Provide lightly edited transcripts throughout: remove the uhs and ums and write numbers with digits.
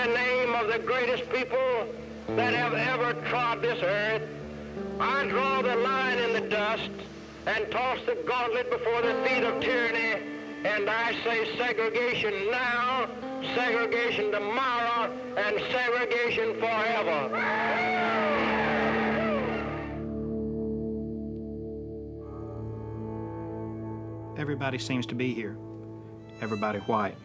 the name of the greatest people that have ever trod this earth, I draw the line in the dust and toss the gauntlet before the feet of tyranny, and I say segregation now, segregation tomorrow, and segregation forever. Everybody seems to be here. Everybody white.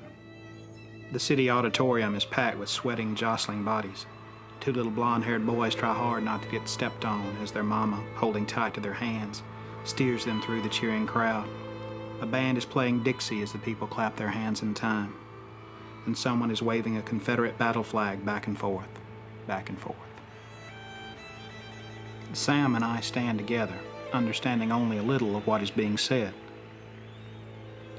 The city auditorium is packed with sweating, jostling bodies. Two little blonde-haired boys try hard not to get stepped on as their mama, holding tight to their hands, steers them through the cheering crowd. A band is playing Dixie as the people clap their hands in time. And someone is waving a Confederate battle flag back and forth, back and forth. Sam and I stand together, understanding only a little of what is being said.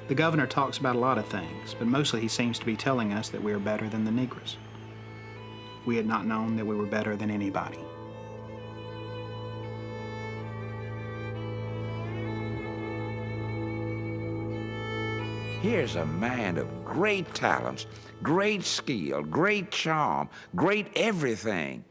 The governor talks about a lot of things, but mostly he seems to be telling us that we are better than the Negroes. We had not known that we were better than anybody. Here's a man of great talents, great skill, great charm, great everything.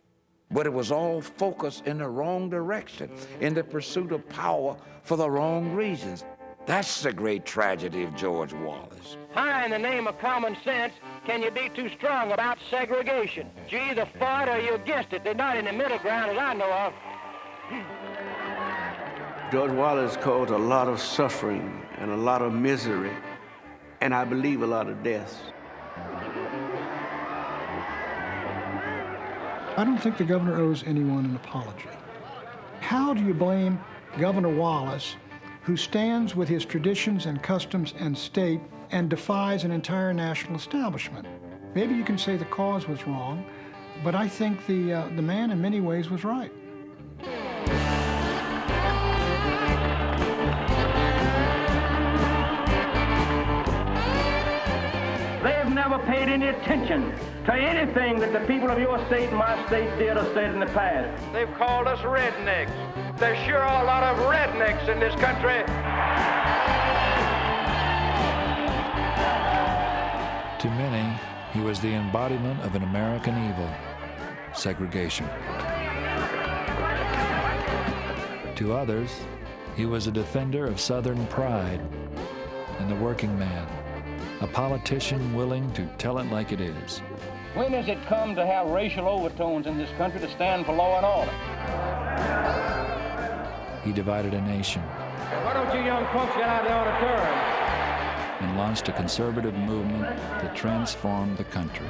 But it was all focused in the wrong direction, in the pursuit of power for the wrong reasons. That's the great tragedy of George Wallace. How in the name of common sense can you be too strong about segregation? You either for it or you're against it. They're not in the middle ground as I know of. George Wallace caused a lot of suffering and a lot of misery, and I believe a lot of deaths. I don't think the governor owes anyone an apology. How do you blame Governor Wallace, who stands with his traditions and customs and state and defies an entire national establishment? Maybe you can say the cause was wrong, but I think the man in many ways was right. They've never paid any attention to anything that the people of your state and my state did or said in the past. They've called us rednecks. There sure are a lot of rednecks in this country. To many, he was the embodiment of an American evil, segregation. To others, he was a defender of Southern pride and the working man, a politician willing to tell it like it is. When has it come to have racial overtones in this country to stand for law and order? He divided a nation. Why don't you young folks get out of the auditorium? And launched a conservative movement that transformed the country.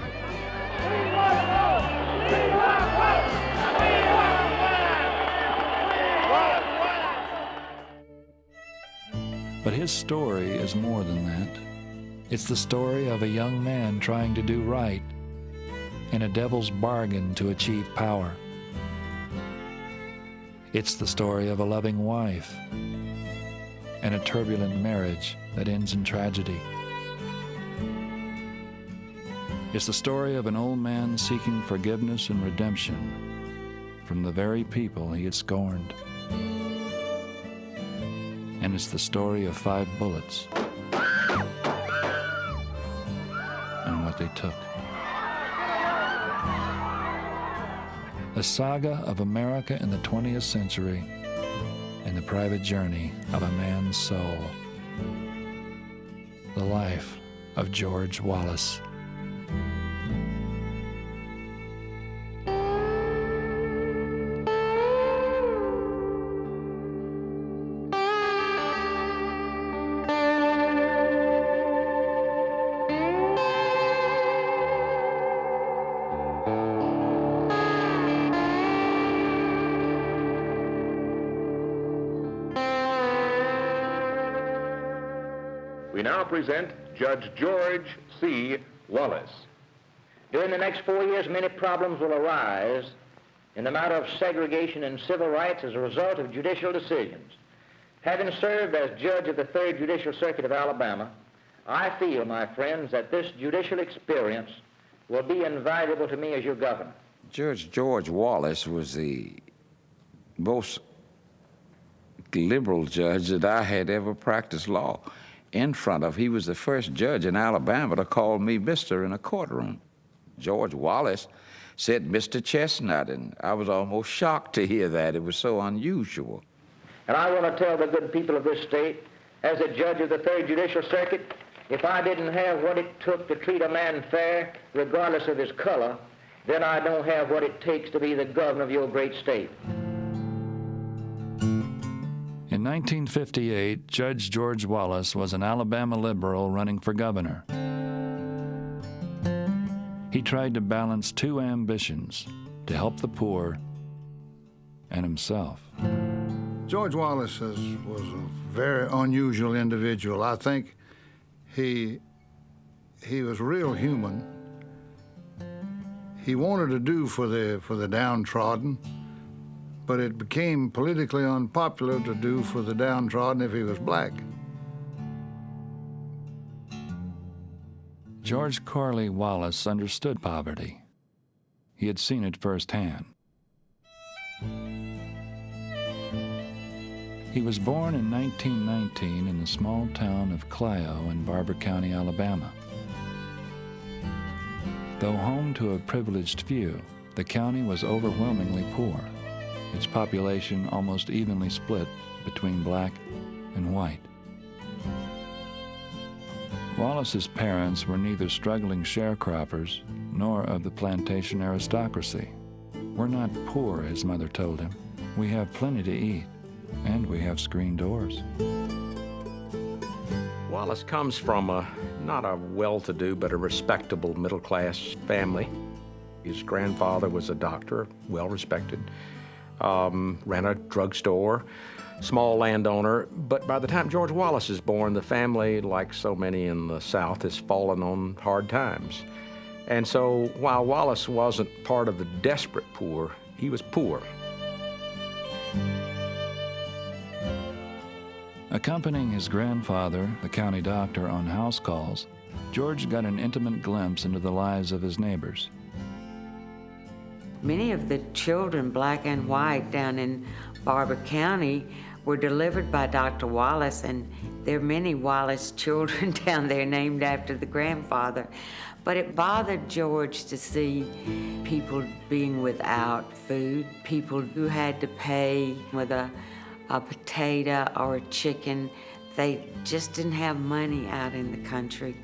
But his story is more than that. It's the story of a young man trying to do right in a devil's bargain to achieve power. It's the story of a loving wife and a turbulent marriage that ends in tragedy. It's the story of an old man seeking forgiveness and redemption from the very people he had scorned. And it's the story of 5 bullets and what they took. A saga of America in the 20th century and the private journey of a man's soul. The life of George Wallace. We now present Judge George C. Wallace. During the next 4 years, many problems will arise in the matter of segregation and civil rights as a result of judicial decisions. Having served as judge of the 3rd Judicial Circuit of Alabama, I feel, my friends, that this judicial experience will be invaluable to me as your governor. Judge George Wallace was the most liberal judge that I had ever practiced law in front of. He was the first judge in Alabama to call me mister in a courtroom. George Wallace said Mr. Chestnut, and I was almost shocked to hear that. It was so unusual. And I want to tell the good people of this state, as a judge of the Third Judicial Circuit, if I didn't have what it took to treat a man fair, regardless of his color, then I don't have what it takes to be the governor of your great state. In 1958, Judge George Wallace was an Alabama liberal running for governor. He tried to balance two ambitions, to help the poor and himself. George Wallace was a very unusual individual. I think he was real human. He wanted to do for the downtrodden, but it became politically unpopular to do for the downtrodden if he was black. George Corley Wallace understood poverty. He had seen it firsthand. He was born in 1919 in the small town of Clio in Barber County, Alabama. Though home to a privileged few, the county was overwhelmingly poor, its population almost evenly split between black and white. Wallace's parents were neither struggling sharecroppers nor of the plantation aristocracy. "We're not poor," his mother told him. "We have plenty to eat, and we have screen doors." Wallace comes from not a well-to-do, but a respectable middle-class family. His grandfather was a doctor, well-respected, ran a drugstore, small landowner. But by the time George Wallace is born, the family, like so many in the South, has fallen on hard times. And so while Wallace wasn't part of the desperate poor, he was poor. Accompanying his grandfather, the county doctor, on house calls, George got an intimate glimpse into the lives of his neighbors. Many of the children, black and white, down in Barber County were delivered by Dr. Wallace, and there are many Wallace children down there named after the grandfather. But it bothered George to see people being without food, people who had to pay with a potato or a chicken. They just didn't have money out in the country.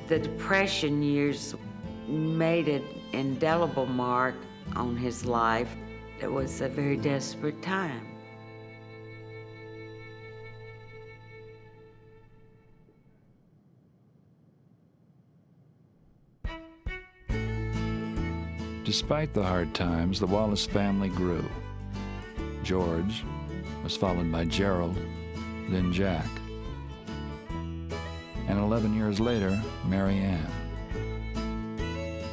The Depression years made an indelible mark on his life. It was a very desperate time. Despite the hard times, the Wallace family grew. George was followed by Gerald, then Jack, and 11 years later, Mary Ann.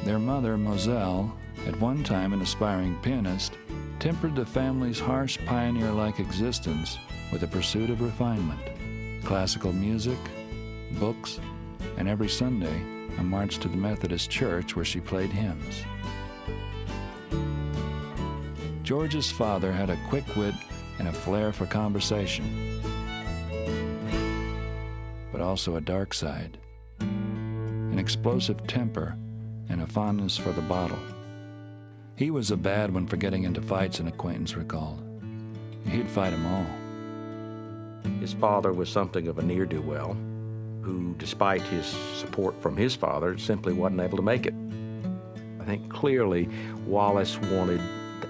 Their mother, Moselle, at one time an aspiring pianist, tempered the family's harsh pioneer-like existence with a pursuit of refinement, classical music, books, and every Sunday, a march to the Methodist church where she played hymns. George's father had a quick wit and a flair for conversation, but also a dark side, an explosive temper and a fondness for the bottle. He was a bad one for getting into fights, an acquaintance recalled. He'd fight them all. His father was something of a ne'er-do-well who, despite his support from his father, simply wasn't able to make it. I think clearly Wallace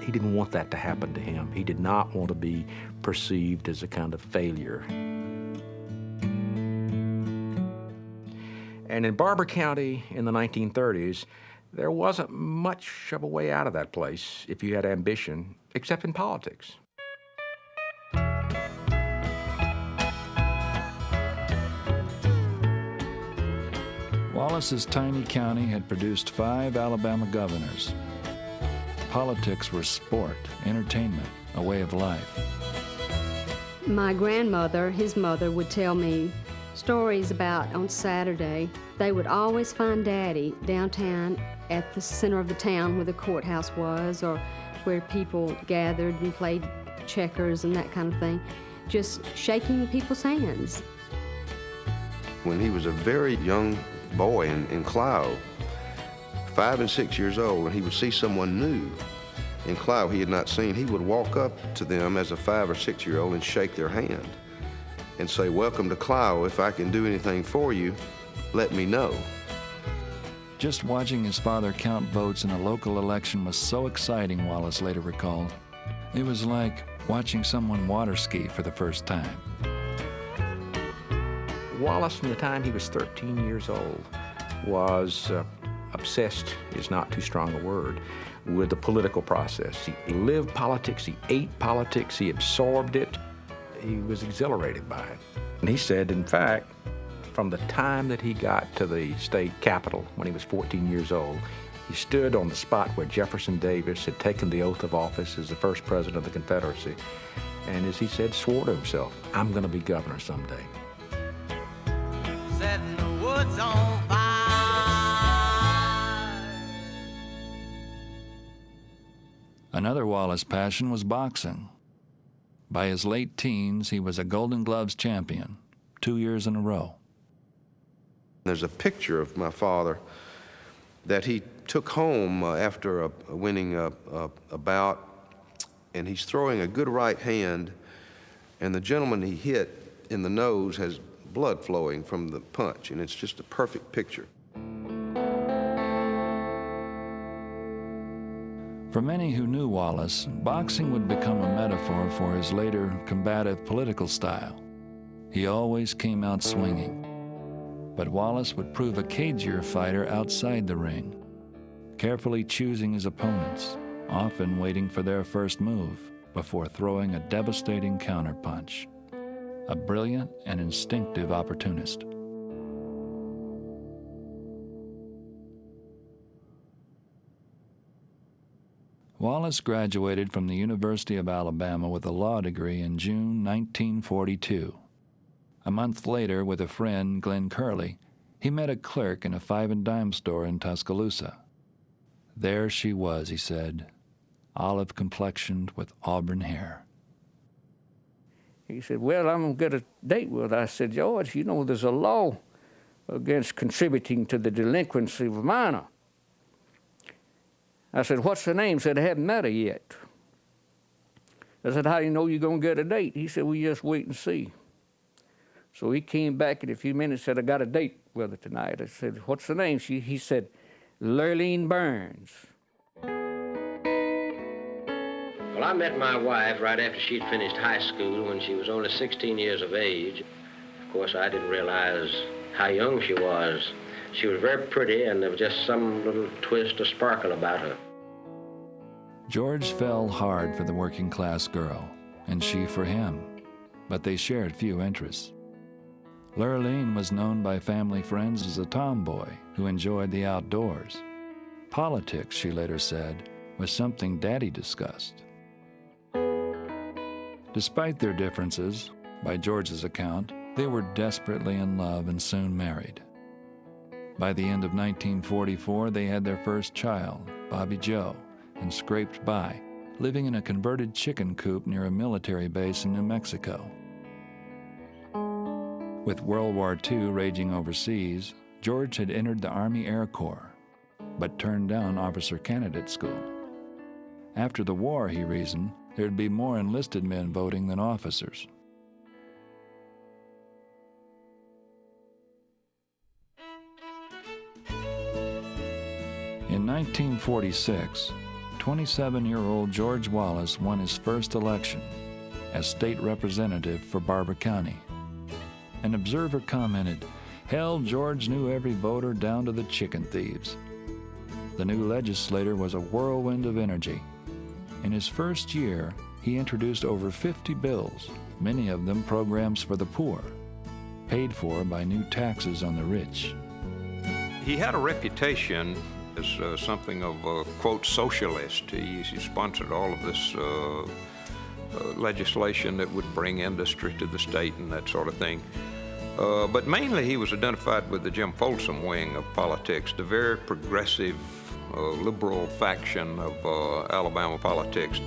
he didn't want that to happen to him. He did not want to be perceived as a kind of failure. And in Barber County in the 1930s, there wasn't much of a way out of that place if you had ambition, except in politics. Wallace's tiny county had produced 5 Alabama governors. Politics were sport, entertainment, a way of life. My grandmother, his mother, would tell me stories about on Saturday, they would always find Daddy downtown at the center of the town where the courthouse was, or where people gathered and played checkers and that kind of thing, just shaking people's hands. When he was a very young boy in Clio, 5 and 6 years old, and he would see someone new in Clio he had not seen, he would walk up to them as a 5 or 6-year-old and shake their hand and say, "Welcome to Clio. If I can do anything for you, let me know." Just watching his father count votes in a local election was so exciting, Wallace later recalled. It was like watching someone water ski for the first time. Wallace, from the time he was 13 years old, was obsessed, is not too strong a word, with the political process. He lived politics, he ate politics, he absorbed it. He was exhilarated by it. And he said, in fact, from the time that he got to the state capitol when he was 14 years old, he stood on the spot where Jefferson Davis had taken the oath of office as the first president of the Confederacy. And as he said, swore to himself, "I'm going to be governor someday." Setting the woods on fire. Another Wallace passion was boxing. By his late teens, he was a Golden Gloves champion, 2 years in a row. There's a picture of my father that he took home after winning a bout, and he's throwing a good right hand, and the gentleman he hit in the nose has blood flowing from the punch, and it's just a perfect picture. For many who knew Wallace, boxing would become a metaphor for his later combative political style. He always came out swinging. But Wallace would prove a cagier fighter outside the ring, carefully choosing his opponents, often waiting for their first move before throwing a devastating counterpunch. A brilliant and instinctive opportunist. Wallace graduated from the University of Alabama with a law degree in June 1942. A month later, with a friend, Glenn Curley, he met a clerk in a 5-and-dime store in Tuscaloosa. There she was, he said, olive-complexioned with auburn hair. He said, "Well, I'm going to get a date with her." I said, "George, you know there's a law against contributing to the delinquency of a minor." I said, "What's her name?" He said, "I haven't met her yet." I said, "How do you know you're going to get a date?" He said, "We just wait and see." So he came back in a few minutes and said, "I got a date with her tonight." I said, "What's her name?" He said, "Lerene Burns." Well, I met my wife right after she'd finished high school when she was only 16 years of age. Of course, I didn't realize how young she was. She was very pretty, and there was just some little twist or sparkle about her. George fell hard for the working-class girl, and she for him, but they shared few interests. Lerene was known by family friends as a tomboy who enjoyed the outdoors. Politics, she later said, was something Daddy discussed. Despite their differences, by George's account, they were desperately in love and soon married. By the end of 1944, they had their first child, Bobby Joe, and scraped by, living in a converted chicken coop near a military base in New Mexico. With World War II raging overseas, George had entered the Army Air Corps, but turned down officer candidate school. After the war, he reasoned, there'd be more enlisted men voting than officers. In 1946, 27-year-old George Wallace won his first election as state representative for Barber County. An observer commented, "Hell, George knew every voter down to the chicken thieves." The new legislator was a whirlwind of energy. In his first year, he introduced over 50 bills, many of them programs for the poor, paid for by new taxes on the rich. He had a reputation as something of a, quote, socialist. He sponsored all of this legislation that would bring industry to the state and that sort of thing. But mainly he was identified with the Jim Folsom wing of politics, the very progressive, liberal faction of Alabama politics.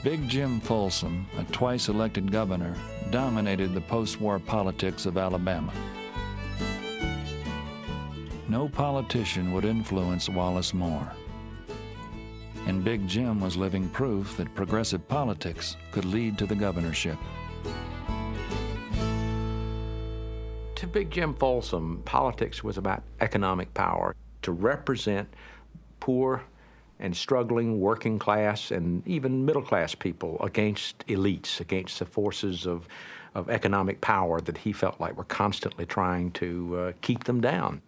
Big Jim Folsom, a twice-elected governor, dominated the post-war politics of Alabama. no politician would influence Wallace more. And Big Jim was living proof that progressive politics could lead to the governorship. To Big Jim Folsom, politics was about economic power, to represent poor and struggling working class and even middle class people against elites, against the forces of economic power that he felt like were constantly trying to keep them down.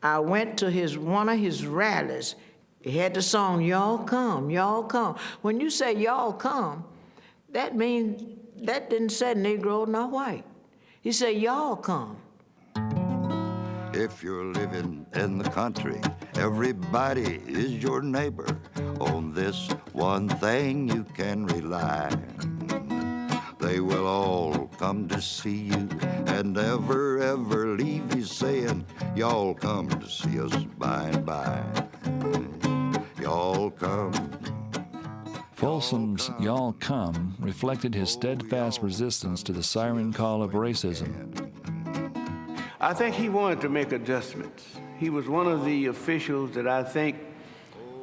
I went to one of his rallies. He had the song, "Y'all Come, Y'all Come." When you say y'all come, that means, that didn't say Negro nor white. He said, y'all come. If you're living in the country, everybody is your neighbor. On this one thing you can rely. They will all come to see you and never ever leave you saying, y'all come to see us by and by. Y'all come. Folsom's "Y'all Come" reflected his steadfast resistance to the siren call of racism. I think he wanted to make adjustments. He was one of the officials that I think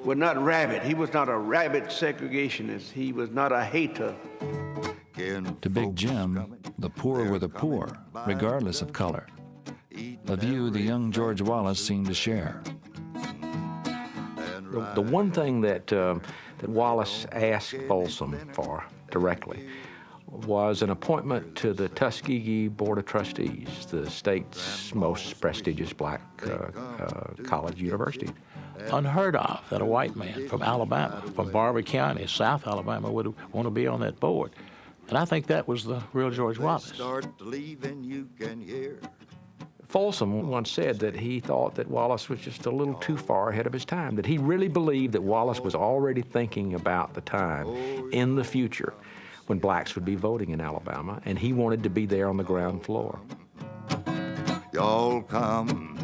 were not rabid. He was not a rabid segregationist. He was not a hater. To Big Jim, the poor were the poor, regardless of color, a view the young George Wallace seemed to share. The one thing that Wallace asked Folsom for directly was an appointment to the Tuskegee Board of Trustees, the state's most prestigious black college university. Unheard of that a white man from Alabama, from Barber County, South Alabama, would want to be on that board. And I think that was the real George Wallace. Folsom once said that he thought that Wallace was just a little too far ahead of his time, that he really believed that Wallace was already thinking about the time in the future when blacks would be voting in Alabama, and he wanted to be there on the ground floor. Y'all come,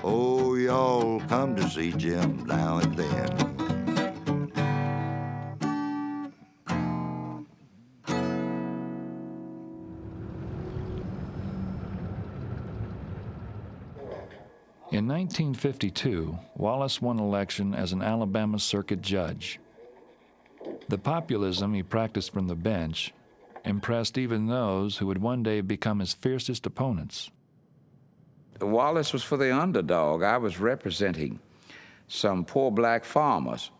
oh, y'all come to see Jim now and then. In 1952, Wallace won election as an Alabama circuit judge. The populism he practiced from the bench impressed even those who would one day become his fiercest opponents. Wallace was for the underdog. I was representing some poor black farmers.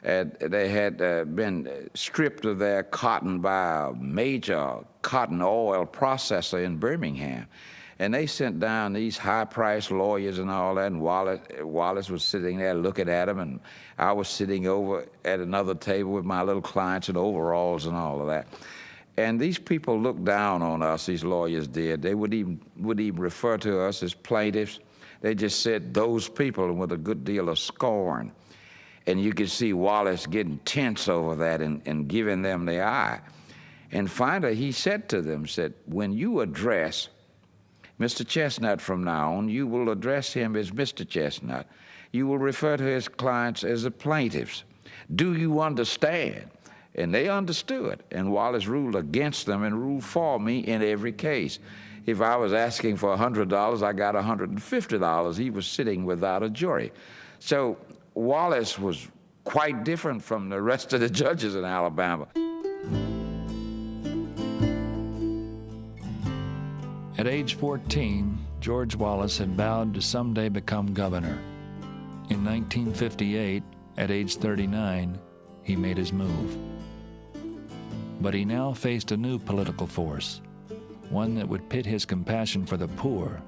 They had been stripped of their cotton by a major cotton oil processor in Birmingham. And they sent down these high-priced lawyers and all that, and Wallace was sitting there looking at them, and I was sitting over at another table with my little clients in overalls and all of that. And these people looked down on us, these lawyers did. They would even refer to us as plaintiffs. They just said those people with a good deal of scorn. And you could see Wallace getting tense over that and giving them the eye. And finally he said to them, when you address Mr. Chestnut from now on, you will address him as Mr. Chestnut. You will refer to his clients as the plaintiffs. Do you understand? And they understood, and Wallace ruled against them and ruled for me in every case. If I was asking for $100, I got $150. He was sitting without a jury. So Wallace was quite different from the rest of the judges in Alabama. At age 14, George Wallace had vowed to someday become governor. In 1958, at age 39, he made his move. But he now faced a new political force, one that would pit his compassion for the poor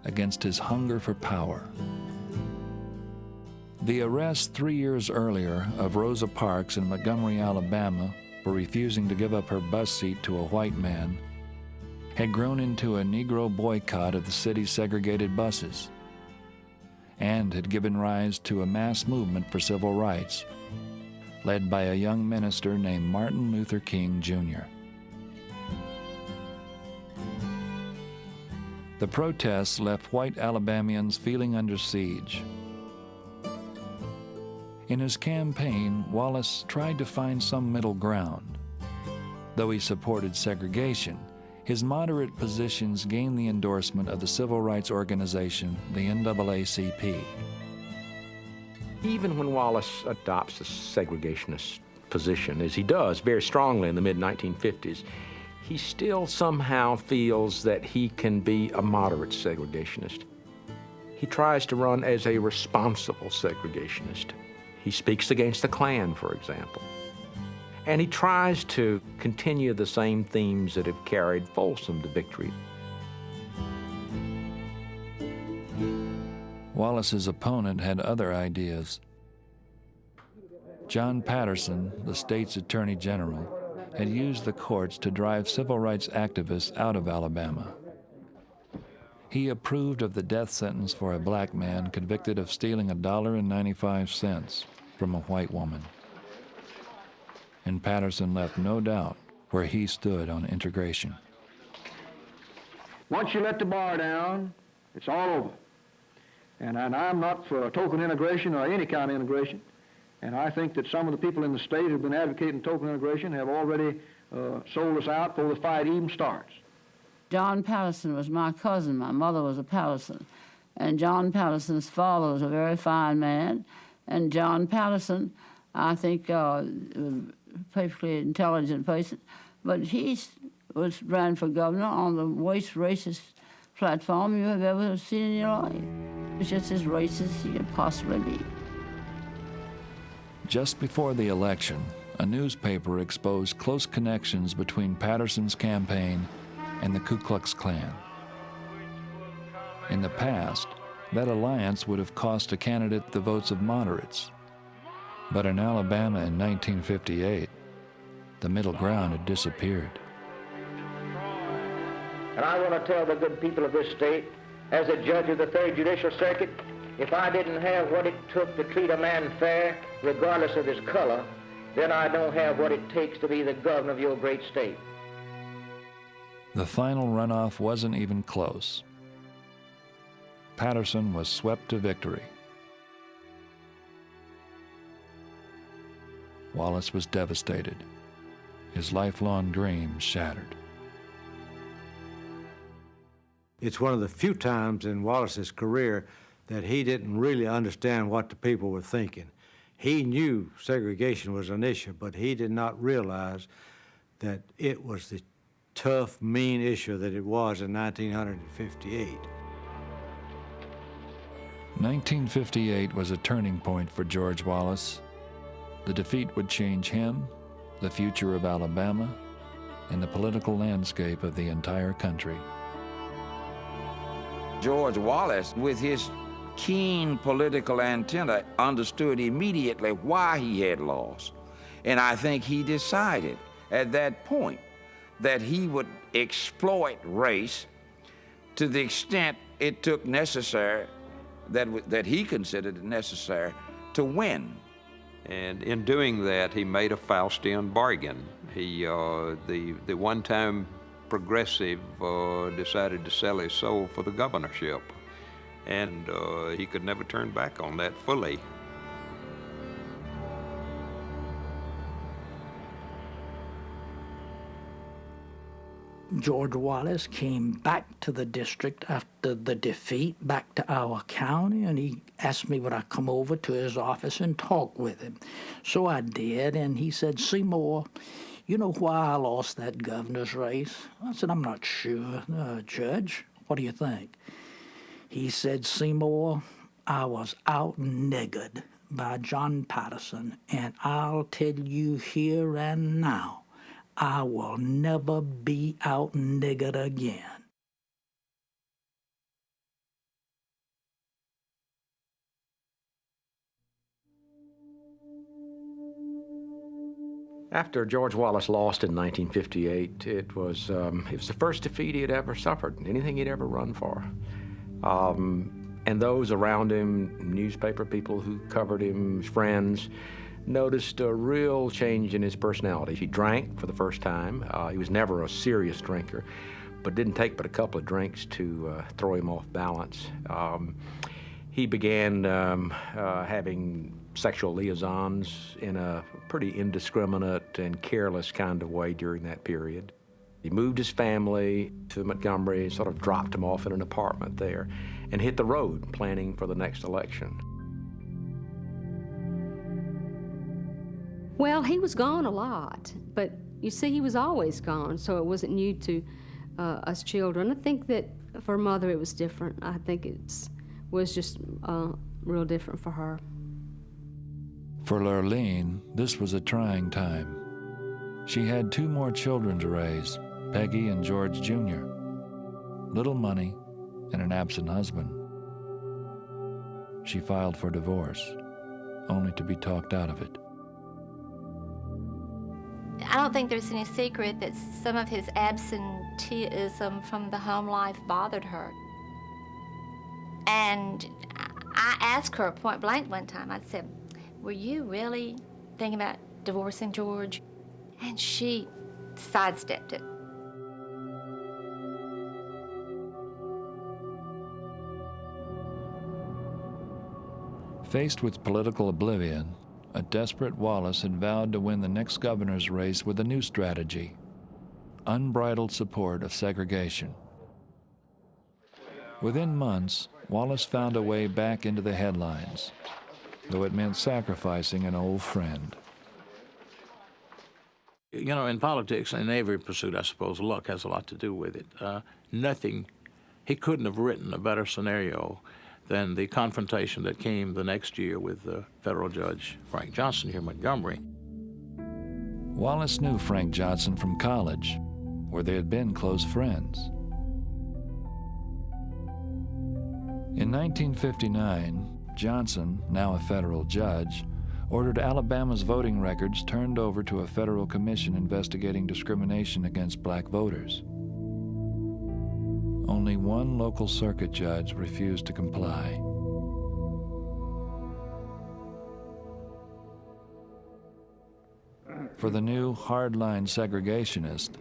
against his hunger for power. The arrest 3 years earlier of Rosa Parks in Montgomery, Alabama, for refusing to give up her bus seat to a white man had grown into a Negro boycott of the city's segregated buses and had given rise to a mass movement for civil rights led by a young minister named Martin Luther King, Jr. The protests left white Alabamians feeling under siege. In his campaign, Wallace tried to find some middle ground. Though he supported segregation, his moderate positions gained the endorsement of the civil rights organization, the NAACP. Even when Wallace adopts a segregationist position, as he does very strongly in the mid-1950s, he still somehow feels that he can be a moderate segregationist. He tries to run as a responsible segregationist. He speaks against the Klan, for example. And he tries to continue the same themes that have carried Folsom to victory. Wallace's opponent had other ideas. John Patterson, the state's Attorney General, had used the courts to drive civil rights activists out of Alabama. He approved of the death sentence for a black man convicted of stealing $1.95 from a white woman. And Patterson left no doubt where he stood on integration. Once you let the bar down, it's all over. And I'm not for token integration or any kind of integration. And I think that some of the people in the state who have been advocating token integration have already sold us out before the fight even starts. John Patterson was my cousin. My mother was a Patterson. And John Patterson's father was a very fine man. And John Patterson, I think, a perfectly intelligent person. But he ran for governor on the worst racist platform you have ever seen in your life. It's just as racist as you could possibly be. Just before the election, a newspaper exposed close connections between Patterson's campaign and the Ku Klux Klan. In the past, that alliance would have cost a candidate the votes of moderates. But in Alabama in 1958, the middle ground had disappeared. And I want to tell the good people of this state, as a judge of the 3rd Judicial Circuit, if I didn't have what it took to treat a man fair, regardless of his color, then I don't have what it takes to be the governor of your great state. The final runoff wasn't even close. Patterson was swept to victory. Wallace was devastated, his lifelong dreams shattered. It's one of the few times in Wallace's career that he didn't really understand what the people were thinking. He knew segregation was an issue, but he did not realize that it was the tough, mean issue that it was in 1958. 1958 was a turning point for George Wallace. The defeat would change him, the future of Alabama, and the political landscape of the entire country. George Wallace, with his keen political antenna, understood immediately why he had lost. And I think he decided at that point that he would exploit race to the extent it took necessary, that he considered it necessary to win. And in doing that, he made a Faustian bargain. The one-time progressive decided to sell his soul for the governorship. And he could never turn back on that fully. George Wallace came back to the district after the defeat, back to our county, and he asked me would I come over to his office and talk with him. So I did, and he said, "Seymour, you know why I lost that governor's race?" I said, "I'm not sure, Judge. What do you think?" He said, "Seymour, I was out-niggered by John Patterson, and I'll tell you here and now, I will never be out-niggered again." After George Wallace lost in 1958, it was the first defeat he had ever suffered, anything he'd ever run for. And those around him, newspaper people who covered him, his friends, noticed a real change in his personality. He drank for the first time. He was never a serious drinker, but didn't take but a couple of drinks to throw him off balance. He began having sexual liaisons in a pretty indiscriminate and careless kind of way during that period. He moved his family to Montgomery, sort of dropped him off in an apartment there, and hit the road planning for the next election. Well, he was gone a lot, but you see, he was always gone, so it wasn't new to us children. I think that for Mother it was different. I think it was just real different for her. For Lerene, this was a trying time. She had 2 more children to raise, Peggy and George Jr., little money, and an absent husband. She filed for divorce, only to be talked out of it. I don't think there's any secret that some of his absenteeism from the home life bothered her. And I asked her point blank one time, I said, "Were you really thinking about divorcing George?" And she sidestepped it. Faced with political oblivion, a desperate Wallace had vowed to win the next governor's race with a new strategy: unbridled support of segregation. Within months, Wallace found a way back into the headlines, though it meant sacrificing an old friend. You know, in politics, in every pursuit, I suppose, luck has a lot to do with it. He couldn't have written a better scenario than the confrontation that came the next year with federal judge Frank Johnson here in Montgomery. Wallace knew Frank Johnson from college, where they had been close friends. In 1959, Johnson, now a federal judge, ordered Alabama's voting records turned over to a federal commission investigating discrimination against black voters. Only one local circuit judge refused to comply. For the new hardline segregationist,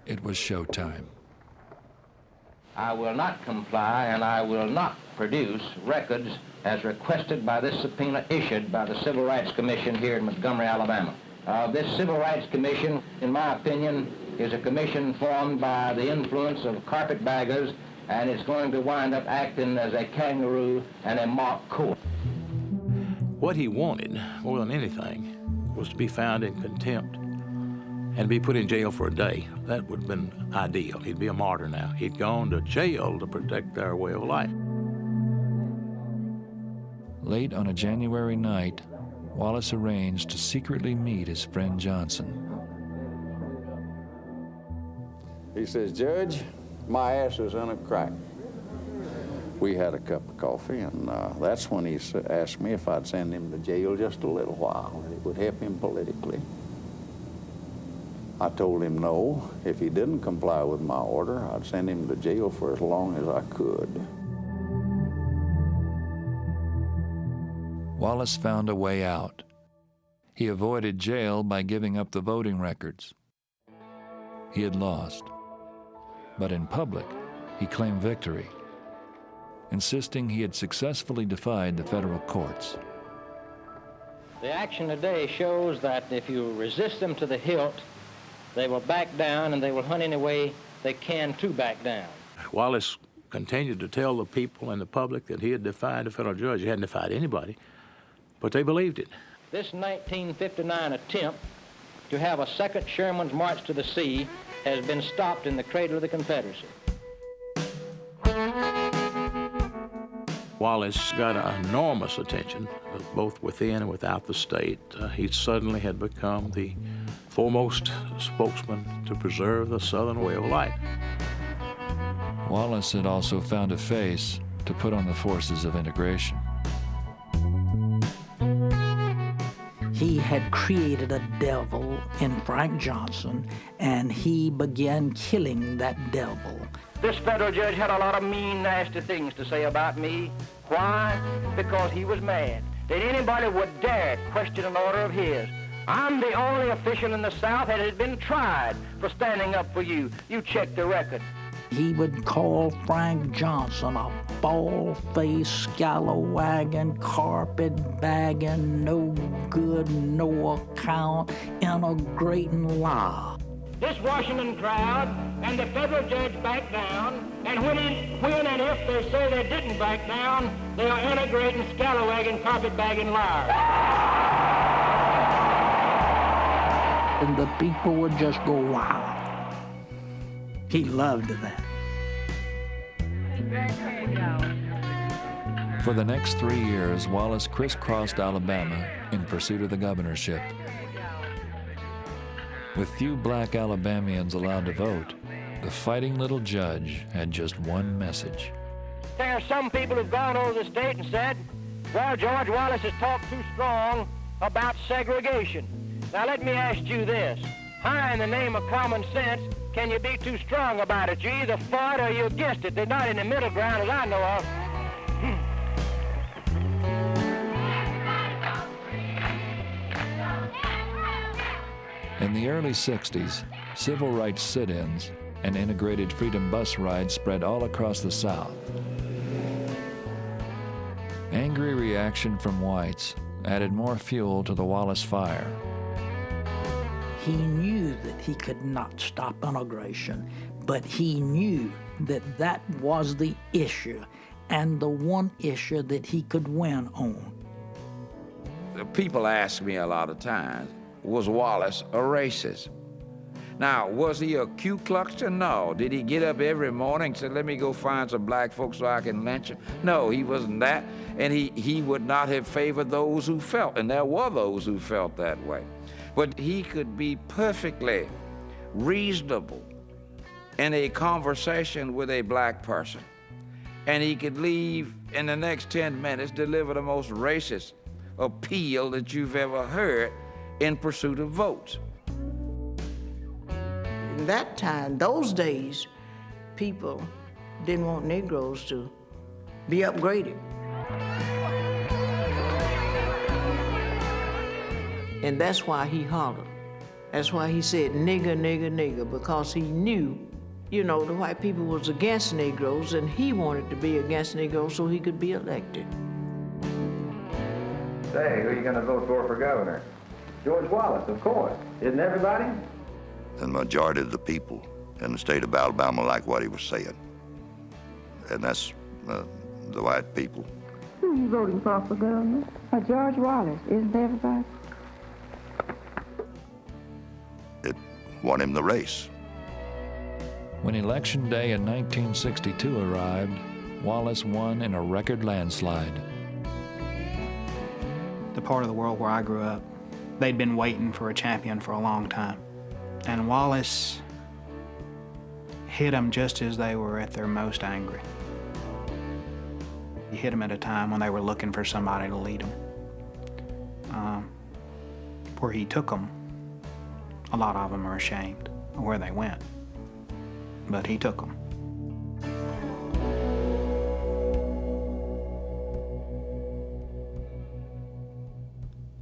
it was showtime. I will not comply, and I will not produce records as requested by this subpoena issued by the Civil Rights Commission here in Montgomery, Alabama. This Civil Rights Commission, in my opinion, is a commission formed by the influence of carpetbaggers, and it's going to wind up acting as a kangaroo and a mock court. What he wanted, more than anything, was to be found in contempt and be put in jail for a day. That would have been ideal. He'd be a martyr now. He'd gone to jail to protect our way of life. Late on a January night, Wallace arranged to secretly meet his friend Johnson. He says, "Judge, my ass is on a crack." We had a cup of coffee, and that's when he asked me if I'd send him to jail just a little while. It would help him politically. I told him no. If he didn't comply with my order, I'd send him to jail for as long as I could. Wallace found a way out. He avoided jail by giving up the voting records. He had lost, but in public, he claimed victory, insisting he had successfully defied the federal courts. The action today shows that if you resist them to the hilt, they will back down, and they will hunt any way they can to back down. Wallace continued to tell the people and the public that he had defied a federal judge. He hadn't defied anybody, but they believed it. This 1959 attempt to have a second Sherman's March to the Sea has been stopped in the cradle of the Confederacy. Wallace got enormous attention, both within and without the state. He suddenly had become the foremost spokesman to preserve the Southern way of life. Wallace had also found a face to put on the forces of integration. He had created a devil in Frank Johnson, and he began killing that devil. This federal judge had a lot of mean, nasty things to say about me. Why? Because he was mad that anybody would dare question an order of his. I'm the only official in the South that has been tried for standing up for you. You check the record. He would call Frank Johnson a bald-faced, scalawagging, carpet-bagging, no good, no account, integrating liar. this Washington crowd, and the federal judge backed down, and when and if they say they didn't back down, they are integrating, scalawagging, carpetbagging liars. And the people would just go wild. He loved that. For the next 3 years, Wallace crisscrossed Alabama in pursuit of the governorship. With few black Alabamians allowed to vote, the fighting little judge had just one message. There are some people who've gone over the state and said, well, George Wallace has talked too strong about segregation. Now let me ask you this. How in the name of common sense can you be too strong about it? You're either for it or you're against it. They're not in the middle ground as I know of. In the early 60s, civil rights sit-ins and integrated freedom bus rides spread all across the South. Angry reaction from whites added more fuel to the Wallace fire. He knew that he could not stop integration, but he knew that that was the issue, and the one issue that he could win on. People ask me a lot of times, was Wallace a racist? Now, was he a Ku Kluxer? No. Did he get up every morning and say, let me go find some black folks so I can lynch them? No, he wasn't that. And he would not have favored those who felt, and there were those who felt that way. But he could be perfectly reasonable in a conversation with a black person. And he could leave in the next 10 minutes, deliver the most racist appeal that you've ever heard in pursuit of votes. In that time, those days, people didn't want Negroes to be upgraded. And that's why he hollered. That's why he said, nigger, nigger, nigger, because he knew, you know, the white people was against Negroes, and he wanted to be against Negroes so he could be elected. Say, who are you going to vote for governor? George Wallace, of course. Isn't everybody? The majority of the people in the state of Alabama like what he was saying. And that's the white people. Who are you voting for governor? George Wallace, isn't everybody? It won him the race. When Election Day in 1962 arrived, Wallace won in a record landslide. The part of the world where I grew up, they'd been waiting for a champion for a long time. And Wallace hit them just as they were at their most angry. He hit them at a time when they were looking for somebody to lead them. Where he took them, a lot of them are ashamed of where they went, but he took them.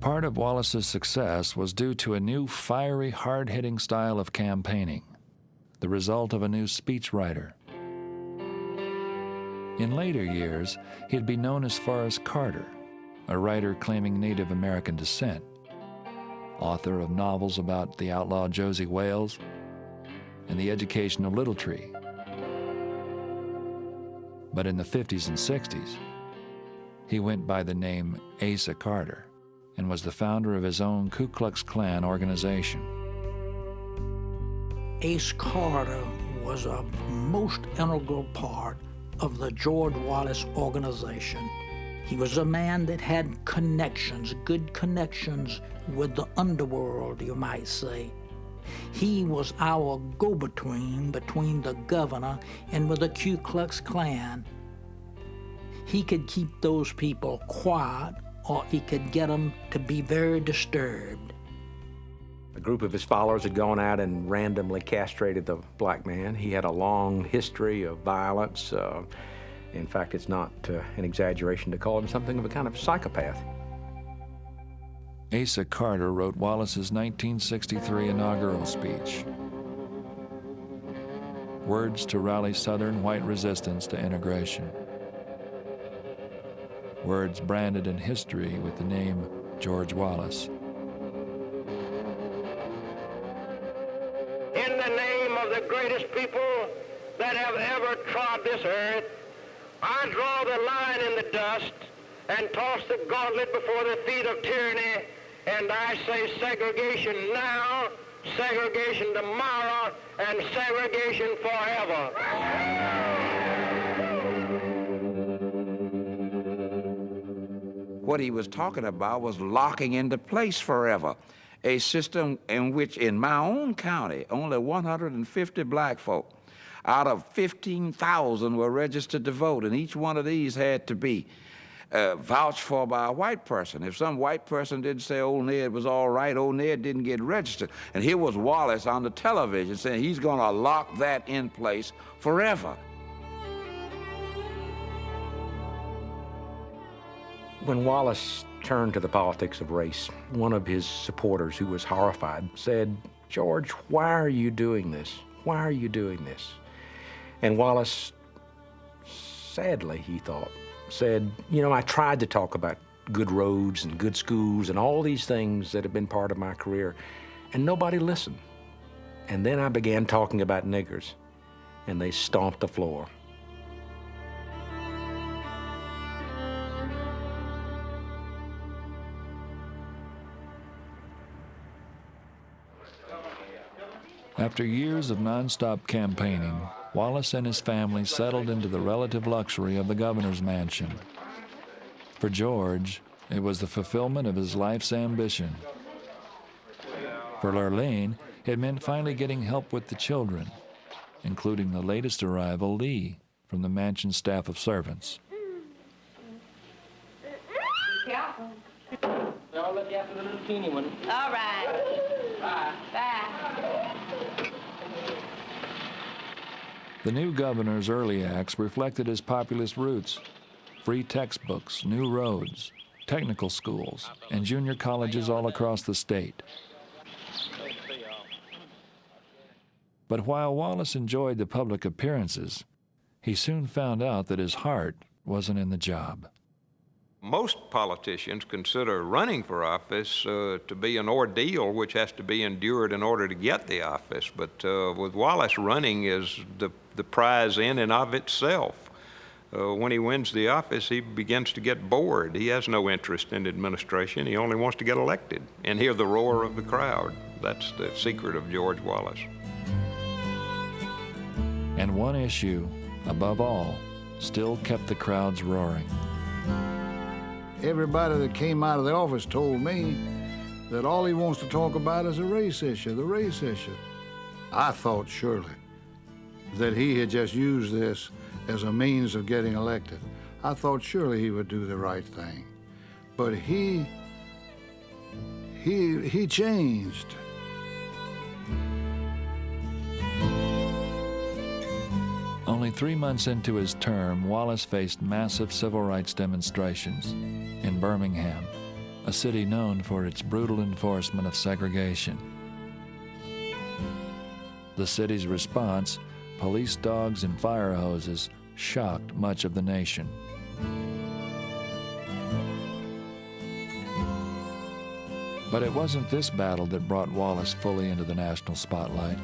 Part of Wallace's success was due to a new fiery, hard-hitting style of campaigning, the result of a new speechwriter. In later years, he'd be known as far as Carter, a writer claiming Native American descent, author of novels about the outlaw Josie Wales and the education of Little Tree. But in the 50s and 60s, he went by the name Asa Carter and was the founder of his own Ku Klux Klan organization. Ace Carter was a most integral part of the George Wallace organization. He was a man that had connections, good connections with the underworld, you might say. He was our go-between between the governor and with the Ku Klux Klan. He could keep those people quiet, or he could get them to be very disturbed. A group of his followers had gone out and randomly castrated the black man. He had a long history of violence. In fact, it's not an exaggeration to call him something of a kind of psychopath. Asa Carter wrote Wallace's 1963 inaugural speech. Words to rally Southern white resistance to integration. Words branded in history with the name George Wallace. In greatest people that have ever trod this earth. I draw the line in the dust and toss the gauntlet before the feet of tyranny, and I say segregation now, segregation tomorrow, and segregation forever. What he was talking about was locking into place forever, a system in which, in my own county, only 150 black folk out of 15,000 were registered to vote, and each one of these had to be vouched for by a white person. If some white person didn't say old Ned was all right, old Ned didn't get registered. And here was Wallace on the television saying he's going to lock that in place forever. When Wallace turned to the politics of race, one of his supporters, who was horrified, said, "George, why are you doing this? Why are you doing this?" And Wallace, sadly, he thought, said, "You know, I tried to talk about good roads and good schools and all these things that have been part of my career, and nobody listened. And then I began talking about niggers, and they stomped the floor." After years of nonstop campaigning, Wallace and his family settled into the relative luxury of the governor's mansion. For George, it was the fulfillment of his life's ambition. For Lerene, it meant finally getting help with the children, including the latest arrival, Lee, from the mansion staff of servants. I'll look after the little teeny one. All right. Bye. Bye. The new governor's early acts reflected his populist roots: free textbooks, new roads, technical schools, and junior colleges all across the state. But while Wallace enjoyed the public appearances, he soon found out that his heart wasn't in the job. Most politicians consider running for office to be an ordeal which has to be endured in order to get the office. But with Wallace, running is the prize in and of itself. When he wins the office, he begins to get bored. He has no interest in administration. He only wants to get elected and hear the roar of the crowd. That's the secret of George Wallace. And one issue, above all, still kept the crowds roaring. Everybody that came out of the office told me that all he wants to talk about is the race issue. I thought surely that he had just used this as a means of getting elected. I thought surely he would do the right thing. But he changed. Only 3 months into his term, Wallace faced massive civil rights demonstrations in Birmingham, a city known for its brutal enforcement of segregation. The city's response, police dogs and fire hoses, shocked much of the nation. But it wasn't this battle that brought Wallace fully into the national spotlight.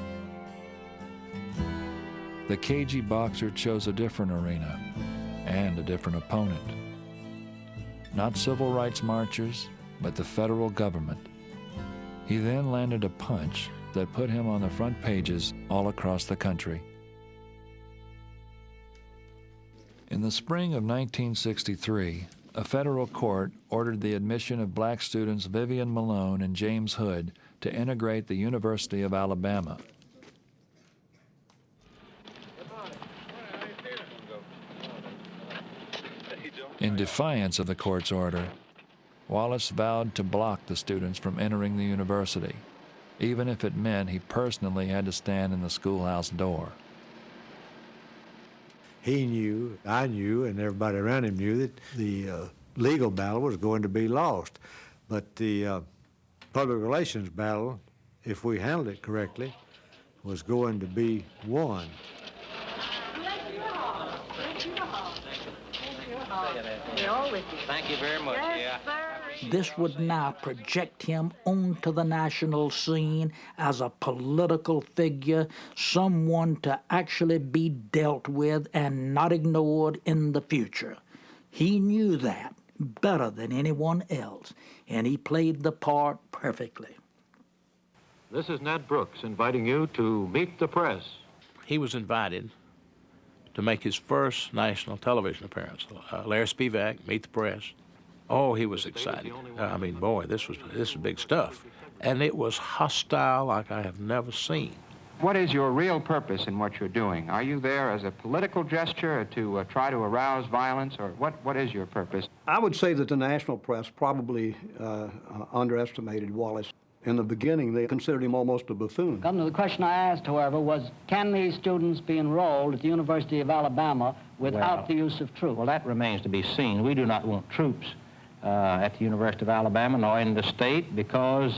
The cagey boxer chose a different arena and a different opponent. Not civil rights marchers, but the federal government. He then landed a punch that put him on the front pages all across the country. In the spring of 1963, a federal court ordered the admission of black students Vivian Malone and James Hood to integrate the University of Alabama. In defiance of the court's order, Wallace vowed to block the students from entering the university, even if it meant he personally had to stand in the schoolhouse door. He knew, I knew, and everybody around him knew that the legal battle was going to be lost. But the public relations battle, if we handled it correctly, was going to be won. Thank you very much. Yes, sir. This would now project him onto the national scene as a political figure, someone to actually be dealt with and not ignored in the future. He knew that better than anyone else, and he played the part perfectly. This is Ned Brooks inviting you to meet the press. He was invited to make his first national television appearance. Larry Spivak, Meet the Press. Oh, he was excited. I mean, boy, this was big stuff. And it was hostile like I have never seen. What is your real purpose in what you're doing? Are you there as a political gesture to try to arouse violence, or what is your purpose? I would say that the national press probably underestimated Wallace. In the beginning, they considered him almost a buffoon. Governor, the question I asked, however, was, can these students be enrolled at the University of Alabama without the use of troops? Well, that remains to be seen. We do not want troops at the University of Alabama nor in the state, because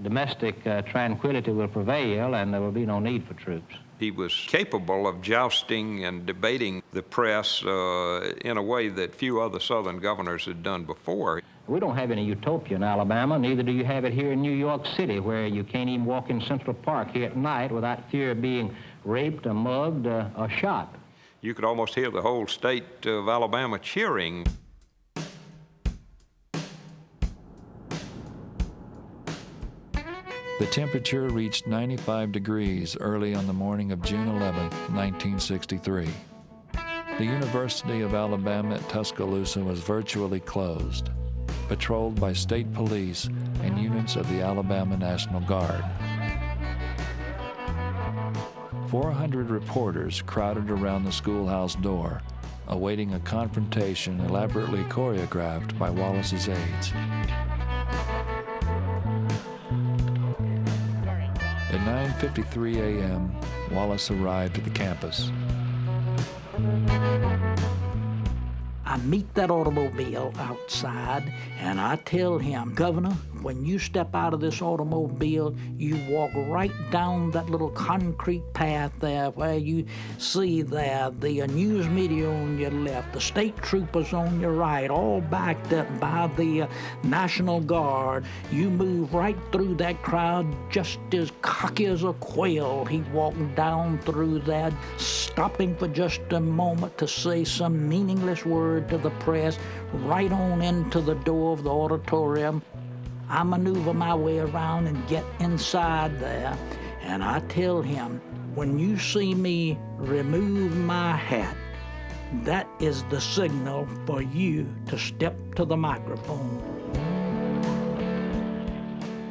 domestic tranquility will prevail and there will be no need for troops. He was capable of jousting and debating the press in a way that few other Southern governors had done before. We don't have any utopia in Alabama, neither do you have it here in New York City, where you can't even walk in Central Park here at night without fear of being raped or mugged or shot. You could almost hear the whole state of Alabama cheering. The temperature reached 95 degrees early on the morning of June 11, 1963. The University of Alabama at Tuscaloosa was virtually closed, patrolled by state police and units of the Alabama National Guard. 400 reporters crowded around the schoolhouse door, awaiting a confrontation elaborately choreographed by Wallace's aides. At 9:53 a.m., Wallace arrived at the campus. I meet that automobile outside, and I tell him, Governor, when you step out of this automobile, you walk right down that little concrete path there where you see there the news media on your left, the state troopers on your right, all backed up by the National Guard. You move right through that crowd just as cocky as a quail. He walked down through that, stopping for just a moment to say some meaningless word to the press, right on into the door of the auditorium. I maneuver my way around and get inside there, and I tell him, when you see me remove my hat, that is the signal for you to step to the microphone.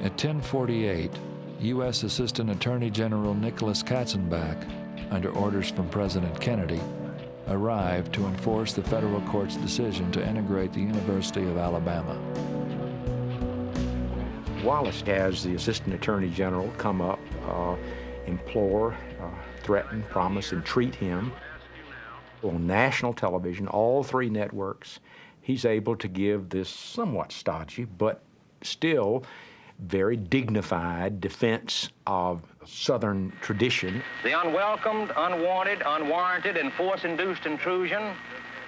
At 10:48, U.S. Assistant Attorney General Nicholas Katzenbach, under orders from President Kennedy, arrived to enforce the federal court's decision to integrate the University of Alabama. Wallace has the Assistant Attorney General come up, implore, threaten, promise, entreat him. On national television, all three networks, he's able to give this somewhat stodgy, but still very dignified defense of Southern tradition. The unwelcomed, unwanted, unwarranted, and force-induced intrusion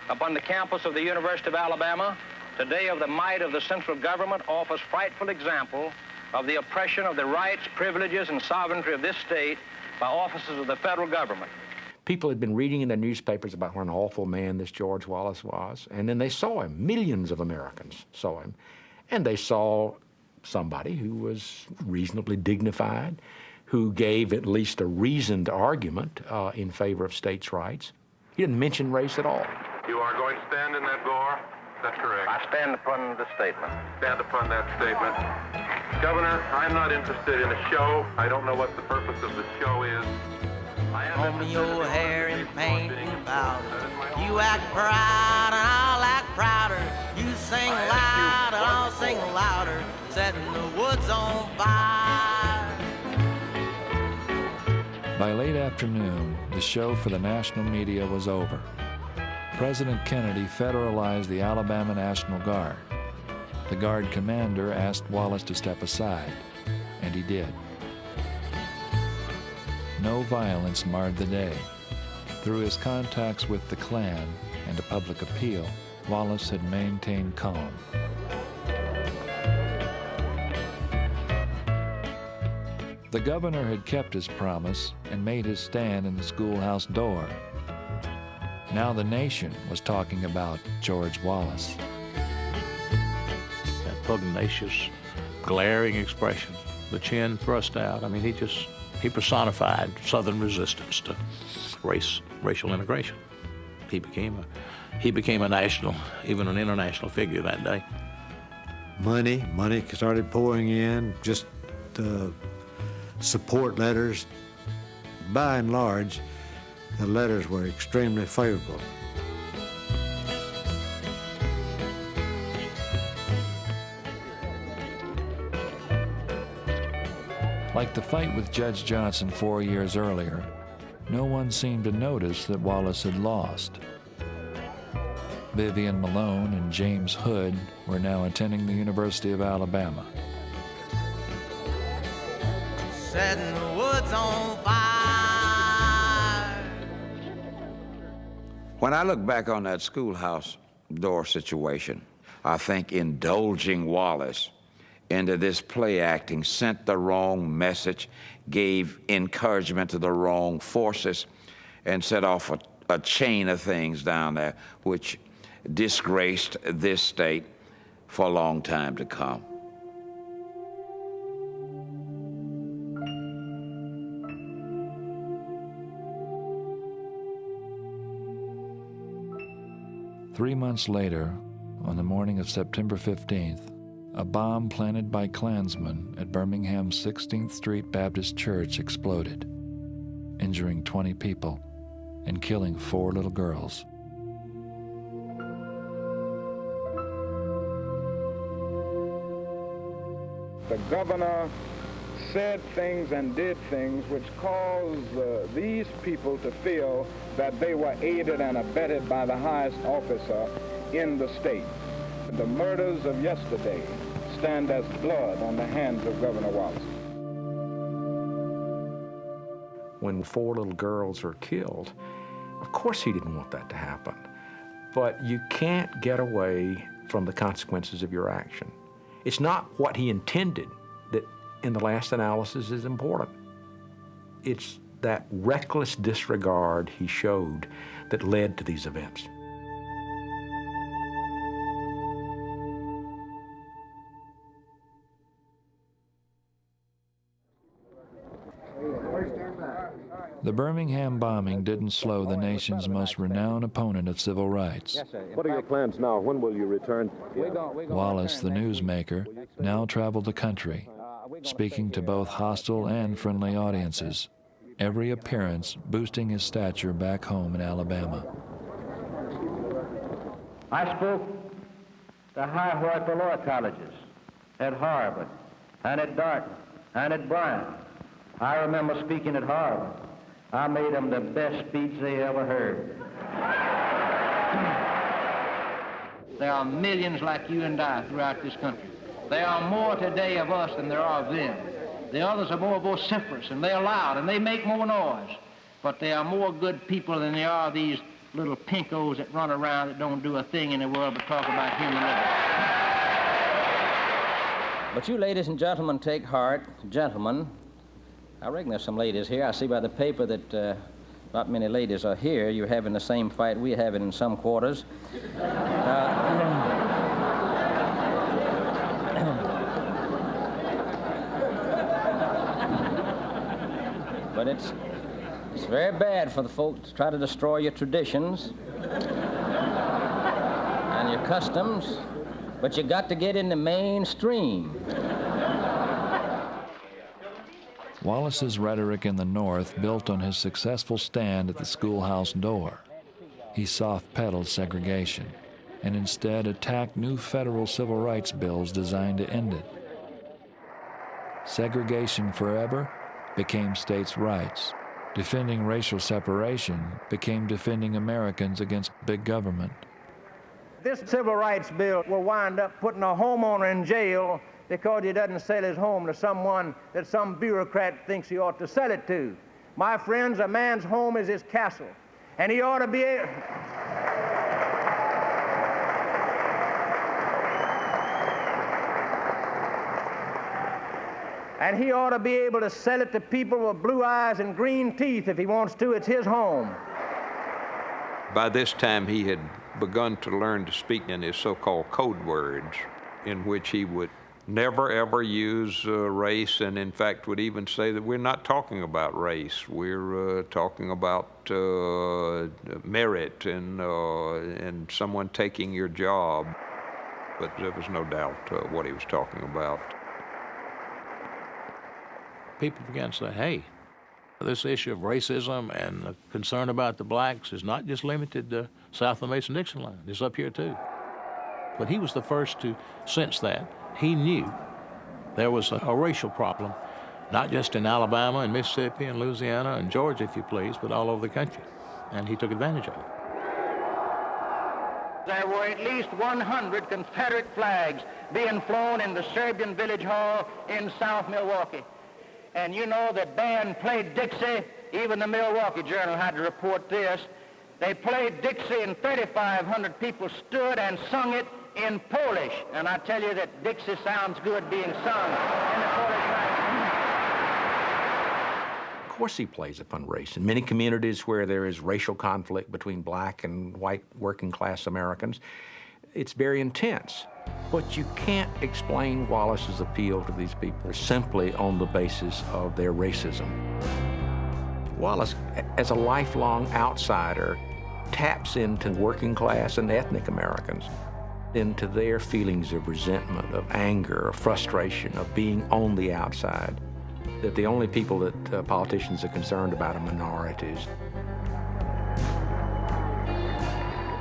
upon the campus of the University of Alabama today of the might of the central government offers frightful example of the oppression of the rights, privileges, and sovereignty of this state by officers of the federal government. People had been reading in the newspapers about what an awful man this George Wallace was, and then they saw him. Millions of Americans saw him, and they saw somebody who was reasonably dignified, who gave at least a reasoned argument in favor of states' rights. He didn't mention race at all. You are going to stand in that door? That's correct. I stand upon the statement. Stand upon that statement. Governor, I'm not interested in a show. I don't know what the purpose of the show is. Comb your hair and paint and powder. You act proud and I'll act prouder. You sing loud and I'll sing louder. Setting the woods on fire. By late afternoon, the show for the national media was over. President Kennedy federalized the Alabama National Guard. The Guard commander asked Wallace to step aside, and he did. No violence marred the day. Through his contacts with the Klan and a public appeal, Wallace had maintained calm. the governor had kept his promise and made his stand in the schoolhouse door. Now the nation was talking about George Wallace. That pugnacious, glaring expression, the chin thrust out. I mean, he personified Southern resistance to racial integration. He became a national, even an international figure that day. Money started pouring in, just support letters. By and large, the letters were extremely favorable. Like the fight with Judge Johnson 4 years earlier, no one seemed to notice that Wallace had lost. Vivian Malone and James Hood were now attending the University of Alabama. Setting the woods on fire. When I look back on that schoolhouse door situation, I think indulging Wallace into this play acting sent the wrong message, gave encouragement to the wrong forces, and set off a chain of things down there which disgraced this state for a long time to come. Three months later, on the morning of September 15th, a bomb planted by Klansmen at Birmingham's 16th Street Baptist Church exploded, injuring 20 people and killing 4 little girls. The governor said things and did things which caused these people to feel that they were aided and abetted by the highest officer in the state. The murders of yesterday stand as blood on the hands of Governor Wallace. When 4 little girls are killed, of course he didn't want that to happen. But you can't get away from the consequences of your action. It's not what he intended that, in the last analysis, is important. It's that reckless disregard he showed that led to these events. The Birmingham bombing didn't slow the nation's most renowned opponent of civil rights. What are your plans now? When will you return? Wallace, the newsmaker, now traveled the country, speaking to both hostile and friendly audiences, every appearance boosting his stature back home in Alabama. I spoke to high white law colleges at Harvard and at Dartmouth and at Bryant. I remember speaking at Harvard. I made them the best speech they ever heard. There are millions like you and I throughout this country. There are more today of us than there are of them. The others are more vociferous, and they're loud, and they make more noise. But there are more good people than there are these little pinkos that run around that don't do a thing in the world but talk about human liberty. But you ladies and gentlemen take heart. Gentlemen, I reckon there's some ladies here. I see by the paper that not many ladies are here. You're having the same fight we have it in some quarters. But it's very bad for the folk to try to destroy your traditions and your customs, but you got to get in the mainstream. Wallace's rhetoric in the North built on his successful stand at the schoolhouse door. He soft-pedaled segregation and instead attacked new federal civil rights bills designed to end it. Segregation forever became states' rights. Defending racial separation became defending Americans against big government. This civil rights bill will wind up putting a homeowner in jail because he doesn't sell his home to someone that some bureaucrat thinks he ought to sell it to. My friends, a man's home is his castle, and he ought to be able... And he ought to be able to sell it to people with blue eyes and green teeth if he wants to. It's his home. By this time, he had begun to learn to speak in his so-called code words, in which he would never, ever use race, and in fact would even say that we're not talking about race. We're talking about merit and someone taking your job. But there was no doubt what he was talking about. People began to say, hey, this issue of racism and concern about the blacks is not just limited to south of the Mason-Dixon line. It's up here too. But he was the first to sense that. He knew there was a racial problem, not just in Alabama and Mississippi and Louisiana and Georgia, if you please, but all over the country. And he took advantage of it. There were at least 100 Confederate flags being flown in the Serbian Village Hall in South Milwaukee. And you know that band played Dixie. Even the Milwaukee Journal had to report this. They played Dixie and 3,500 people stood and sung it in Polish. And I tell you that Dixie sounds good being sung in the Polish language. Of course he plays upon race. In many communities where there is racial conflict between black and white working class Americans, it's very intense. But you can't explain Wallace's appeal to these people simply on the basis of their racism. Wallace, as a lifelong outsider, taps into working class and ethnic Americans, into their feelings of resentment, of anger, of frustration, of being on the outside, that the only people that politicians are concerned about are minorities.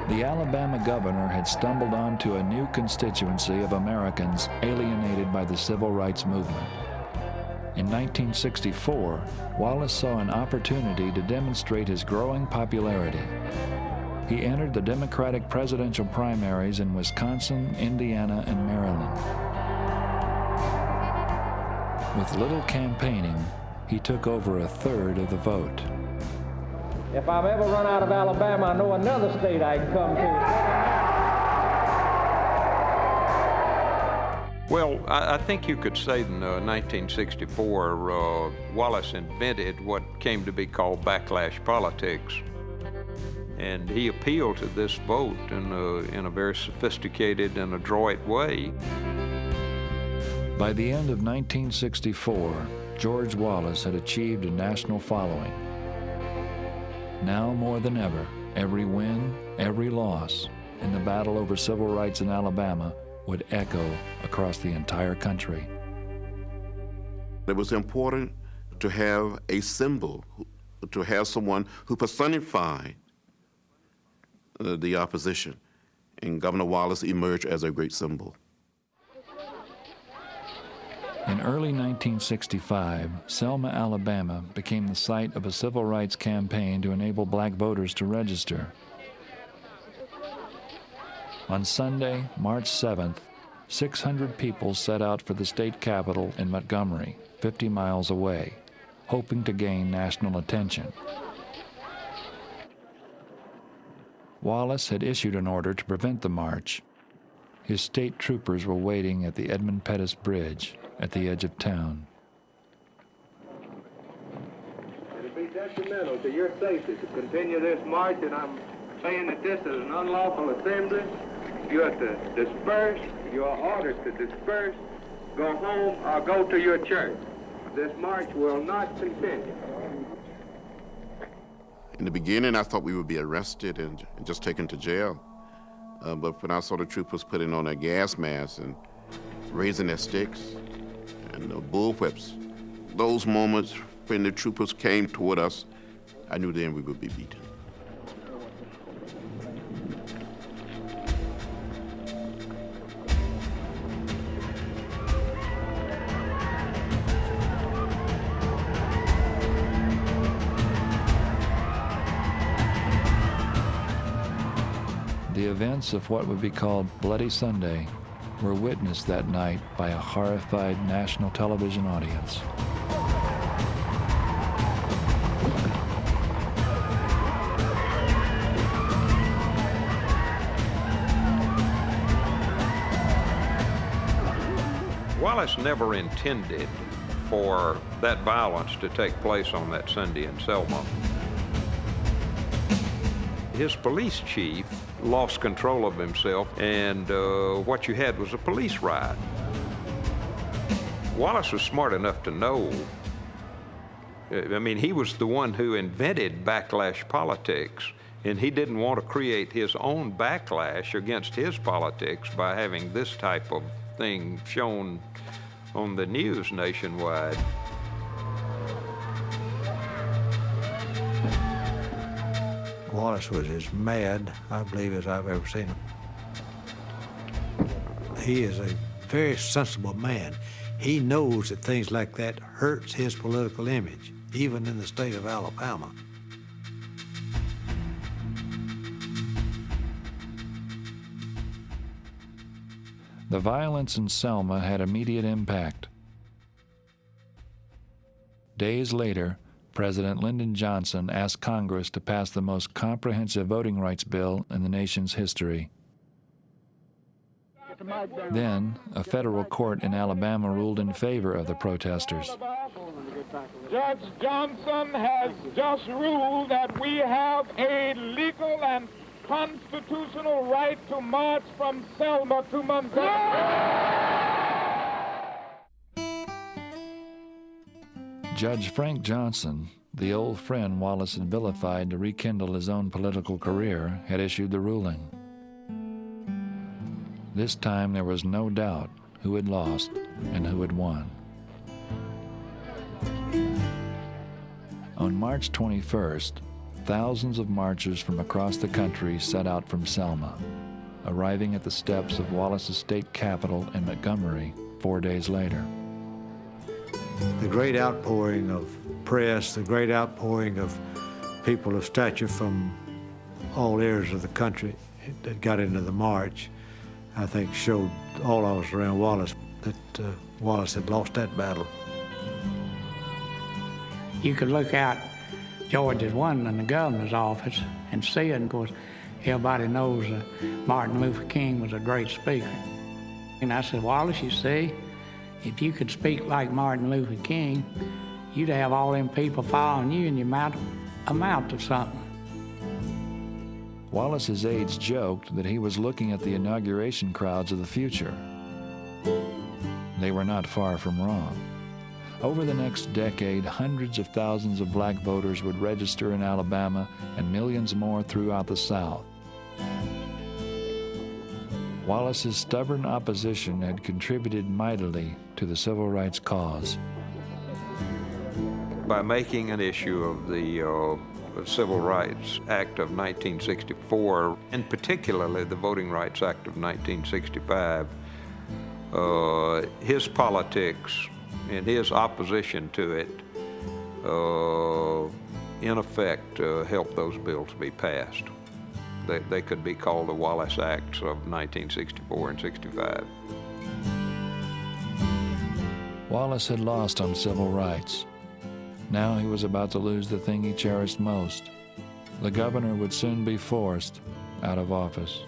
The Alabama governor had stumbled onto a new constituency of Americans alienated by the civil rights movement. In 1964, Wallace saw an opportunity to demonstrate his growing popularity. He entered the Democratic presidential primaries in Wisconsin, Indiana, and Maryland. With little campaigning, he took over a third of the vote. If I've ever run out of Alabama, I know another state I can come to. Well, I think you could say in 1964, Wallace invented what came to be called backlash politics. And he appealed to this vote in a very sophisticated and adroit way. By the end of 1964, George Wallace had achieved a national following. Now more than ever, every win, every loss in the battle over civil rights in Alabama would echo across the entire country. It was important to have a symbol, to have someone who personified the opposition, and Governor Wallace emerged as a great symbol. In early 1965, Selma, Alabama became the site of a civil rights campaign to enable black voters to register. On Sunday, March 7th, 600 people set out for the state capitol in Montgomery, 50 miles away, hoping to gain national attention. Wallace had issued an order to prevent the march. His state troopers were waiting at the Edmund Pettus Bridge at the edge of town. It'll be detrimental to your safety to continue this march, and I'm saying that this is an unlawful assembly. You have to disperse. You are ordered to disperse, go home, or go to your church. This march will not continue. In the beginning, I thought we would be arrested and just taken to jail. But when I saw the troopers putting on their gas masks and raising their sticks and the bullwhips, those moments when the troopers came toward us, I knew then we would be beaten. The events of what would be called Bloody Sunday were witnessed that night by a horrified national television audience. Wallace never intended for that violence to take place on that Sunday in Selma. His police chief lost control of himself, and what you had was a police riot. Wallace was smart enough to know, I mean, he was the one who invented backlash politics, and he didn't want to create his own backlash against his politics by having this type of thing shown on the news nationwide. Wallace was as mad, I believe, as I've ever seen him. He is a very sensible man. He knows that things like that hurts his political image, even in the state of Alabama. The violence in Selma had immediate impact. Days later, President Lyndon Johnson asked Congress to pass the most comprehensive voting rights bill in the nation's history. Then, a federal court in Alabama ruled in favor of the protesters. Judge Johnson has just ruled that we have a legal and constitutional right to march from Selma to Montgomery. Judge Frank Johnson, the old friend Wallace had vilified to rekindle his own political career, had issued the ruling. This time there was no doubt who had lost and who had won. On March 21st, thousands of marchers from across the country set out from Selma, arriving at the steps of Wallace's state capitol in Montgomery 4 days later. The great outpouring of press, the great outpouring of people of stature from all areas of the country that got into the march, I think showed all of us around Wallace that Wallace had lost that battle. You could look out George's one in the governor's office and see it. Of course, everybody knows Martin Luther King was a great speaker. And I said, Wallace, you see, if you could speak like Martin Luther King, you'd have all them people following you and you might amount to something. Wallace's aides joked that he was looking at the inauguration crowds of the future. They were not far from wrong. Over the next decade, hundreds of thousands of black voters would register in Alabama and millions more throughout the South. Wallace's stubborn opposition had contributed mightily to the civil rights cause. By making an issue of the Civil Rights Act of 1964, and particularly the Voting Rights Act of 1965, his politics and his opposition to it, in effect, helped those bills be passed. They could be called the Wallace Acts of 1964 and 65. Wallace had lost on civil rights. Now he was about to lose the thing he cherished most. The governor would soon be forced out of office.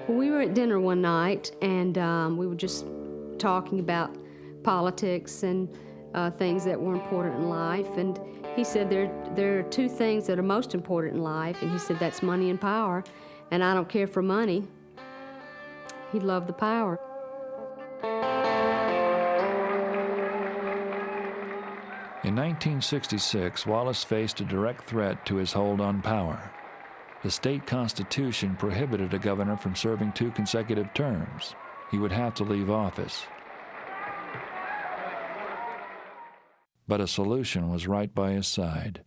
We were at dinner one night, and we were just talking about politics and things that were important in life. And he said there are two things that are most important in life, and he said that's money and power. And I don't care for money. He loved the power. In 1966, Wallace faced a direct threat to his hold on power. The state constitution prohibited a governor from serving 2 consecutive terms. He would have to leave office. But a solution was right by his side.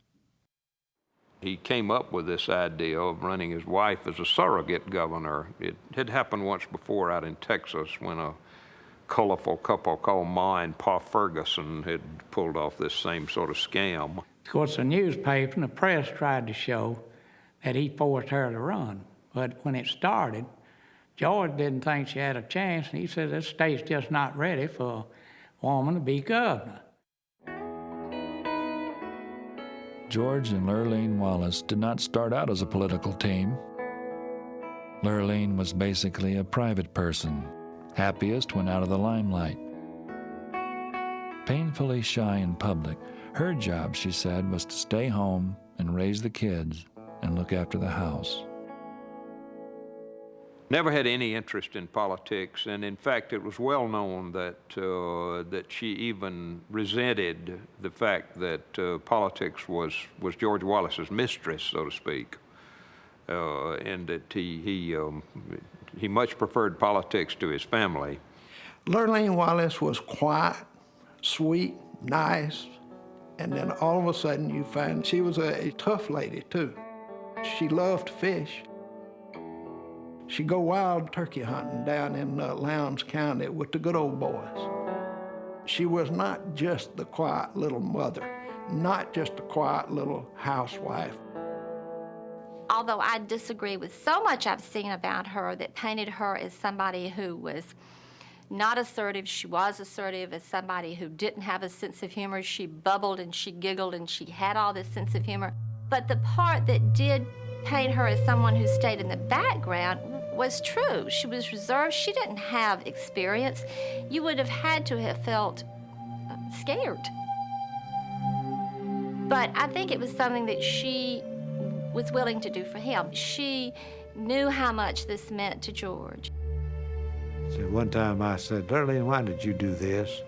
He came up with this idea of running his wife as a surrogate governor. It had happened once before out in Texas when a colorful couple called Ma and Pa Ferguson had pulled off this same sort of scam. Of course, the newspaper and the press tried to show that he forced her to run. But when it started, George didn't think she had a chance, and he said, this state's just not ready for woman to be governor. George and Lerene Wallace did not start out as a political team. Lerene was basically a private person, happiest when out of the limelight. Painfully shy in public, her job, she said, was to stay home and raise the kids and look after the house. Never had any interest in politics, and in fact, it was well known that that she even resented the fact that politics was George Wallace's mistress, so to speak, and that he much preferred politics to his family. Lerene Wallace was quiet, sweet, nice, and then all of a sudden you find she was a tough lady too. She loved to fish. She'd go wild turkey hunting down in Lowndes County with the good old boys. She was not just the quiet little mother, not just a quiet little housewife. Although I disagree with so much I've seen about her that painted her as somebody who was not assertive, she was assertive, as somebody who didn't have a sense of humor. She bubbled and she giggled and she had all this sense of humor. But the part that did paint her as someone who stayed in the background was true. She was reserved. She didn't have experience. You would have had to have felt scared. But I think it was something that she was willing to do for him. She knew how much this meant to George. So one time I said, "Lerene, why did you do this?"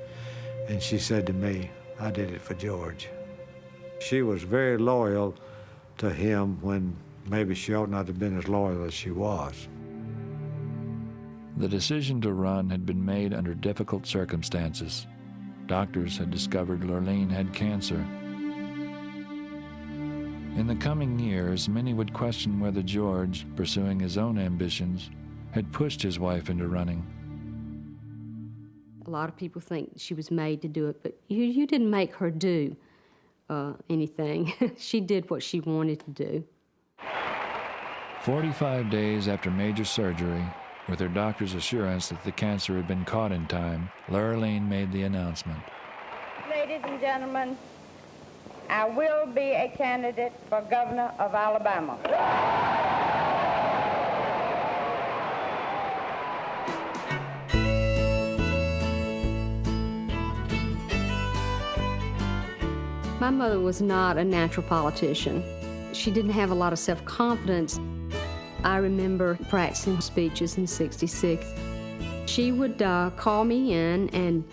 And she said to me, "I did it for George." She was very loyal to him when maybe she ought not have been as loyal as she was. The decision to run had been made under difficult circumstances. Doctors had discovered Lerene had cancer. In the coming years, many would question whether George, pursuing his own ambitions, had pushed his wife into running. A lot of people think she was made to do it, but you didn't make her do anything. She did what she wanted to do. 45 days after major surgery, with her doctor's assurance that the cancer had been caught in time, Lerene made the announcement. Ladies and gentlemen, I will be a candidate for governor of Alabama. My mother was not a natural politician. She didn't have a lot of self-confidence. I remember practicing speeches in '66. She would call me in and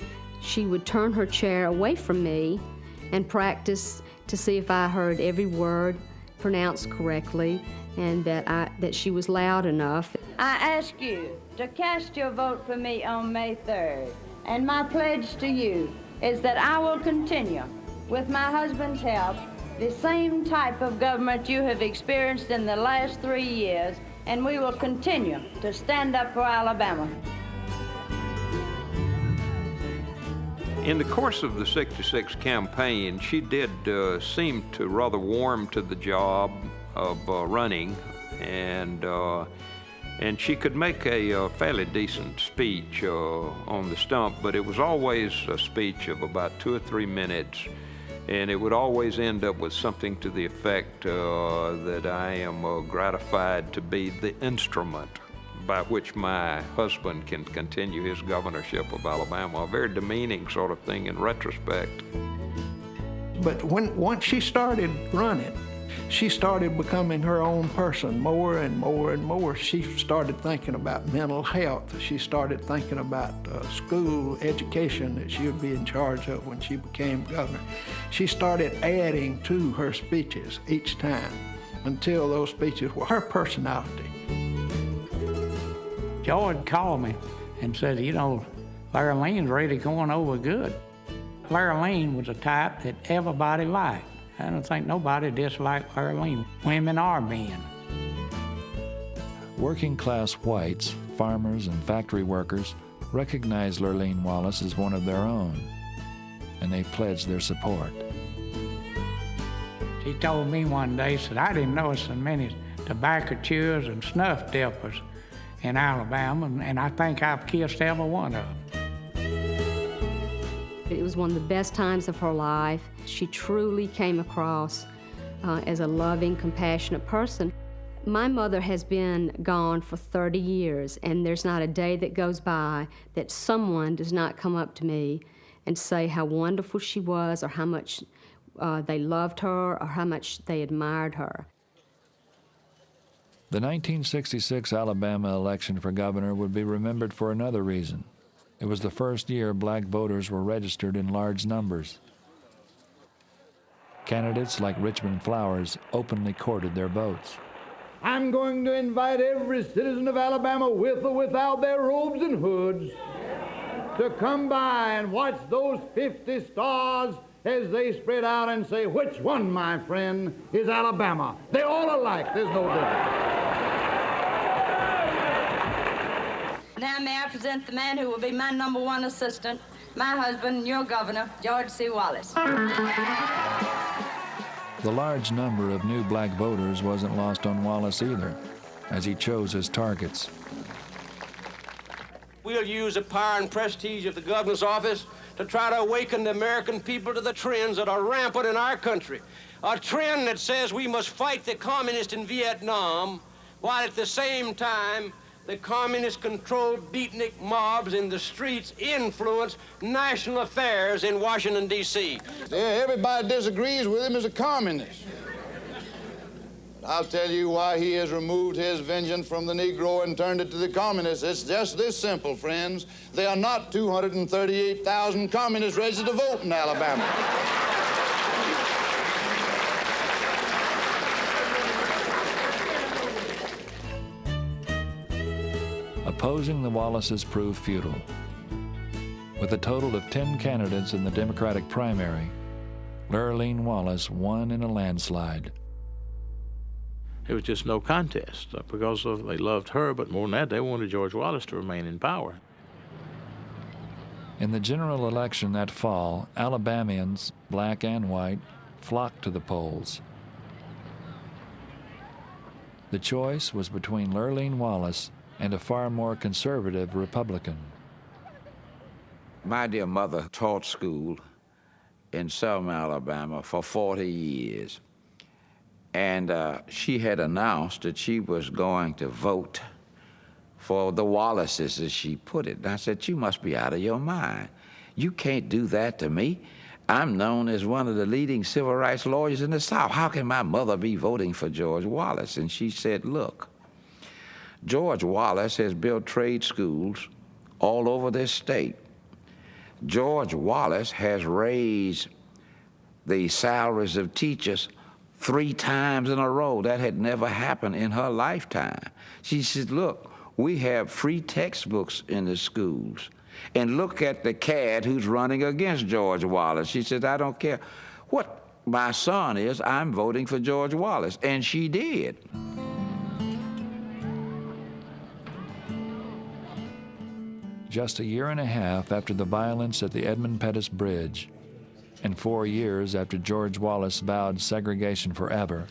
she would turn her chair away from me and practice to see if I heard every word pronounced correctly and that she was loud enough. I ask you to cast your vote for me on May 3rd, and my pledge to you is that I will continue, with my husband's help, the same type of government you have experienced in the last 3 years, and we will continue to stand up for Alabama. In the course of the '66 campaign, she did seem to rather warm to the job of running, and she could make a fairly decent speech on the stump, but it was always a speech of about 2 or 3 minutes, and it would always end up with something to the effect that I am gratified to be the instrument by which my husband can continue his governorship of Alabama, a very demeaning sort of thing in retrospect. But once she started running, she started becoming her own person more and more and more. She started thinking about mental health. She started thinking about school education that she would be in charge of when she became governor. She started adding to her speeches each time until those speeches were her personality. George called me and said, you know, Lerene's really going over good. Lerene was a type that everybody liked. I don't think nobody disliked Lerene, women or men. Working-class whites, farmers, and factory workers recognized Lerene Wallace as one of their own, and they pledged their support. She told me one day, said, I didn't know so many tobacco chewers and snuff dippers in Alabama, and I think I've kissed every one of them. It was one of the best times of her life. She truly came across as a loving, compassionate person. My mother has been gone for 30 years, and there's not a day that goes by that someone does not come up to me and say how wonderful she was, or how much they loved her, or how much they admired her. The 1966 Alabama election for governor would be remembered for another reason. It was the first year black voters were registered in large numbers. Candidates like Richmond Flowers openly courted their votes. I'm going to invite every citizen of Alabama, with or without their robes and hoods, to come by and watch those 50 stars as they spread out and say, which one, my friend, is Alabama? They're all alike. There's no difference. Now may I present the man who will be my #1 assistant, my husband, your governor, George C. Wallace. The large number of new black voters wasn't lost on Wallace either, as he chose his targets. We'll use the power and prestige of the governor's office to try to awaken the American people to the trends that are rampant in our country. A trend that says we must fight the communists in Vietnam, while at the same time the communist-controlled beatnik mobs in the streets influence national affairs in Washington, D.C. Everybody disagrees with him as a communist. I'll tell you why he has removed his vengeance from the Negro and turned it to the communists. It's just this simple, friends. There are not 238,000 communists registered to vote in Alabama. Opposing the Wallaces proved futile. With a total of 10 candidates in the Democratic primary, Lerene Wallace won in a landslide. It was just no contest because they loved her, but more than that, they wanted George Wallace to remain in power. In the general election that fall, Alabamians, black and white, flocked to the polls. The choice was between Lerene Wallace and a far more conservative Republican. My dear mother taught school in Selma, Alabama for 40 years. And she had announced that she was going to vote for the Wallaces, as she put it. And I said, you must be out of your mind. You can't do that to me. I'm known as one of the leading civil rights lawyers in the South. How can my mother be voting for George Wallace? And she said, look, George Wallace has built trade schools all over this state. George Wallace has raised the salaries of teachers 3 times in a row. That had never happened in her lifetime. She said, look, we have free textbooks in the schools. And look at the cad who's running against George Wallace. She said, I don't care what my son is, I'm voting for George Wallace. And she did. Just a year and a half after the violence at the Edmund Pettus Bridge, and 4 years after George Wallace vowed segregation forever,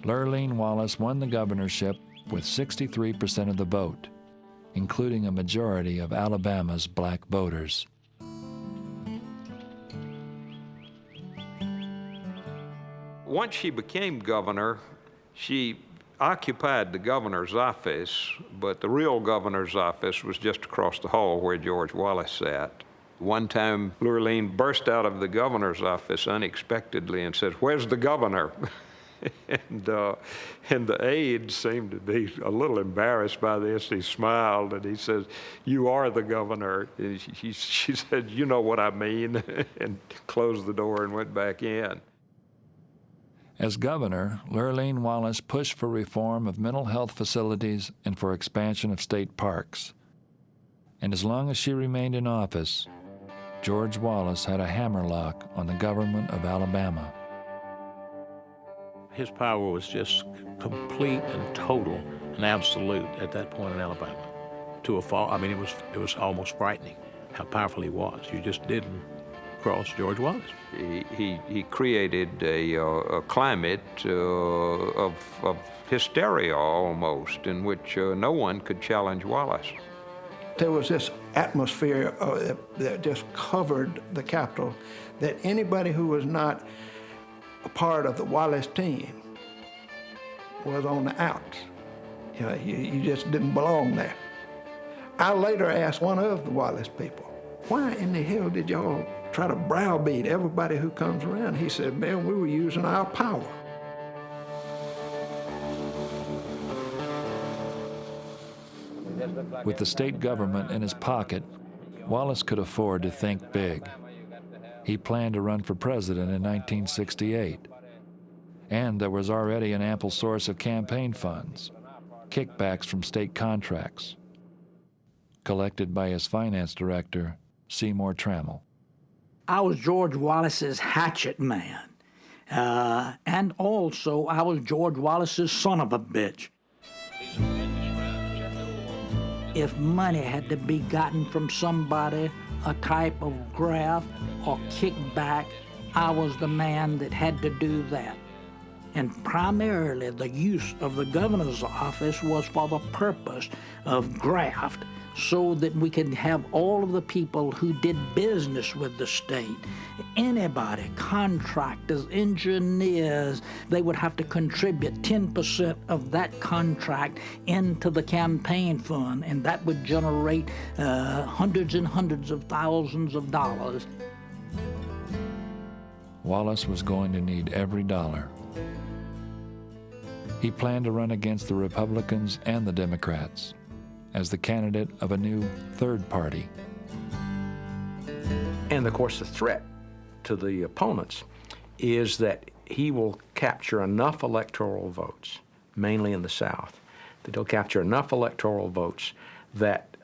Lerene Wallace won the governorship with 63% of the vote, including a majority of Alabama's black voters. Once she became governor, she occupied the governor's office, but the real governor's office was just across the hall where George Wallace sat. One time, Lerene burst out of the governor's office unexpectedly and said, where's the governor? and the aide seemed to be a little embarrassed by this. He smiled and he says, you are the governor. And she said, you know what I mean, and closed the door and went back in. As governor, Lerene Wallace pushed for reform of mental health facilities and for expansion of state parks. And as long as she remained in office, George Wallace had a hammerlock on the government of Alabama. His power was just complete and total and absolute at that point in Alabama. To a fault, I mean, it was almost frightening how powerful he was. You just didn't cross George Wallace. He created a climate of hysteria almost, in which no one could challenge Wallace. There was this atmosphere that just covered the Capitol, that anybody who was not a part of the Wallace team was on the outs. You know, you just didn't belong there. I later asked one of the Wallace people, why in the hell did y'all try to browbeat everybody who comes around? He said, man, we were using our power. With the state government in his pocket, Wallace could afford to think big. He planned to run for president in 1968. And there was already an ample source of campaign funds, kickbacks from state contracts, collected by his finance director, Seymour Trammell. I was George Wallace's hatchet man. And also, I was George Wallace's son of a bitch. If money had to be gotten from somebody, a type of graft or kickback, I was the man that had to do that. And primarily the use of the governor's office was for the purpose of graft, so that we could have all of the people who did business with the state, anybody, contractors, engineers, they would have to contribute 10% of that contract into the campaign fund, and that would generate hundreds and hundreds of thousands of dollars. Wallace was going to need every dollar. He planned to run against the Republicans and the Democrats as the candidate of a new third party. And of course, the threat to the opponents is that he will capture enough electoral votes, mainly in the South, that he'll capture enough electoral votes that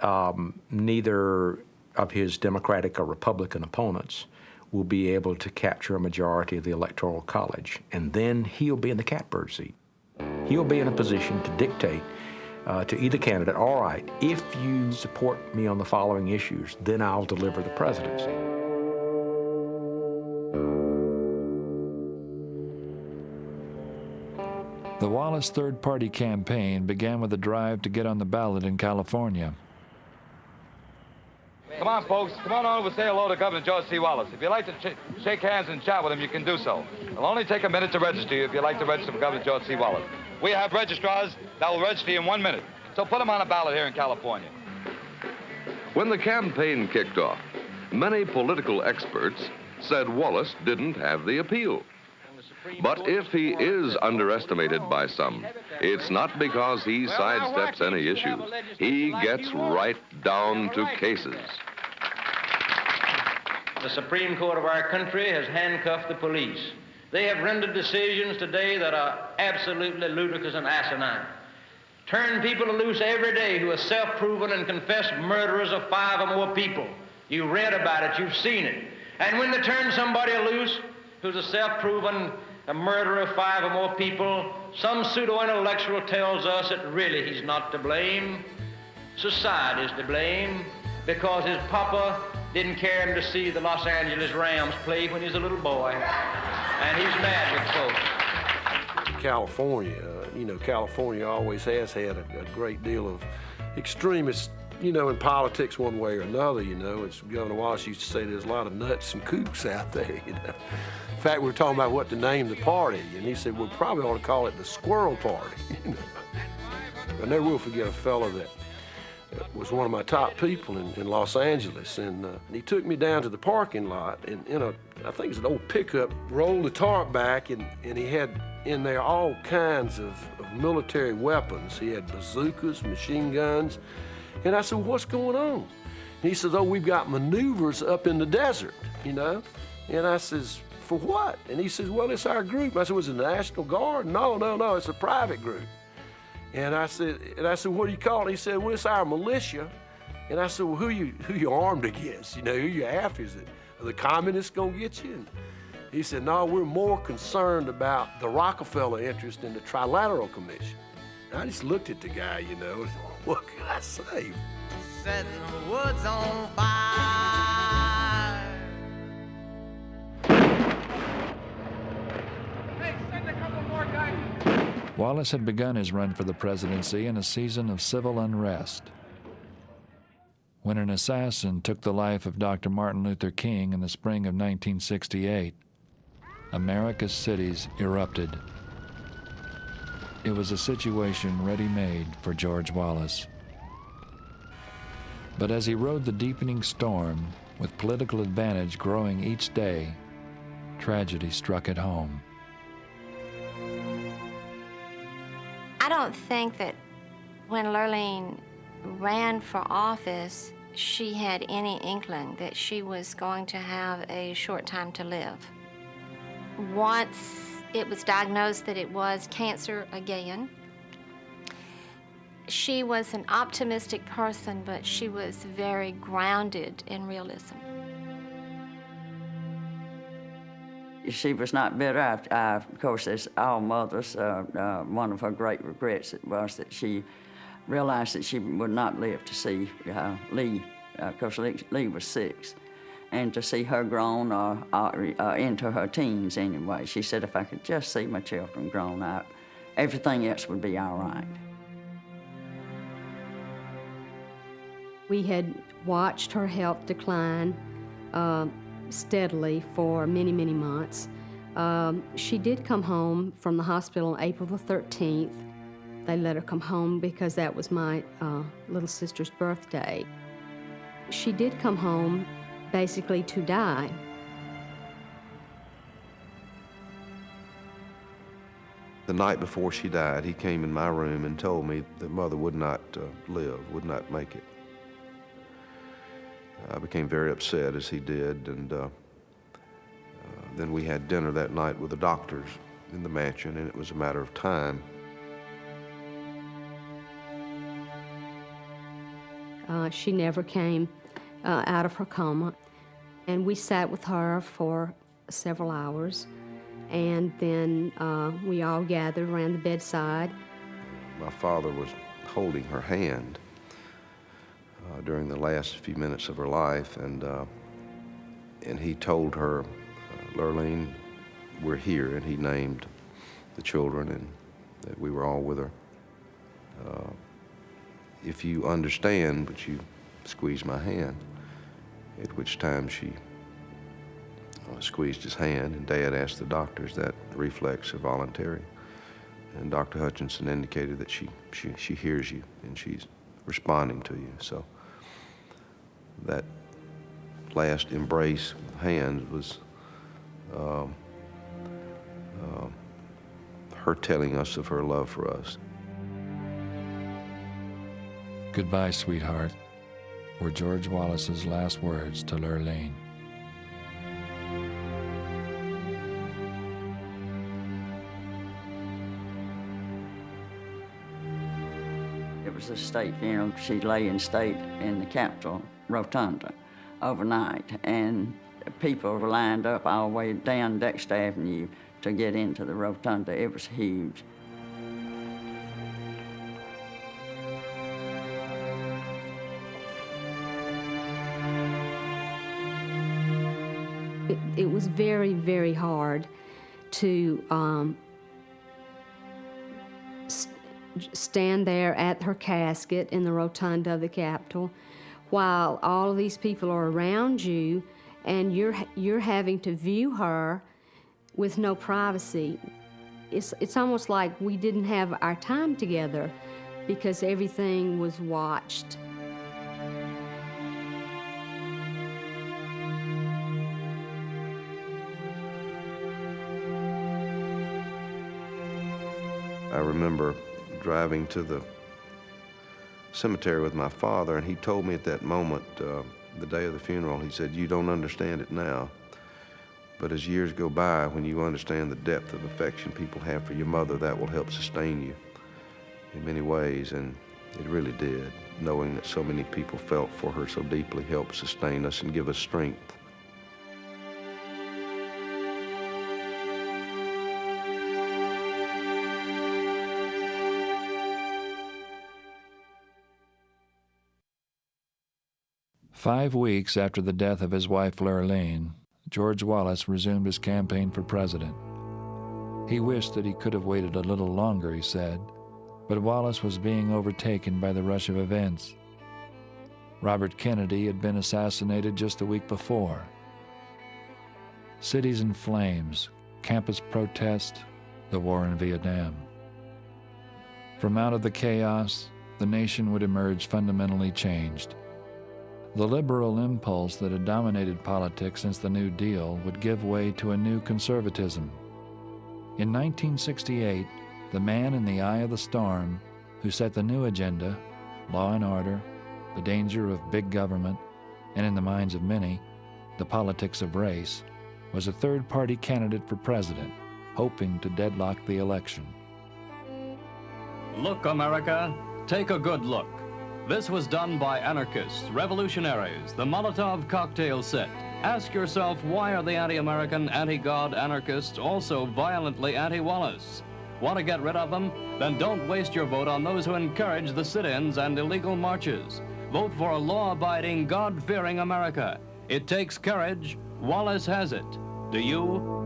neither of his Democratic or Republican opponents will be able to capture a majority of the Electoral College. And then he'll be in the catbird seat. He'll be in a position to dictate to either candidate, all right, if you support me on the following issues, then I'll deliver the presidency. The Wallace third-party campaign began with a drive to get on the ballot in California. Come on, folks. Come on over and say hello to Governor George C. Wallace. If you'd like to shake hands and chat with him, you can do so. It'll only take a minute to register you if you'd like to register for Governor George C. Wallace. We have registrars that will register you in 1 minute. So put them on a ballot here in California. When the campaign kicked off, many political experts said Wallace didn't have the appeal. But if he is underestimated by some, it's not because he sidesteps any issues. He gets right down to cases. The Supreme Court of our country has handcuffed the police. They have rendered decisions today that are absolutely ludicrous and asinine. Turn people loose every day who are self-proven and confessed murderers of 5 or more people. You read about it, you've seen it. And when they turn somebody loose who's a self-proven murderer of 5 or more people, some pseudo-intellectual tells us that really he's not to blame. Society's to blame because his papa didn't care him to see the Los Angeles Rams play when he was a little boy. And he's mad with folks. California always has had a great deal of extremists, in politics one way or another, It's Governor Wallace used to say there's a lot of nuts and kooks out there, In fact, we were talking about what to name the party, and he said, we probably ought to call it the Squirrel Party, I never will forget a fellow that was one of my top people in Los Angeles, and he took me down to the parking lot, and I think it's an old pickup, rolled the tarp back, and he had in there all kinds of military weapons. He had bazookas, machine guns, and I said, what's going on? And he says, oh, we've got maneuvers up in the desert, And I says, for what? And he says, well, it's our group. I said, was it the National Guard? No, it's a private group. And I said, what do you call it? He said, well, it's our militia. And I said, well, who you armed against? Who you after? Is it the communists gonna get you? And he said, no, we're more concerned about the Rockefeller interest in the Trilateral Commission. And I just looked at the guy, what can I say? Setting the woods on fire. Hey, send a couple more guys. Wallace had begun his run for the presidency in a season of civil unrest. When an assassin took the life of Dr. Martin Luther King in the spring of 1968, America's cities erupted. It was a situation ready-made for George Wallace. But as he rode the deepening storm, with political advantage growing each day, tragedy struck at home. I don't think that when Lerene ran for office, she had any inkling that she was going to have a short time to live. Once it was diagnosed that it was cancer again, she was an optimistic person, but she was very grounded in realism. She was not bitter. Of course, as all mothers, one of her great regrets was that she realized that she would not live to see Lee, because Lee was 6, and to see her grown into her teens anyway. She said, if I could just see my children grown up, everything else would be all right. We had watched her health decline steadily for many, many months. She did come home from the hospital on April the 13th. They let her come home because that was my little sister's birthday. She did come home basically to die. The night before she died, he came in my room and told me that Mother would not live, would not make it. I became very upset, as he did, and then we had dinner that night with the doctors in the mansion, and it was a matter of time. She never came out of her coma, and we sat with her for several hours, and then we all gathered around the bedside. My father was holding her hand during the last few minutes of her life, and he told her, Lerene, we're here, and he named the children and that we were all with her. If you understand, but you squeeze my hand, at which time she squeezed his hand, and Dad asked the doctors that reflex or voluntary, and Dr. Hutchinson indicated that she hears you and she's responding to you. So that last embrace with hands was her telling us of her love for us. Goodbye, sweetheart, were George Wallace's last words to Lerene. It was a state funeral. She lay in state in the Capitol Rotunda overnight, and people were lined up all the way down Dexter Avenue to get into the Rotunda. It was huge. It was very, very hard to stand there at her casket in the rotunda of the Capitol while all of these people are around you and you're having to view her with no privacy. It's almost like we didn't have our time together because everything was watched. I remember driving to the cemetery with my father, and he told me at that moment, the day of the funeral, he said, you don't understand it now, but as years go by, when you understand the depth of affection people have for your mother, that will help sustain you in many ways, and it really did. Knowing that so many people felt for her so deeply helped sustain us and give us strength. "5 weeks after the death of his wife Lerene, George Wallace resumed his campaign for president. He wished that he could have waited a little longer, he said, but Wallace was being overtaken by the rush of events. Robert Kennedy had been assassinated just a week before. Cities in flames, campus protest, the war in Vietnam. From out of the chaos, the nation would emerge fundamentally changed. The liberal impulse that had dominated politics since the New Deal would give way to a new conservatism. In 1968, the man in the eye of the storm who set the new agenda, law and order, the danger of big government, and in the minds of many, the politics of race, was a third-party candidate for president, hoping to deadlock the election. Look, America, take a good look. This was done by anarchists, revolutionaries, the Molotov cocktail set. Ask yourself, why are the anti-American, anti-God anarchists also violently anti-Wallace? Want to get rid of them? Then don't waste your vote on those who encourage the sit-ins and illegal marches. Vote for a law-abiding, God-fearing America. It takes courage. Wallace has it. Do you?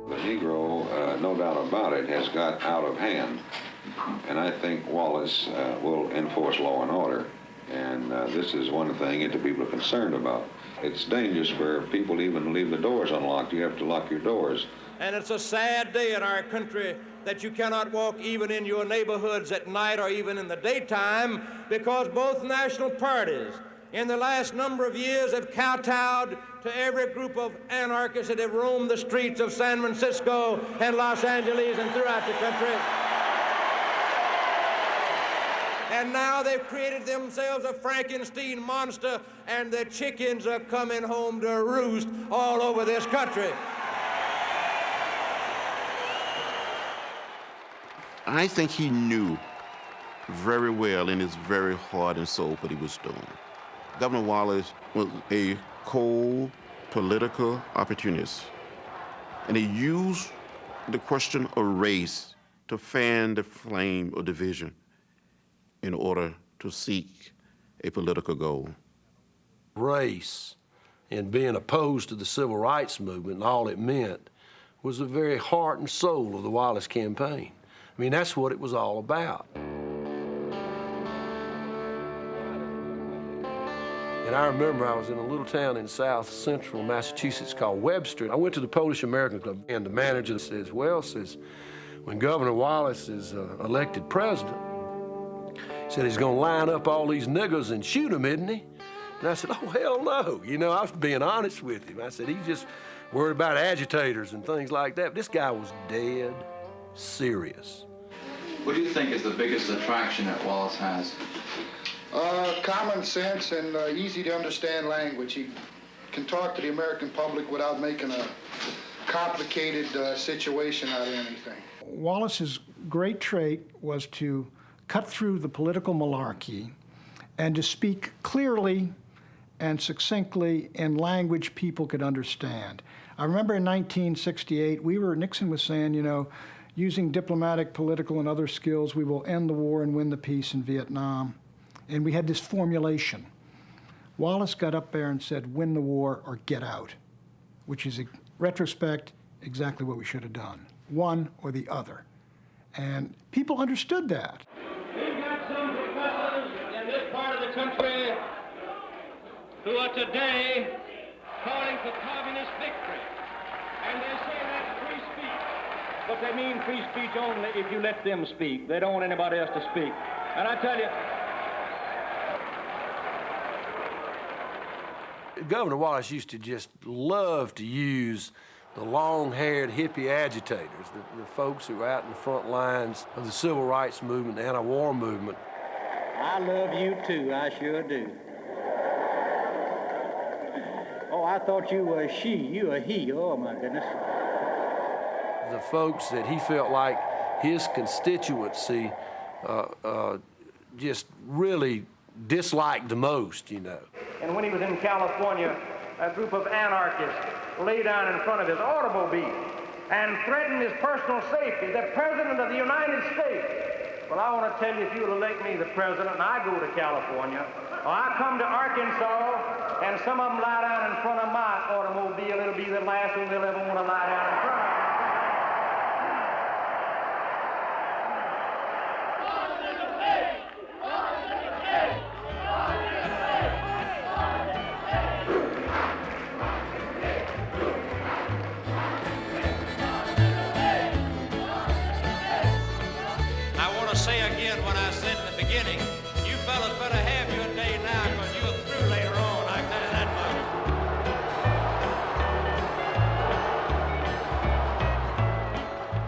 The Negro, no doubt about it, has got out of hand. And I think Wallace will enforce law and order. And this is one thing that the people are concerned about. It's dangerous for people to even leave the doors unlocked. You have to lock your doors. And it's a sad day in our country that you cannot walk even in your neighborhoods at night or even in the daytime, because both national parties in the last number of years have kowtowed to every group of anarchists that have roamed the streets of San Francisco and Los Angeles and throughout the country. And now they've created themselves a Frankenstein monster, and the chickens are coming home to roost all over this country. I think he knew very well in his very heart and soul what he was doing. Governor Wallace was a cold political opportunist, and he used the question of race to fan the flame of division in order to seek a political goal. Race and being opposed to the civil rights movement and all it meant was the very heart and soul of the Wallace campaign. I mean, that's what it was all about. And I remember I was in a little town in south central Massachusetts called Webster. I went to the Polish American Club, and the manager says, well, when Governor Wallace is elected president, he said he's gonna line up all these niggers and shoot them, isn't he? And I said, oh, hell no. You know, I was being honest with him. I said, he's just worried about agitators and things like that. This guy was dead serious. What do you think is the biggest attraction that Wallace has? Common sense and easy to understand language. He can talk to the American public without making a complicated situation out of anything. Wallace's great trait was to cut through the political malarkey and to speak clearly and succinctly in language people could understand. I remember in 1968, Nixon was saying, you know, using diplomatic, political, and other skills, we will end the war and win the peace in Vietnam. And we had this formulation. Wallace got up there and said, win the war or get out, which is, in retrospect, exactly what we should have done. One or the other. And people understood that. We've got some professors in this part of the country who are today calling for communist victory. And they say that's free speech. But they mean free speech only if you let them speak. They don't want anybody else to speak. And I tell you, Governor Wallace used to just love to use the long-haired hippie agitators, the folks who were out in the front lines of the civil rights movement, the anti-war movement. I love you too, I sure do. Oh, I thought you were a she, you a he, oh my goodness. The folks that he felt like his constituency just really disliked the most, you know. and when he was in California, a group of anarchists lay down in front of his automobile and threatened his personal safety, the President of the United States. Well, I want to tell you, if you'll elect me the President and I go to California, or I come to Arkansas and some of them lie down in front of my automobile, it'll be the last one they'll ever want to lie down in front of. want to say again what I said in the beginning. You fellas better have your day now, because you're through later on. I tell you that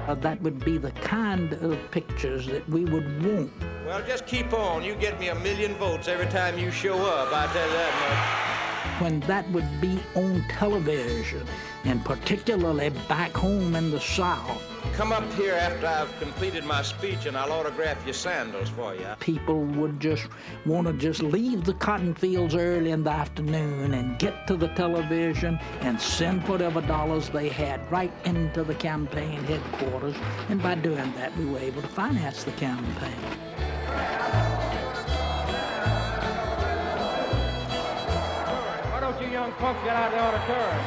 much. That would be the kind of pictures that we would want. Well, just keep on. You get me 1 million votes every time you show up, I tell you that much. When that would be on television, and particularly back home in the South. Come up here after I've completed my speech and I'll autograph your sandals for you. People would just want to just leave the cotton fields early in the afternoon and get to the television and send whatever dollars they had right into the campaign headquarters. And by doing that, we were able to finance the campaign. Why don't you young folks get out of the auditorium?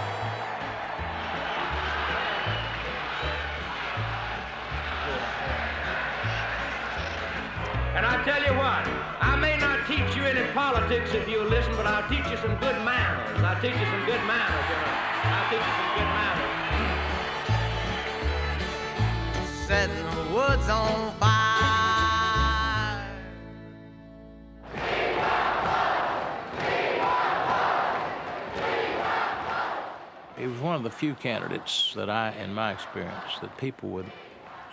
And I tell you what, I may not teach you any politics if you'll listen, but I'll teach you some good manners. I'll teach you some good manners, you know. I'll teach you some good manners. Setting the woods on fire. He was one of the few candidates that in my experience, that people would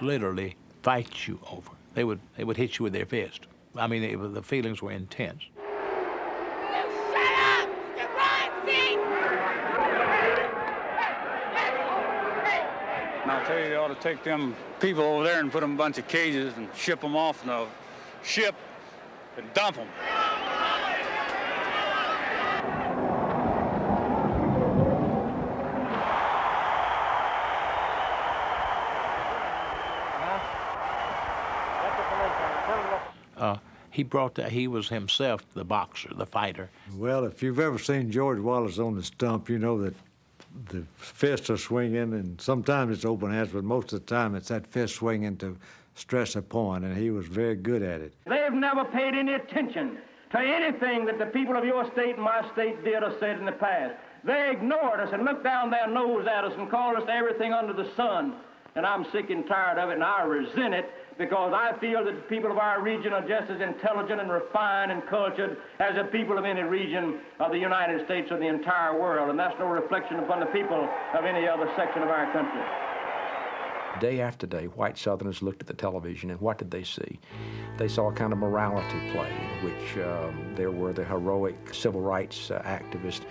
literally fight you over. They would hit you with their fist. I mean, the feelings were intense. And I'll tell you, they ought to take them people over there and put them in a bunch of cages and ship them off in a ship and dump them. He was himself the boxer, the fighter. Well, if you've ever seen George Wallace on the stump, you know that the fists are swinging, and sometimes it's open hands, but most of the time it's that fist swinging to stress a point, and he was very good at it. They've never paid any attention to anything that the people of your state and my state did or said in the past. They ignored us and looked down their nose at us and called us everything under the sun. And I'm sick and tired of it, and I resent it, because I feel that the people of our region are just as intelligent and refined and cultured as the people of any region of the United States or the entire world, and that's no reflection upon the people of any other section of our country. Day after day, white Southerners looked at the television, and what did they see? They saw a kind of morality play in which there were the heroic civil rights activists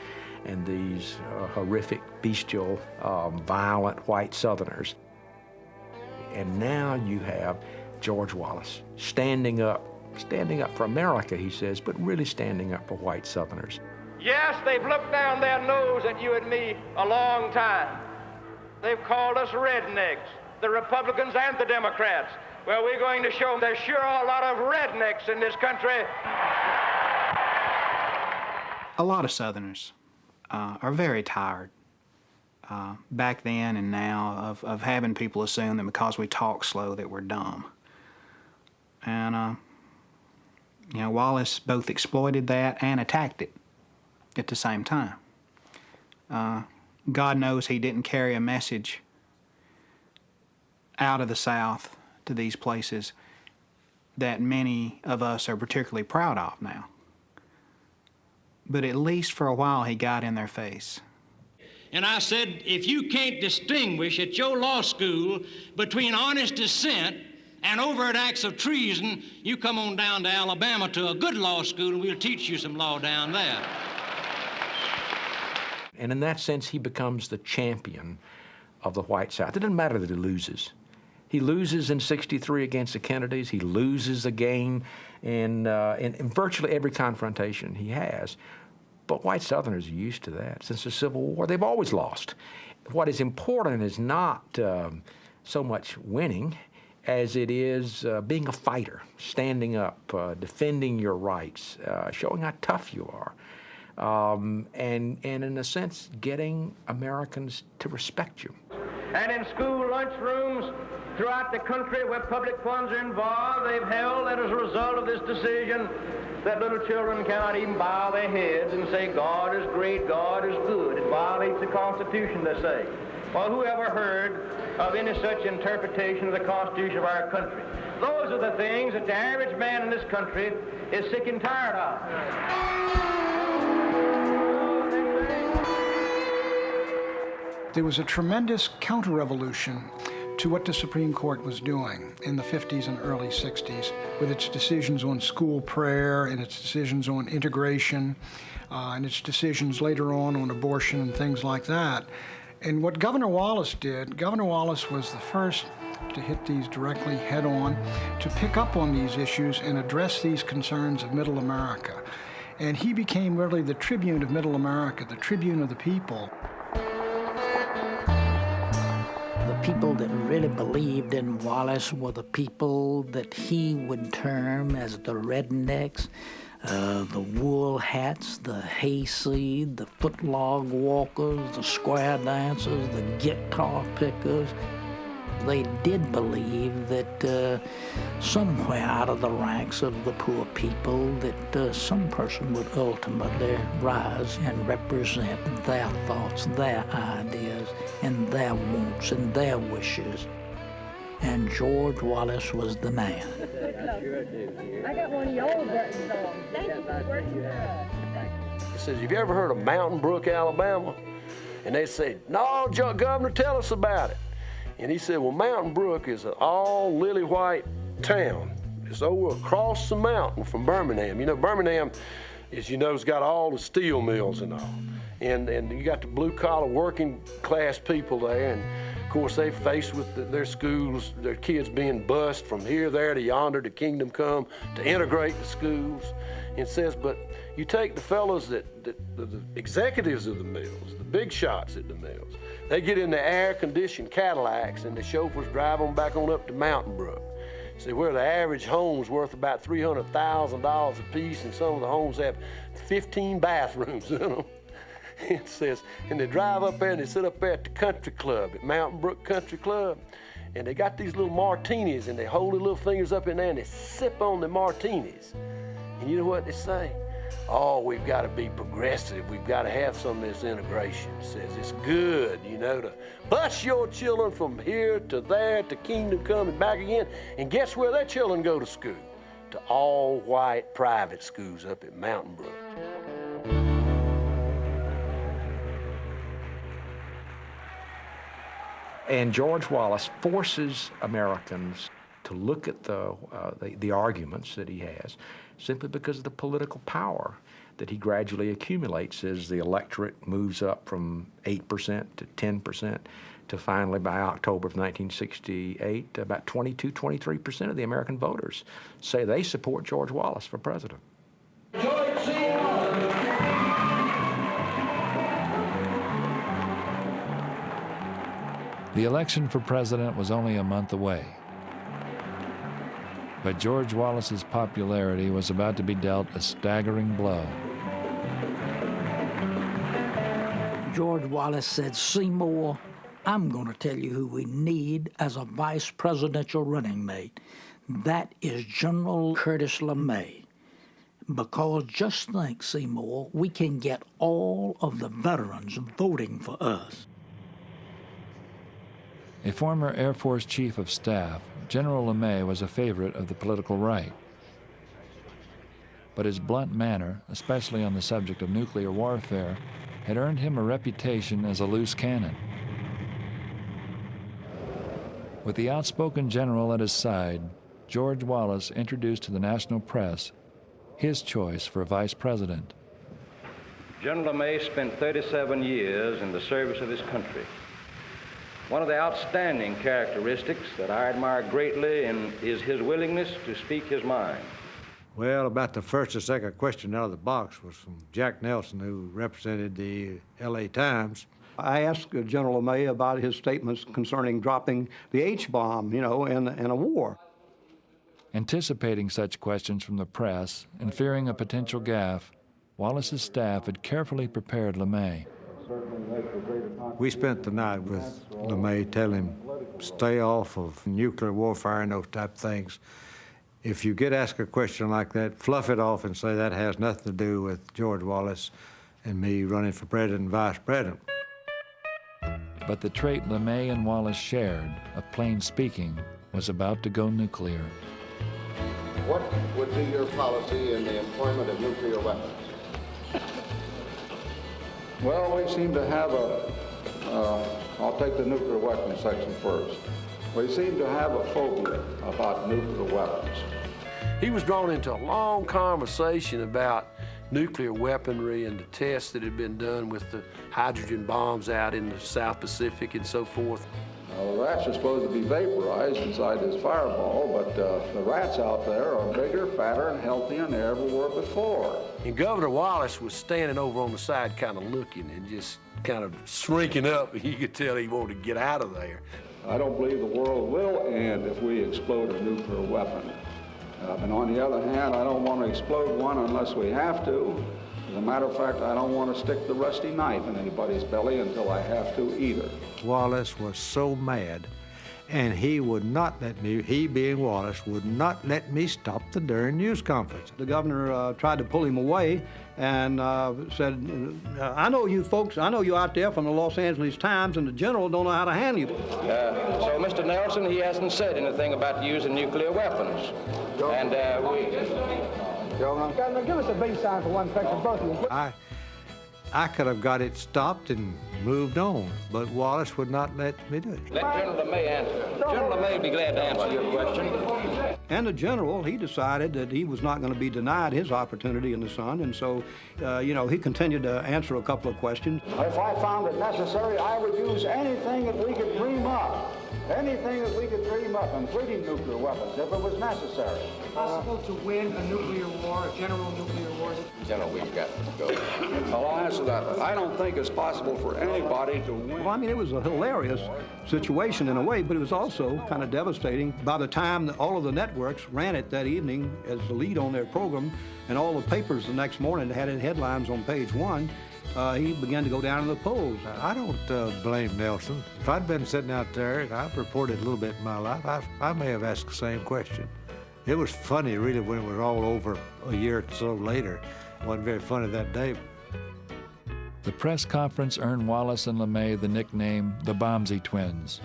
and these horrific, bestial, violent white Southerners. And now you have George Wallace standing up for America, he says, but really standing up for white Southerners. Yes, they've looked down their nose at you and me a long time. They've called us rednecks, the Republicans and the Democrats. Well, we're going to show them there sure are a lot of rednecks in this country. A lot of Southerners are very tired. Back then and now of having people assume that because we talk slow that we're dumb. And, Wallace both exploited that and attacked it at the same time. God knows he didn't carry a message out of the South to these places that many of us are particularly proud of now. But at least for a while he got in their face. And I said, if you can't distinguish at your law school between honest dissent and overt acts of treason, you come on down to Alabama to a good law school and we'll teach you some law down there. And in that sense, he becomes the champion of the white South. It doesn't matter that he loses. He loses in '63 against the Kennedys. He loses again in virtually every confrontation he has. But white Southerners are used to that. Since the Civil War, they've always lost. What is important is not so much winning as it is being a fighter, standing up, defending your rights, showing how tough you are, and in a sense, getting Americans to respect you. And in school lunchrooms throughout the country where public funds are involved, they've held that as a result of this decision that little children cannot even bow their heads and say, God is great, God is good. It violates the Constitution, they say. Well, who ever heard of any such interpretation of the Constitution of our country? Those are the things that the average man in this country is sick and tired of. There was a tremendous counter-revolution to what the Supreme Court was doing in the 50s and early 60s with its decisions on school prayer and its decisions on integration and its decisions later on abortion and things like that. And what Governor Wallace did, Governor Wallace was the first to hit these directly head on, to pick up on these issues and address these concerns of Middle America. And he became really the tribune of Middle America, the tribune of the people. The people that really believed in Wallace were the people that he would term as the rednecks, the wool hats, the hayseed, the footlog walkers, the square dancers, the guitar pickers. They did believe that somewhere out of the ranks of the poor people that some person would ultimately rise and represent their thoughts, their ideas, and their wants and their wishes. And George Wallace was the man. I got one of your old songs. Thank you for working hard. He says, have you ever heard of Mountain Brook, Alabama? And they said, no, Governor, tell us about it. And he said, well, Mountain Brook is an all lily white town. It's over across the mountain from Birmingham. You know, Birmingham, as you know, has got all the steel mills and all. And you got the blue-collar working class people there. And of course, they faced with their schools, their kids being bused from here, there, to yonder, to Kingdom Come, to integrate the schools. And it says, but you take the fellows the executives of the mills, the big shots at the mills, they get in the air-conditioned Cadillacs and the chauffeurs drive them back on up to Mountain Brook. See, where the average home's worth about $300,000 a piece, and some of the homes have 15 bathrooms in them. It says, and they drive up there and they sit up there at the country club, at Mountain Brook Country Club, and they got these little martinis and they hold their little fingers up in there and they sip on the martinis. And you know what they say? Oh, we've got to be progressive. We've got to have some of this integration. It says it's good, you know, to bus your children from here to there to Kingdom Come and back again. And guess where their children go to school? To all-white private schools up at Mountain Brook. And George Wallace forces Americans to look at the arguments that he has simply because of the political power that he gradually accumulates as the electorate moves up from 8% to 10% to finally, by October of 1968, about 23% of the American voters say they support George Wallace for president. The election for president was only a month away, but George Wallace's popularity was about to be dealt a staggering blow. George Wallace said, Seymour, I'm going to tell you who we need as a vice presidential running mate. That is General Curtis LeMay. Because just think, Seymour, we can get all of the veterans voting for us. A former Air Force Chief of Staff, General LeMay was a favorite of the political right. But his blunt manner, especially on the subject of nuclear warfare, had earned him a reputation as a loose cannon. With the outspoken general at his side, George Wallace introduced to the national press his choice for vice president. General LeMay spent 37 years in the service of his country. One of the outstanding characteristics that I admire greatly is his willingness to speak his mind. Well, about the first or second question out of the box was from Jack Nelson, who represented the L.A. Times. I asked General LeMay about his statements concerning dropping the H-bomb, you know, in a war. Anticipating such questions from the press and fearing a potential gaffe, Wallace's staff had carefully prepared LeMay. We spent the night with LeMay telling him, stay off of nuclear warfare and those type of things. If you get asked a question like that, fluff it off and say that has nothing to do with George Wallace and me running for president and vice president. But the trait LeMay and Wallace shared, of plain speaking, was about to go nuclear. What would be your policy in the employment of nuclear weapons? Well, we seem to have I'll take the nuclear weapons section first. We seem to have a phobia about nuclear weapons. He was drawn into a long conversation about nuclear weaponry and the tests that had been done with the hydrogen bombs out in the South Pacific and so forth. Now, the rats are supposed to be vaporized inside this fireball, but the rats out there are bigger, fatter, and healthier than they ever were before. And Governor Wallace was standing over on the side kind of looking and just kind of shrinking up, and you could tell he wanted to get out of there. I don't believe the world will end if we explode a nuclear weapon. And on the other hand, I don't want to explode one unless we have to. As a matter of fact, I don't want to stick the rusty knife in anybody's belly until I have to either. Wallace was so mad, and he would not let me, he being Wallace, would not let me stop the darn news conference. The governor tried to pull him away and said, I know you folks, I know you out there from the Los Angeles Times, and the general don't know how to handle you. So Mr. Nelson, he hasn't said anything about using nuclear weapons. And Governor, give us a bass sign for one picture, both of you. I could have got it stopped and moved on, but Wallace would not let me do it. let General LeMay answer. General LeMay would be glad to answer your question. And the general, he decided that he was not going to be denied his opportunity in the Sun, and so, he continued to answer a couple of questions. If I found it necessary, I would use anything that we could dream up. Anything that we could dream up, including nuclear weapons, if it was necessary. Possible to win a nuclear war, a general nuclear war? General, we've got to go. I'll answer that. I don't think it's possible for anybody to win. Well, I mean, it was a hilarious situation in a way, but it was also kind of devastating. By the time that all of the networks ran it that evening as the lead on their program, and all the papers the next morning had it headlines on page 1, he began to go down in the polls. I don't blame Nelson. If I'd been sitting out there, and I've reported a little bit in my life, I may have asked the same question. It was funny, really, when it was all over a year or so later. It wasn't very funny that day. The press conference earned Wallace and LeMay the nickname the Bombsy Twins.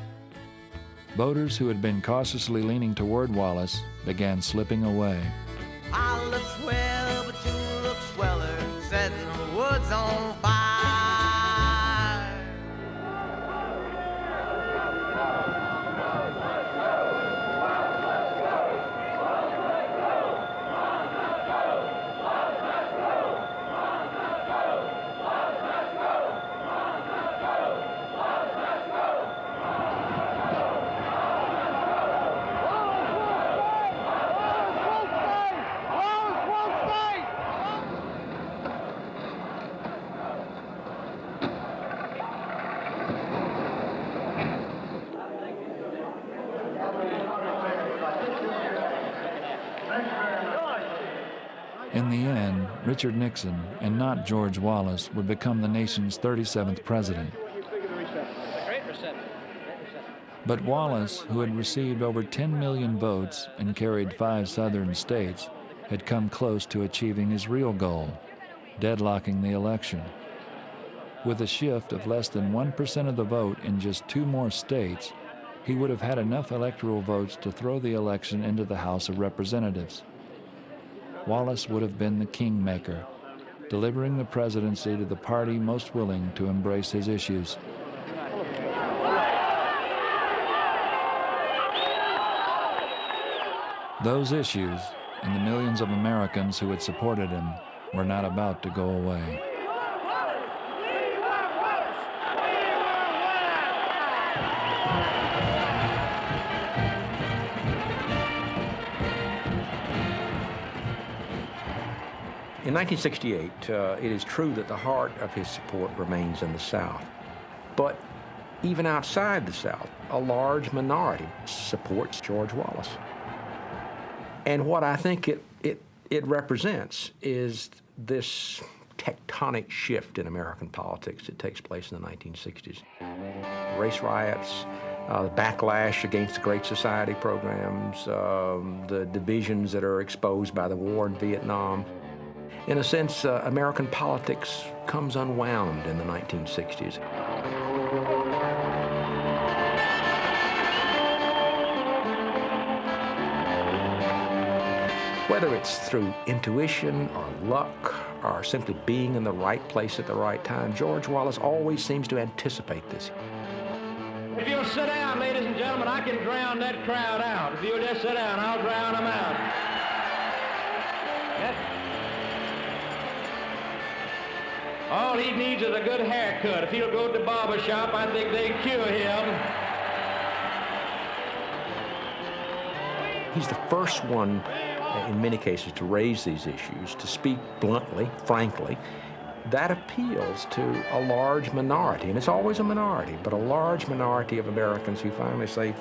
Voters who had been cautiously leaning toward Wallace began slipping away. I look swell, but you look sweller, setting the woods on fire. In the end, Richard Nixon, and not George Wallace, would become the nation's 37th president. But Wallace, who had received over 10 million votes and carried 5 southern states, had come close to achieving his real goal, deadlocking the election. With a shift of less than 1% of the vote in just 2 more states, he would have had enough electoral votes to throw the election into the House of Representatives. Wallace would have been the kingmaker, delivering the presidency to the party most willing to embrace his issues. Those issues, and the millions of Americans who had supported him, were not about to go away. In 1968, it is true that the heart of his support remains in the South. But even outside the South, a large minority supports George Wallace. And what I think it represents is this tectonic shift in American politics that takes place in the 1960s. Race riots, the backlash against the Great Society programs, the divisions that are exposed by the war in Vietnam. In a sense, American politics comes unwound in the 1960s. Whether it's through intuition or luck or simply being in the right place at the right time, George Wallace always seems to anticipate this. If you'll sit down, ladies and gentlemen, I can drown that crowd out. If you'll just sit down, I'll drown them out. Yes. All he needs is a good haircut. If he'll go to the barber shop, I think they'd cure him. He's the first one, in many cases, to raise these issues, to speak bluntly, frankly. That appeals to a large minority, and it's always a minority, but a large minority of Americans who finally say,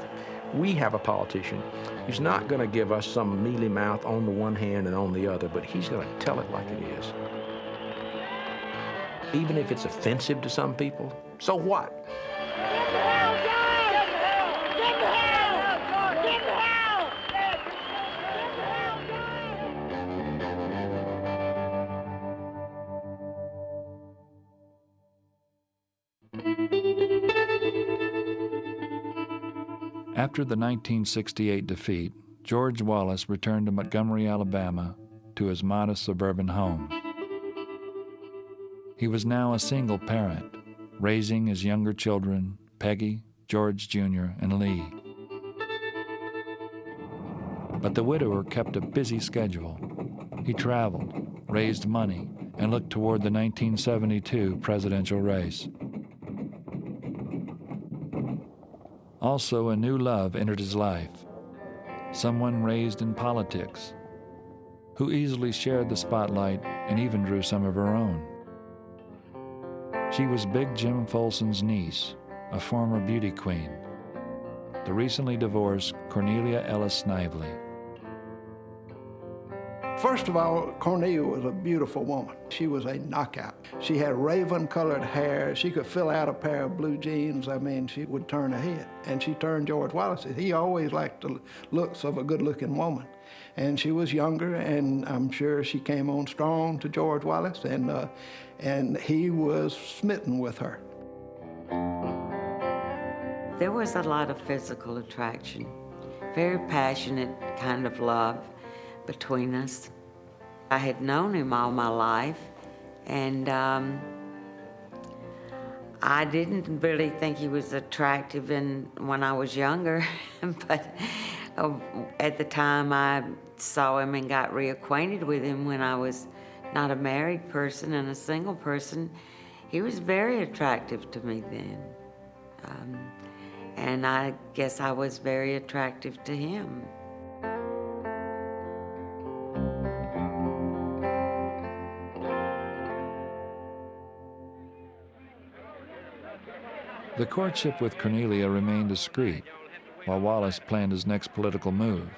we have a politician who's not going to give us some mealy mouth on the one hand and on the other, but he's going to tell it like it is. Even if it's offensive to some people, so what? After the 1968 defeat, George Wallace returned to Montgomery, Alabama, to his modest suburban home. He was now a single parent, raising his younger children, Peggy, George Jr., and Lee. But the widower kept a busy schedule. He traveled, raised money, and looked toward the 1972 presidential race. Also, a new love entered his life, someone raised in politics, who easily shared the spotlight and even drew some of her own. She was Big Jim Folson's niece, a former beauty queen, the recently divorced Cornelia Ellis Snively. First of all, Cornelia was a beautiful woman. She was a knockout. She had raven-colored hair. She could fill out a pair of blue jeans. I mean, she would turn her head. And she turned George Wallace. He always liked the looks of a good-looking woman. And she was younger, and I'm sure she came on strong to George Wallace, and he was smitten with her. There was a lot of physical attraction, very passionate kind of love between us. I had known him all my life, and I didn't really think he was attractive when I was younger, but at the time I saw him and got reacquainted with him when I was not a married person and a single person. He was very attractive to me then. And I guess I was very attractive to him. The courtship with Cornelia remained discreet, while Wallace planned his next political move.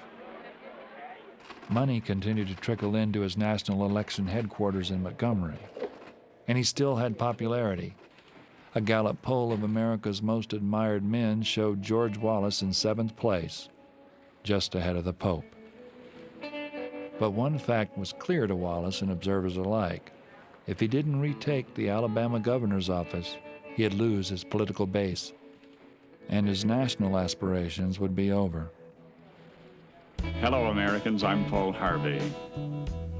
Money continued to trickle into his national election headquarters in Montgomery, and he still had popularity. A Gallup poll of America's most admired men showed George Wallace in 7th place, just ahead of the Pope. But one fact was clear to Wallace and observers alike. If he didn't retake the Alabama governor's office, he'd lose his political base, and his national aspirations would be over. Hello, Americans. I'm Paul Harvey.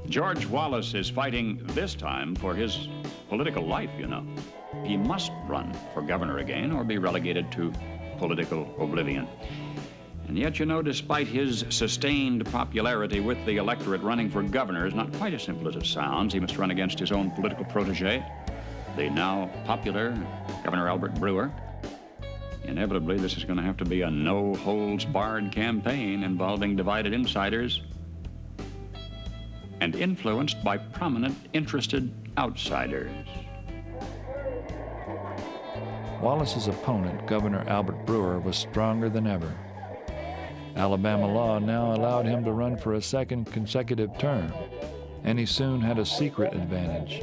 George Wallace is fighting this time for his political life, you know. He must run for governor again or be relegated to political oblivion. And yet, you know, despite his sustained popularity with the electorate, running for governor is not quite as simple as it sounds. He must run against his own political protege, the now popular Governor Albert Brewer. Inevitably, this is going to have to be a no-holds-barred campaign involving divided insiders and influenced by prominent, interested outsiders. Wallace's opponent, Governor Albert Brewer, was stronger than ever. Alabama law now allowed him to run for a second consecutive term, and he soon had a secret advantage: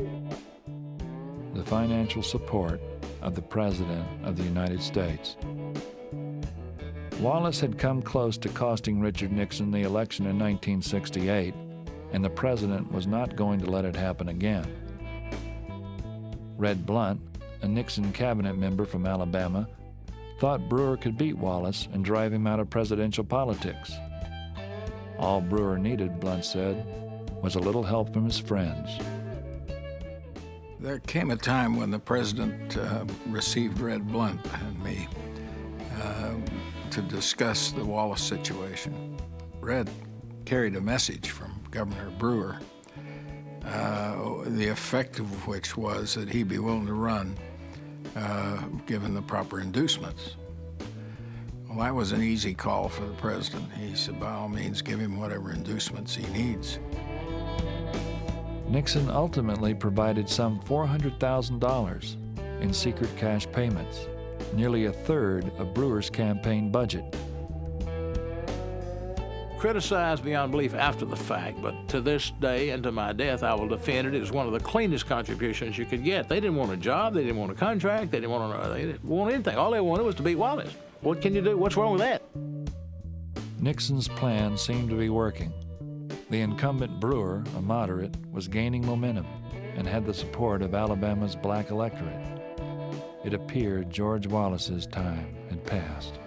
the financial support of the President of the United States. Wallace had come close to costing Richard Nixon the election in 1968, and the President was not going to let it happen again. Red Blunt, a Nixon cabinet member from Alabama, thought Brewer could beat Wallace and drive him out of presidential politics. All Brewer needed, Blunt said, was a little help from his friends. There came a time when the president received Red Blunt and me to discuss the Wallace situation. Red carried a message from Governor Brewer, the effect of which was that he'd be willing to run given the proper inducements. Well, that was an easy call for the president. He said, by all means, give him whatever inducements he needs. Nixon ultimately provided some $400,000 in secret cash payments, nearly a third of Brewer's campaign budget. Criticized beyond belief after the fact, but to this day and to my death, I will defend it as one of the cleanest contributions you could get. They didn't want a job, they didn't want a contract, they didn't want anything. All they wanted was to beat Wallace. What can you do? What's wrong with that? Nixon's plan seemed to be working. The incumbent Brewer, a moderate, was gaining momentum and had the support of Alabama's black electorate. It appeared George Wallace's time had passed.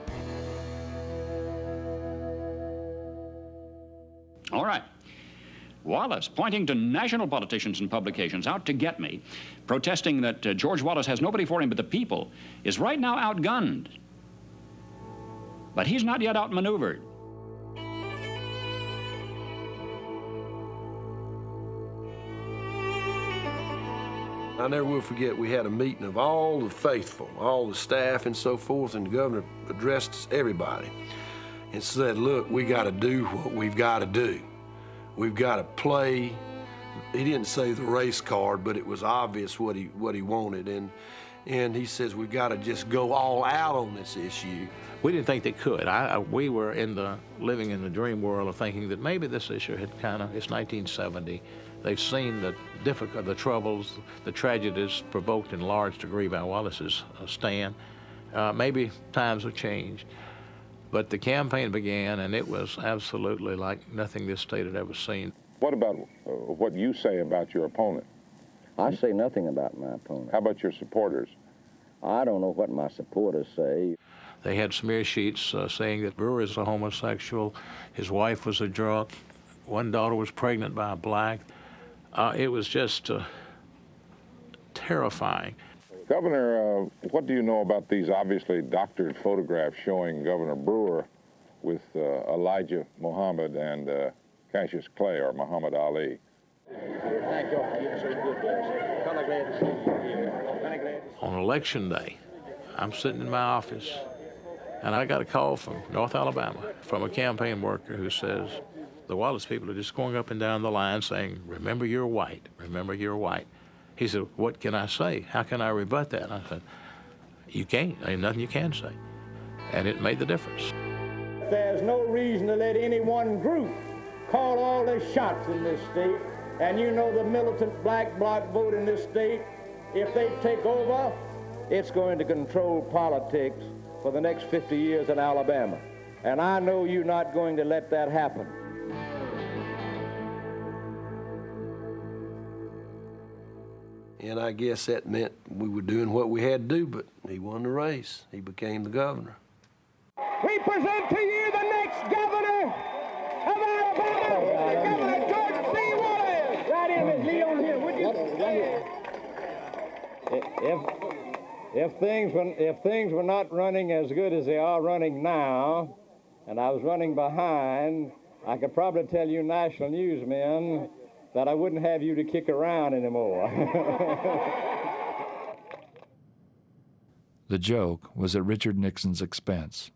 All right. Wallace, pointing to national politicians and publications out to get me, protesting that George Wallace has nobody for him but the people, is right now outgunned. But he's not yet outmaneuvered. I never will forget, we had a meeting of all the faithful, all the staff and so forth, and the governor addressed everybody and said, look, we got to do what we've got to do. We've got to play, he didn't say the race card, but it was obvious what he wanted. And he says, we've got to just go all out on this issue. We didn't think they could. We were living in the dream world of thinking that maybe this issue had it's 1970. They've seen the troubles, the tragedies provoked in large degree by Wallace's stand. Maybe times have changed. But the campaign began, and it was absolutely like nothing this state had ever seen. What about what you say about your opponent? I say nothing about my opponent. How about your supporters? I don't know what my supporters say. They had smear sheets saying that Brewer is a homosexual, his wife was a drunk, one daughter was pregnant by a black. It was just terrifying. Governor, what do you know about these obviously doctored photographs showing Governor Brewer with Elijah Muhammad and Cassius Clay, or Muhammad Ali? Thank you for being so good to us. Kind of glad to see you here. On election day, I'm sitting in my office, and I got a call from North Alabama from a campaign worker who says, the Wallace people are just going up and down the line saying, remember you're white, remember you're white. He said, what can I say? How can I rebut that? And I said, you can't. There's nothing you can say. And it made the difference. There's no reason to let any one group call all the shots in this state. And you know the militant black bloc vote in this state, if they take over, it's going to control politics for the next 50 years in Alabama. And I know you're not going to let that happen. And I guess that meant we were doing what we had to do, but he won the race. He became the governor. We present to you the next governor of Alabama, Governor George C. Wallace. Right in, Miss Lee, on here, would you? If things were not running as good as they are running now, and I was running behind, I could probably tell you national newsmen that I wouldn't have you to kick around anymore. The joke was at Richard Nixon's expense.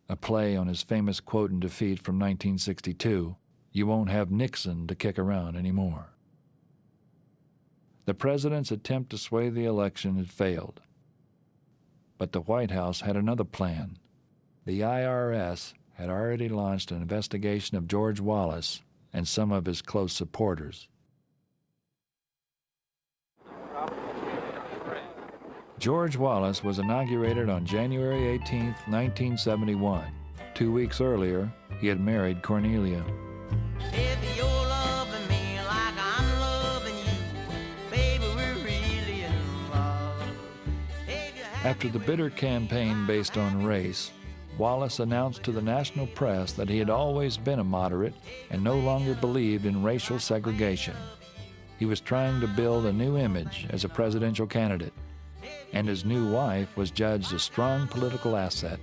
A play on his famous quote in defeat from 1962, "You won't have Nixon to kick around anymore." The president's attempt to sway the election had failed. But the White House had another plan. The IRS had already launched an investigation of George Wallace and some of his close supporters. George Wallace was inaugurated on January 18, 1971. 2 weeks earlier, he had married Cornelia. If you're loving me like I'm loving you, baby, we're really in love. After the bitter campaign based on race, Wallace announced to the national press that he had always been a moderate and no longer believed in racial segregation. He was trying to build a new image as a presidential candidate, and his new wife was judged a strong political asset.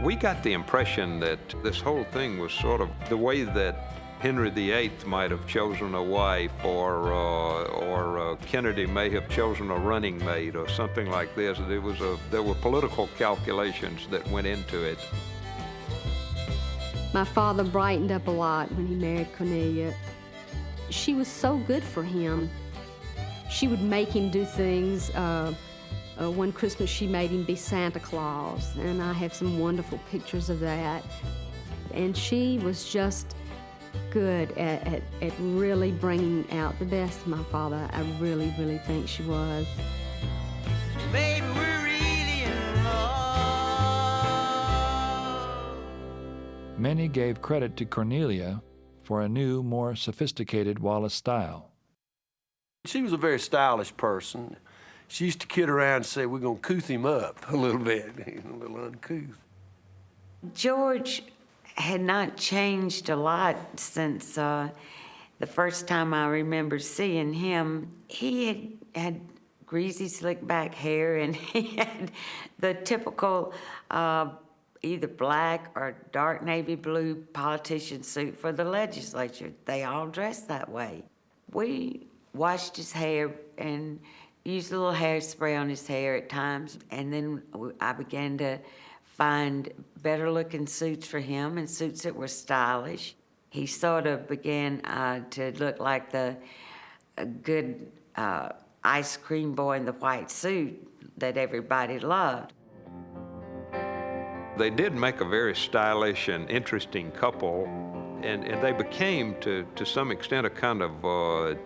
We got the impression that this whole thing was sort of the way that Henry VIII might have chosen a wife, or Kennedy may have chosen a running mate, or something like this. There were political calculations that went into it. My father brightened up a lot when he married Cornelia. She was so good for him. She would make him do things. One Christmas she made him be Santa Claus, and I have some wonderful pictures of that. And she was just good at really bringing out the best of my father. I really, really think she was. Baby, we're really in love. Many gave credit to Cornelia for a new, more sophisticated Wallace style. She was a very stylish person. She used to kid around and say, we're going to couth him up a little bit, a little uncouth. George had not changed a lot since the first time I remember seeing him. He had greasy, slick back hair, and he had the typical either black or dark navy blue politician suit for the legislature. They all dressed that way. We washed his hair and used a little hairspray on his hair at times, and then I began to find better-looking suits for him and suits that were stylish. He sort of began to look like the good ice cream boy in the white suit that everybody loved. They did make a very stylish and interesting couple, and they became, to some extent, a kind of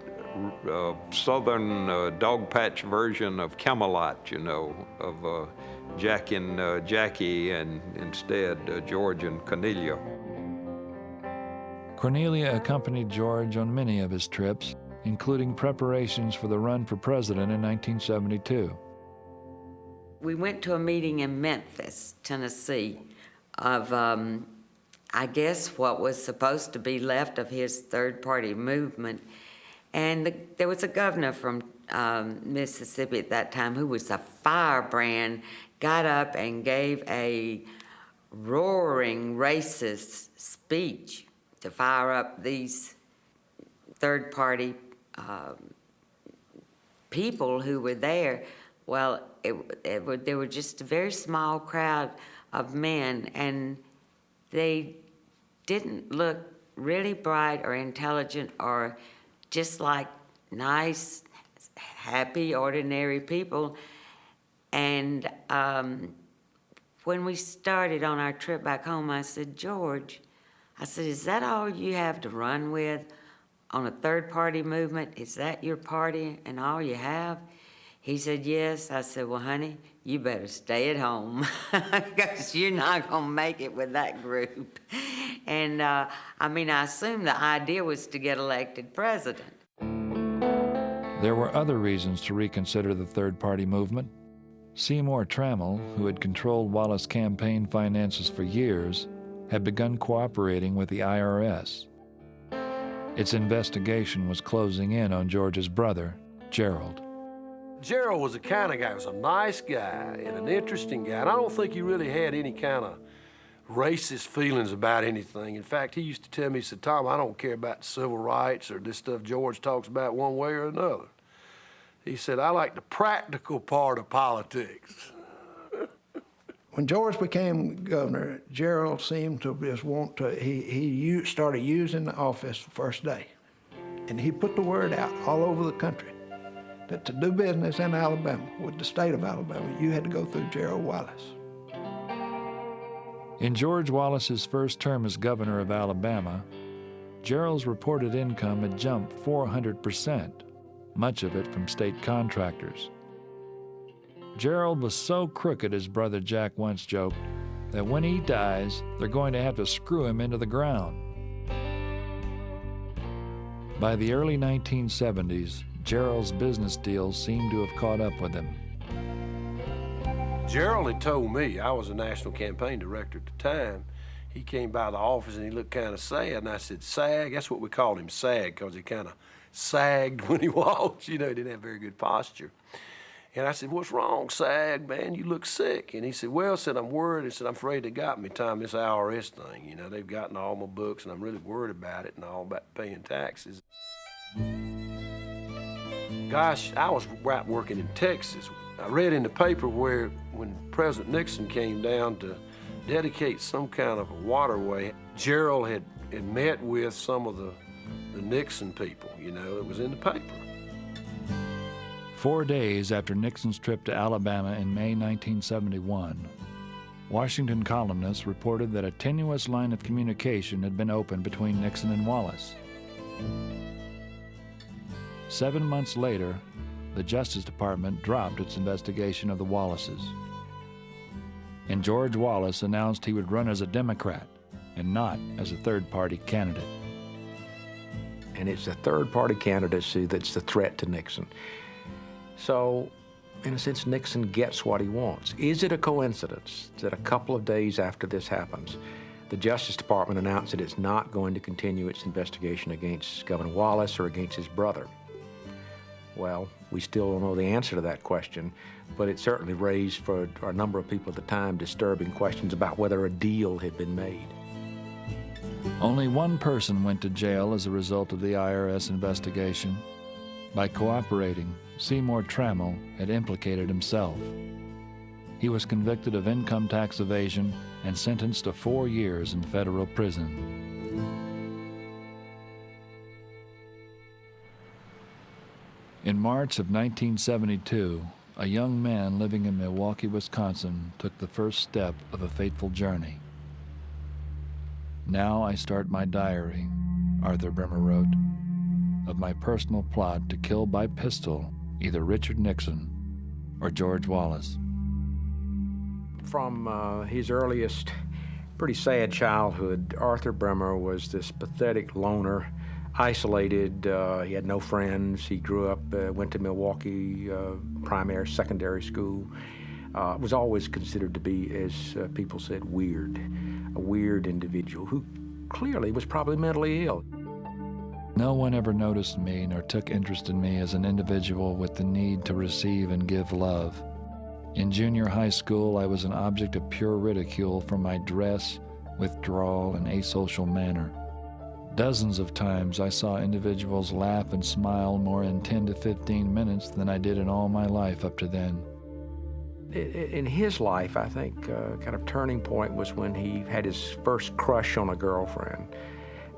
southern dog patch version of Camelot, you know, of Jack and Jackie, and instead George and Cornelia. Cornelia accompanied George on many of his trips, including preparations for the run for president in 1972. We went to a meeting in Memphis, Tennessee, of, I guess, what was supposed to be left of his third-party movement. And there was a governor from Mississippi at that time who was a firebrand, got up and gave a roaring racist speech to fire up these third-party people who were there. Well, there were just a very small crowd of men, and they didn't look really bright or intelligent or just like nice, happy, ordinary people. And when we started on our trip back home, I said, George, I said, is that all you have to run with on a third-party movement? Is that your party and all you have? He said, yes. I said, well, honey, you better stay at home because you're not going to make it with that group. And I assume the idea was to get elected president. There were other reasons to reconsider the third-party movement. Seymour Trammell, who had controlled Wallace campaign finances for years, had begun cooperating with the IRS. Its investigation was closing in on George's brother, Gerald. Gerald was the kind of guy, he was a nice guy and an interesting guy, and I don't think he really had any kind of racist feelings about anything. In fact, he used to tell me, he said, Tom, I don't care about civil rights or this stuff George talks about one way or another. He said, I like the practical part of politics. When George became governor, Gerald seemed to just want to, he started using the office the first day. And he put the word out all over the country that to do business in Alabama, with the state of Alabama, you had to go through Gerald Wallace. In George Wallace's first term as governor of Alabama, Gerald's reported income had jumped 400%, much of it from state contractors. Gerald was so crooked, his brother Jack once joked, that when he dies, they're going to have to screw him into the ground. By the early 1970s, Gerald's business deals seemed to have caught up with him. Gerald had told me, I was a national campaign director at the time, he came by the office and he looked kind of sad, and I said, "Sag?" That's what we called him, sag, because he kind of sagged when he walked. You know, he didn't have very good posture. And I said, "What's wrong, Sag, man? You look sick." And he said, "Well," said, "I'm worried." He said, "I'm afraid they got me, Tom, this IRS thing. You know, they've gotten all my books, and I'm really worried about it and all about paying taxes." Gosh, I was working in Texas. I read in the paper where when President Nixon came down to dedicate some kind of a waterway, Gerald had met with some of the Nixon people, you know, it was in the paper. 4 days after Nixon's trip to Alabama in May 1971, Washington columnists reported that a tenuous line of communication had been opened between Nixon and Wallace. 7 months later, the Justice Department dropped its investigation of the Wallaces. And George Wallace announced he would run as a Democrat and not as a third-party candidate. And it's the third-party candidacy that's the threat to Nixon. So, in a sense, Nixon gets what he wants. Is it a coincidence that a couple of days after this happens, the Justice Department announced that it's not going to continue its investigation against Governor Wallace or against his brother? Well, we still don't know the answer to that question, but it certainly raised for a number of people at the time disturbing questions about whether a deal had been made. Only one person went to jail as a result of the IRS investigation. By cooperating, Seymour Trammell had implicated himself. He was convicted of income tax evasion and sentenced to 4 years in federal prison. In March of 1972, a young man living in Milwaukee, Wisconsin, took the first step of a fateful journey. "Now I start my diary," Arthur Bremer wrote, "of my personal plot to kill by pistol either Richard Nixon or George Wallace." From his earliest, pretty sad childhood, Arthur Bremer was this pathetic loner, isolated. He had no friends. He grew up, went to Milwaukee primary, secondary school. Was always considered to be, as people said, weird. A weird individual who clearly was probably mentally ill. No one ever noticed me nor took interest in me as an individual with the need to receive and give love. In junior high school, I was an object of pure ridicule for my dress, withdrawal, and asocial manner. Dozens of times I saw individuals laugh and smile more in 10 to 15 minutes than I did in all my life up to then. In his life, I think, kind of turning point was when he had his first crush on a girlfriend.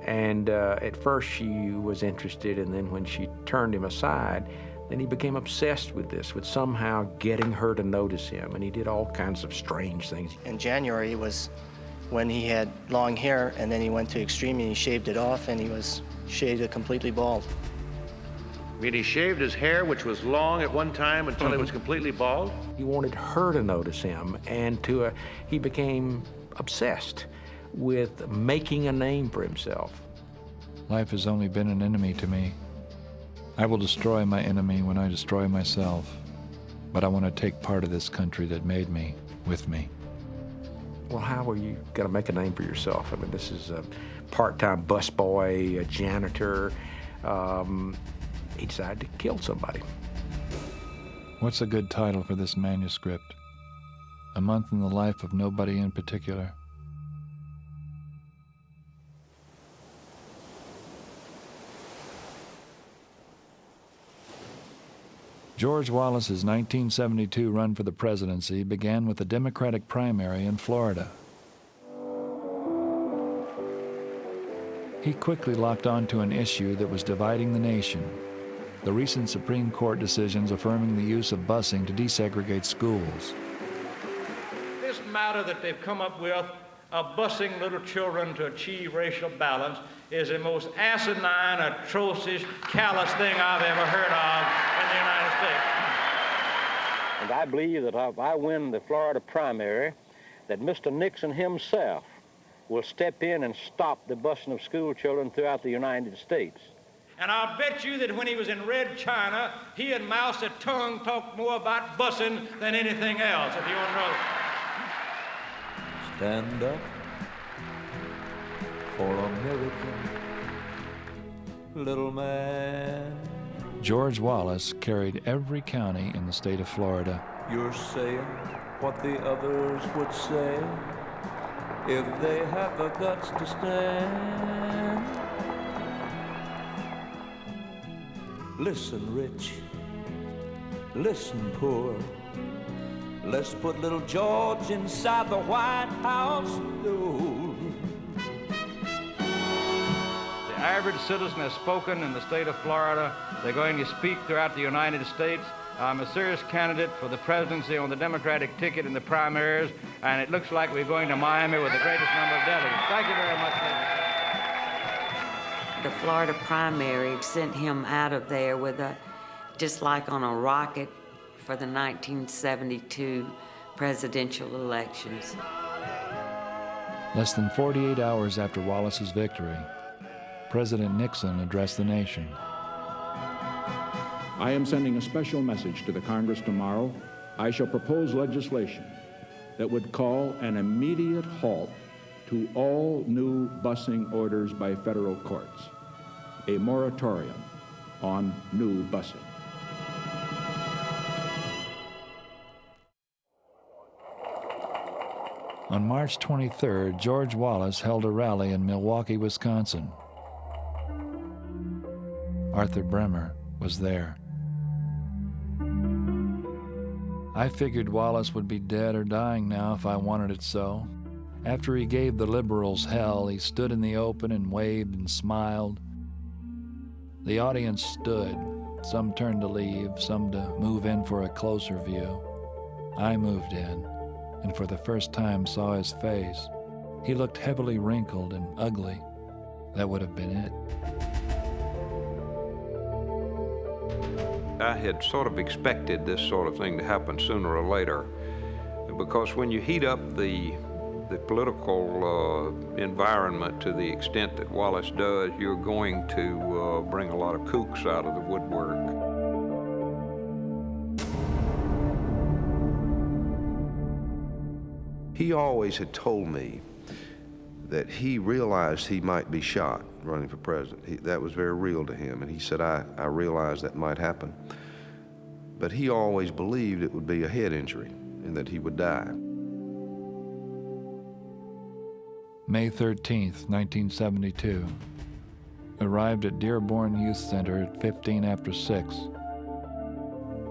And at first she was interested, and then when she turned him aside, then he became obsessed with this, with somehow getting her to notice him, and he did all kinds of strange things. In January was when he had long hair, and then he went to extreme and he shaved it off, and he was shaved completely bald. I mean, he shaved his hair, which was long at one time, until it was completely bald? He wanted her to notice him, and he became obsessed with making a name for himself. Life has only been an enemy to me. I will destroy my enemy when I destroy myself, but I want to take part of this country that made me with me. Well, how are you going to make a name for yourself? I mean, this is a part-time busboy, a janitor. He decided to kill somebody. What's a good title for this manuscript? A Month in the Life of Nobody in Particular. George Wallace's 1972 run for the presidency began with a Democratic primary in Florida. He quickly locked on to an issue that was dividing the nation: the recent Supreme Court decisions affirming the use of busing to desegregate schools. This matter that they've come up with of busing little children to achieve racial balance is the most asinine, atrocious, callous thing I've ever heard of in the United States. And I believe that if I win the Florida primary, that Mr. Nixon himself will step in and stop the busing of school children throughout the United States. And I'll bet you that when he was in Red China, he and Mao Zedong talked more about busing than anything else, if you want to know. Stand up for America, little man. George Wallace carried every county in the state of Florida. You're saying what the others would say if they have the guts to stand. Listen, rich. Listen, poor. Let's put little George inside the White House door. The average citizen has spoken in the state of Florida. They're going to speak throughout the United States. I'm a serious candidate for the presidency on the Democratic ticket in the primaries, and it looks like we're going to Miami with the greatest number of delegates. Thank you very much, ladies. The Florida primary sent him out of there with just like on a rocket for the 1972 presidential elections. Less than 48 hours after Wallace's victory, President Nixon addressed the nation. I am sending a special message to the Congress tomorrow. I shall propose legislation that would call an immediate halt to all new busing orders by federal courts, a moratorium on new busing. On March 23rd, George Wallace held a rally in Milwaukee, Wisconsin. Arthur Bremer was there. I figured Wallace would be dead or dying now if I wanted it so. After he gave the liberals hell, he stood in the open and waved and smiled. The audience stood. Some turned to leave, some to move in for a closer view. I moved in, and for the first time saw his face. He looked heavily wrinkled and ugly. That would have been it. I had sort of expected this sort of thing to happen sooner or later, because when you heat up the political environment to the extent that Wallace does, you're going to bring a lot of kooks out of the woodwork. He always had told me that he realized he might be shot running for president. That was very real to him, and he said, I realized that might happen. But he always believed it would be a head injury and that he would die. May 13th, 1972. Arrived at Dearborn Youth Center at 15 after 6.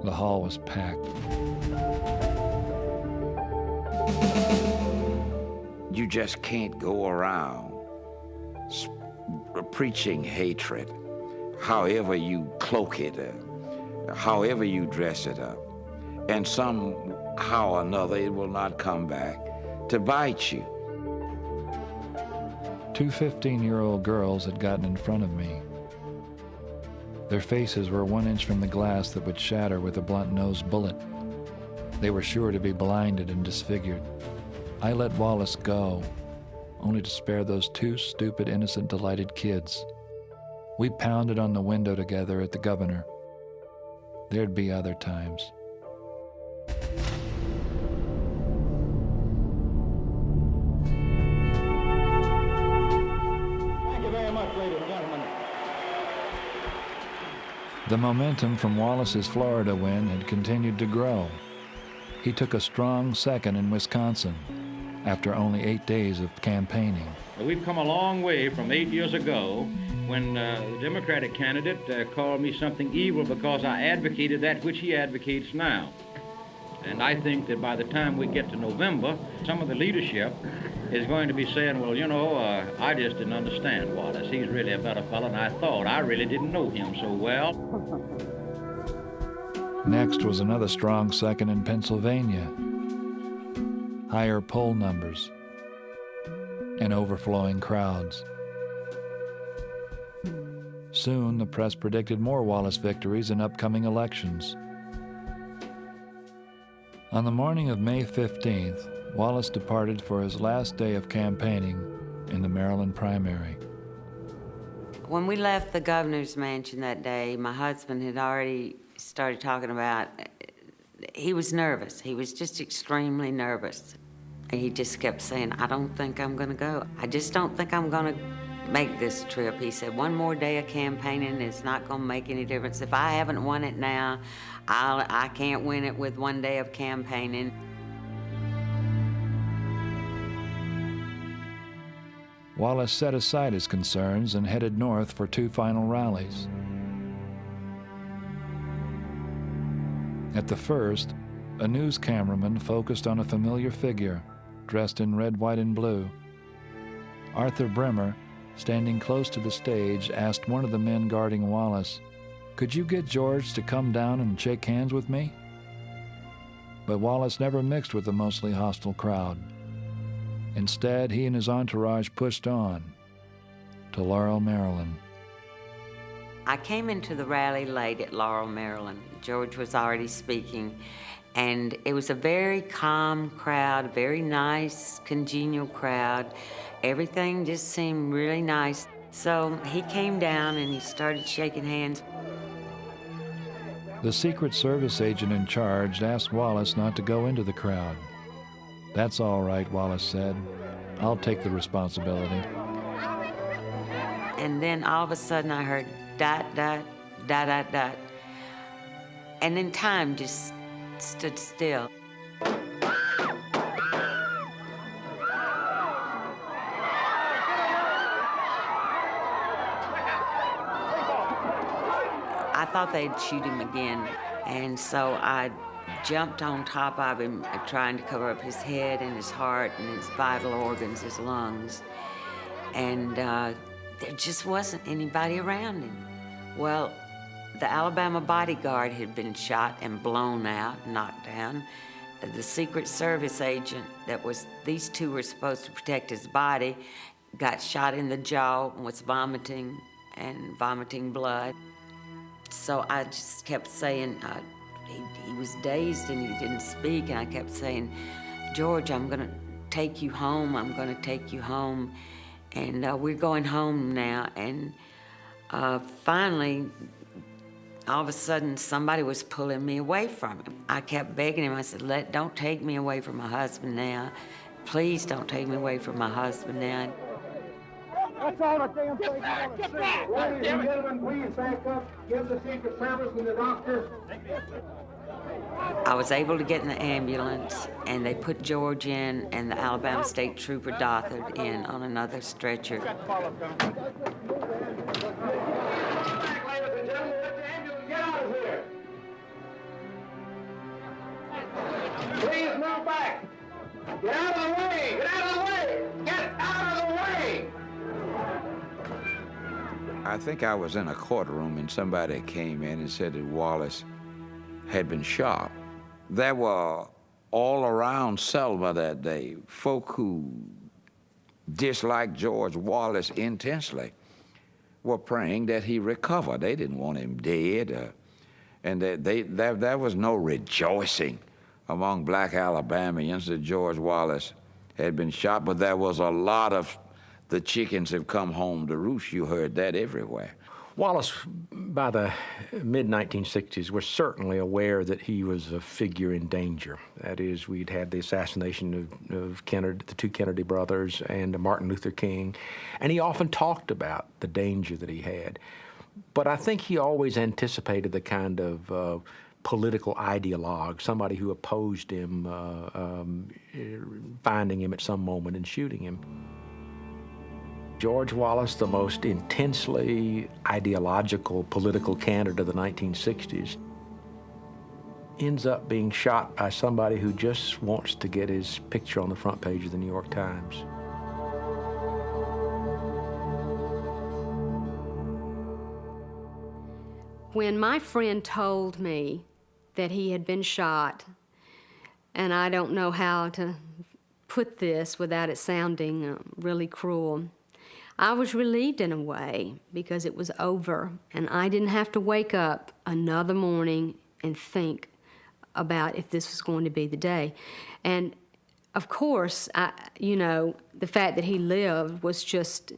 The hall was packed. You just can't go around preaching hatred, however you cloak it, however you dress it up, and somehow or another it will not come back to bite you. Two 15-year-old girls had gotten in front of me. Their faces were 1 inch from the glass that would shatter with a blunt-nosed bullet. They were sure to be blinded and disfigured. I let Wallace go, only to spare those two stupid, innocent, delighted kids. We pounded on the window together at the governor. There'd be other times. Thank you very much, ladies and gentlemen. The momentum from Wallace's Florida win had continued to grow. He took a strong second in Wisconsin after only 8 days of campaigning. We've come a long way from 8 years ago when the Democratic candidate called me something evil because I advocated that which he advocates now. And I think that by the time we get to November, some of the leadership is going to be saying, well, you know, I just didn't understand Wallace. He's really a better fellow than I thought. I really didn't know him so well. Next was another strong second in Pennsylvania. Higher poll numbers and overflowing crowds. Soon, the press predicted more Wallace victories in upcoming elections. On the morning of May 15th, Wallace departed for his last day of campaigning in the Maryland primary. When we left the governor's mansion that day, my husband had already started talking about, he was nervous. He was just extremely nervous. He just kept saying, I don't think I'm gonna go. I just don't think I'm gonna make this trip. He said, one more day of campaigning is not gonna make any difference. If I haven't won it now, I can't win it with one day of campaigning. Wallace set aside his concerns and headed north for 2 final rallies. At the first, a news cameraman focused on a familiar figure, dressed in red, white, and blue. Arthur Bremer, standing close to the stage, asked one of the men guarding Wallace, "Could you get George to come down and shake hands with me?" But Wallace never mixed with the mostly hostile crowd. Instead, he and his entourage pushed on to Laurel, Maryland. I came into the rally late at Laurel, Maryland. George was already speaking, and it was a very calm crowd, a very nice, congenial crowd. Everything just seemed really nice. So he came down and he started shaking hands. The Secret Service agent in charge asked Wallace not to go into the crowd. "That's all right," Wallace said. "I'll take the responsibility." And then all of a sudden I heard dot, dot, dot, dot, dot. And then time just stood still. I thought they'd shoot him again, and so I jumped on top of him, trying to cover up his head and his heart and his vital organs, his lungs. And there just wasn't anybody around him. Well, the Alabama bodyguard had been shot and blown out, knocked down. The Secret Service agent these two were supposed to protect his body, got shot in the jaw and was vomiting blood. So I just kept saying, he was dazed and he didn't speak, and I kept saying, "George, I'm gonna take you home, I'm gonna take you home." And we're going home now. And finally, all of a sudden, somebody was pulling me away from him. I kept begging him, I said, "Don't take me away from my husband now. Please don't take me away from my husband now." That's all the damn thing you want to see. Ladies and gentlemen, please back up. Give the Secret Service and the doctor. I was able to get in the ambulance, and they put George in, and the Alabama State Trooper Dothard in on another stretcher. Ladies and gentlemen, let the ambulance get out of here. Please move back. Get out of the way. Get out of the way. Get out of the way. I think I was in a courtroom and somebody came in and said that Wallace had been shot. There were all around Selma that day folk who disliked George Wallace intensely were praying that he recover. They didn't want him dead, and there was no rejoicing among black Alabamians that George Wallace had been shot, but there was a lot of "the chickens have come home to roost." You heard that everywhere. Wallace, by the mid-1960s, was certainly aware that he was a figure in danger. That is, we'd had the assassination of Kennedy, the two Kennedy brothers, and Martin Luther King, and he often talked about the danger that he had. But I think he always anticipated the kind of political ideologue, somebody who opposed him, finding him at some moment and shooting him. George Wallace, the most intensely ideological political candidate of the 1960s, ends up being shot by somebody who just wants to get his picture on the front page of the New York Times. When my friend told me that he had been shot, and I don't know how to put this without it sounding really cruel, I was relieved in a way because it was over, and I didn't have to wake up another morning and think about if this was going to be the day. And of course, the fact that he lived was just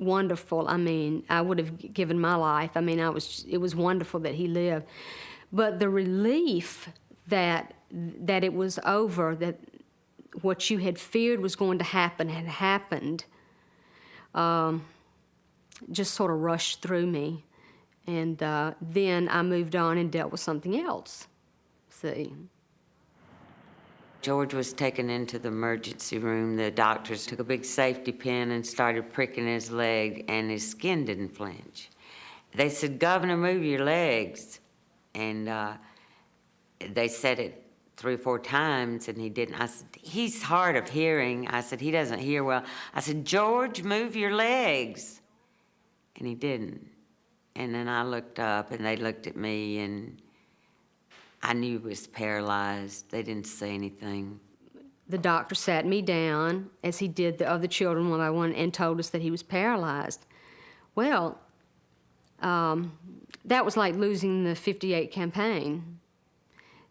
wonderful. I mean, I would have given my life. I mean, it was wonderful that he lived. But the relief that it was over, that what you had feared was going to happen had happened, just sort of rushed through me. And then I moved on and dealt with something else. See. George was taken into the emergency room. The doctors took a big safety pin and started pricking his leg, and his skin didn't flinch. They said, "Governor, move your legs." And they said it 3 or 4 times, and he didn't. I said, "He's hard of hearing." I said, "He doesn't hear well." I said, "George, move your legs." And he didn't. And then I looked up, and they looked at me, and I knew he was paralyzed. They didn't say anything. The doctor sat me down, as he did the other children one by one, and told us that he was paralyzed. Well, that was like losing the '58 campaign.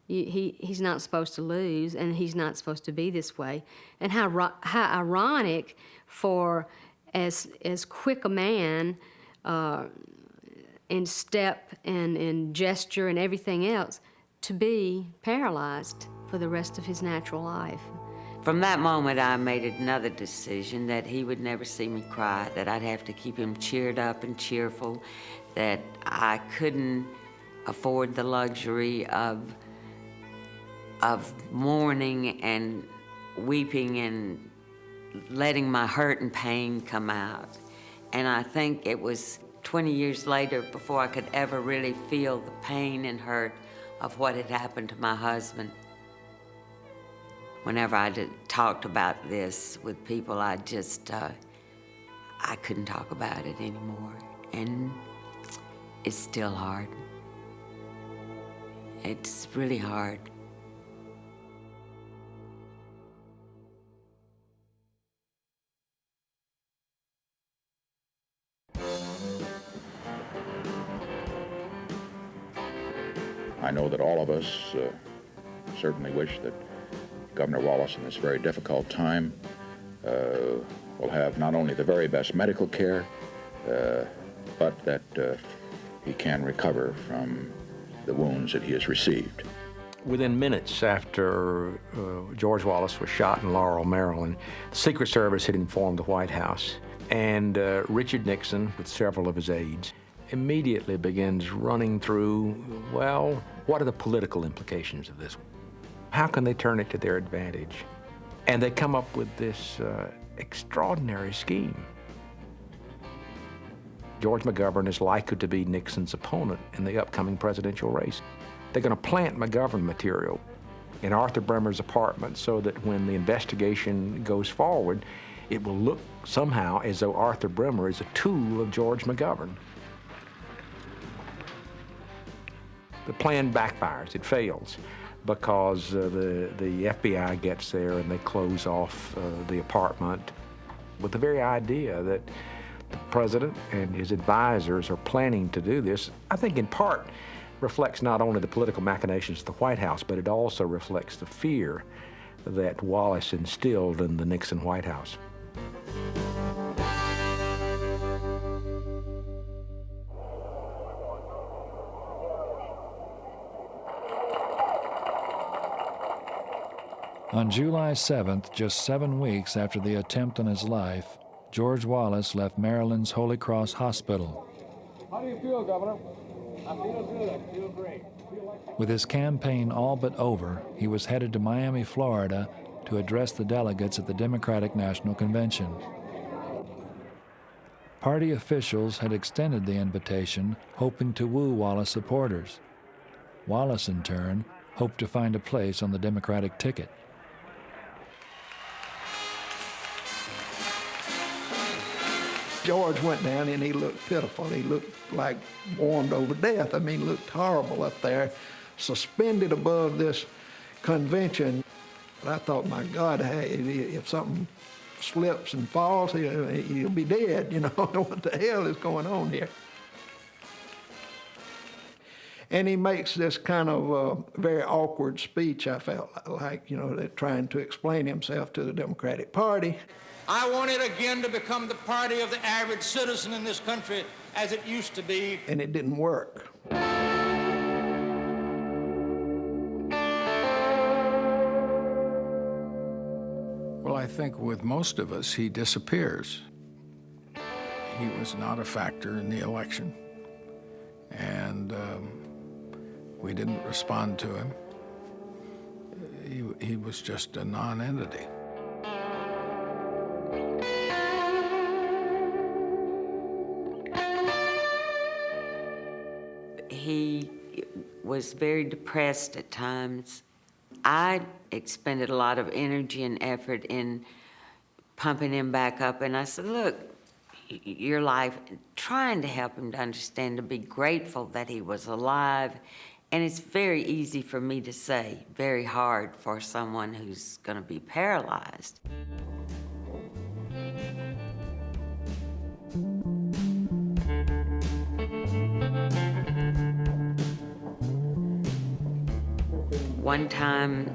He's not supposed to lose, and he's not supposed to be this way. And how ironic for as quick a man in step and in gesture and everything else, to be paralyzed for the rest of his natural life. From that moment, I made another decision that he would never see me cry, that I'd have to keep him cheered up and cheerful, that I couldn't afford the luxury of mourning and weeping and letting my hurt and pain come out. And I think it was 20 years later before I could ever really feel the pain and hurt of what had happened to my husband. Whenever I talked about this with people, I couldn't talk about it anymore. And it's still hard. It's really hard. I know that all of us certainly wish that Governor Wallace in this very difficult time will have not only the very best medical care, but that he can recover from the wounds that he has received. Within minutes after George Wallace was shot in Laurel, Maryland, the Secret Service had informed the White House, and Richard Nixon, with several of his aides, immediately begins running through, well, what are the political implications of this? How can they turn it to their advantage? And they come up with this extraordinary scheme. George McGovern is likely to be Nixon's opponent in the upcoming presidential race. They're going to plant McGovern material in Arthur Bremer's apartment so that when the investigation goes forward, it will look somehow as though Arthur Bremer is a tool of George McGovern. The plan backfires, it fails, because the FBI gets there and they close off the apartment with the very idea that the president and his advisors are planning to do this. I think in part reflects not only the political machinations of the White House, but it also reflects the fear that Wallace instilled in the Nixon White House. On July 7th, just 7 weeks after the attempt on his life, George Wallace left Maryland's Holy Cross Hospital. How do you feel, Governor? I feel good. I feel great. With his campaign all but over, he was headed to Miami, Florida, to address the delegates at the Democratic National Convention. Party officials had extended the invitation, hoping to woo Wallace supporters. Wallace, in turn, hoped to find a place on the Democratic ticket. George went down and he looked pitiful. He looked like warmed over death. I mean, he looked horrible up there, suspended above this convention. But I thought, my God, hey, if something slips and falls, he'll be dead, you know. What the hell is going on here? And he makes this kind of very awkward speech, I felt like, that trying to explain himself to the Democratic Party. I want it again to become the party of the average citizen in this country as it used to be. And it didn't work. Well, I think with most of us, he disappears. He was not a factor in the election, and we didn't respond to him. He was just a non-entity. He was very depressed at times. I expended a lot of energy and effort in pumping him back up, and I said, look, your life, trying to help him to understand, to be grateful that he was alive. And it's very easy for me to say, very hard for someone who's going to be paralyzed. One time,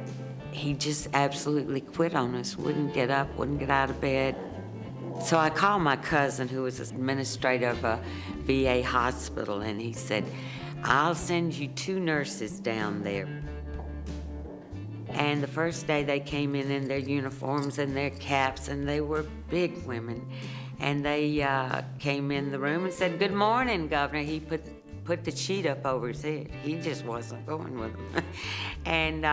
he just absolutely quit on us, wouldn't get up, wouldn't get out of bed. So I called my cousin, who was administrator of a VA hospital, and he said, I'll send you 2 nurses down there. And the first day they came in their uniforms and their caps, and they were big women. And they came in the room and said, good morning, Governor. He put the sheet up over his head. He just wasn't going with them. And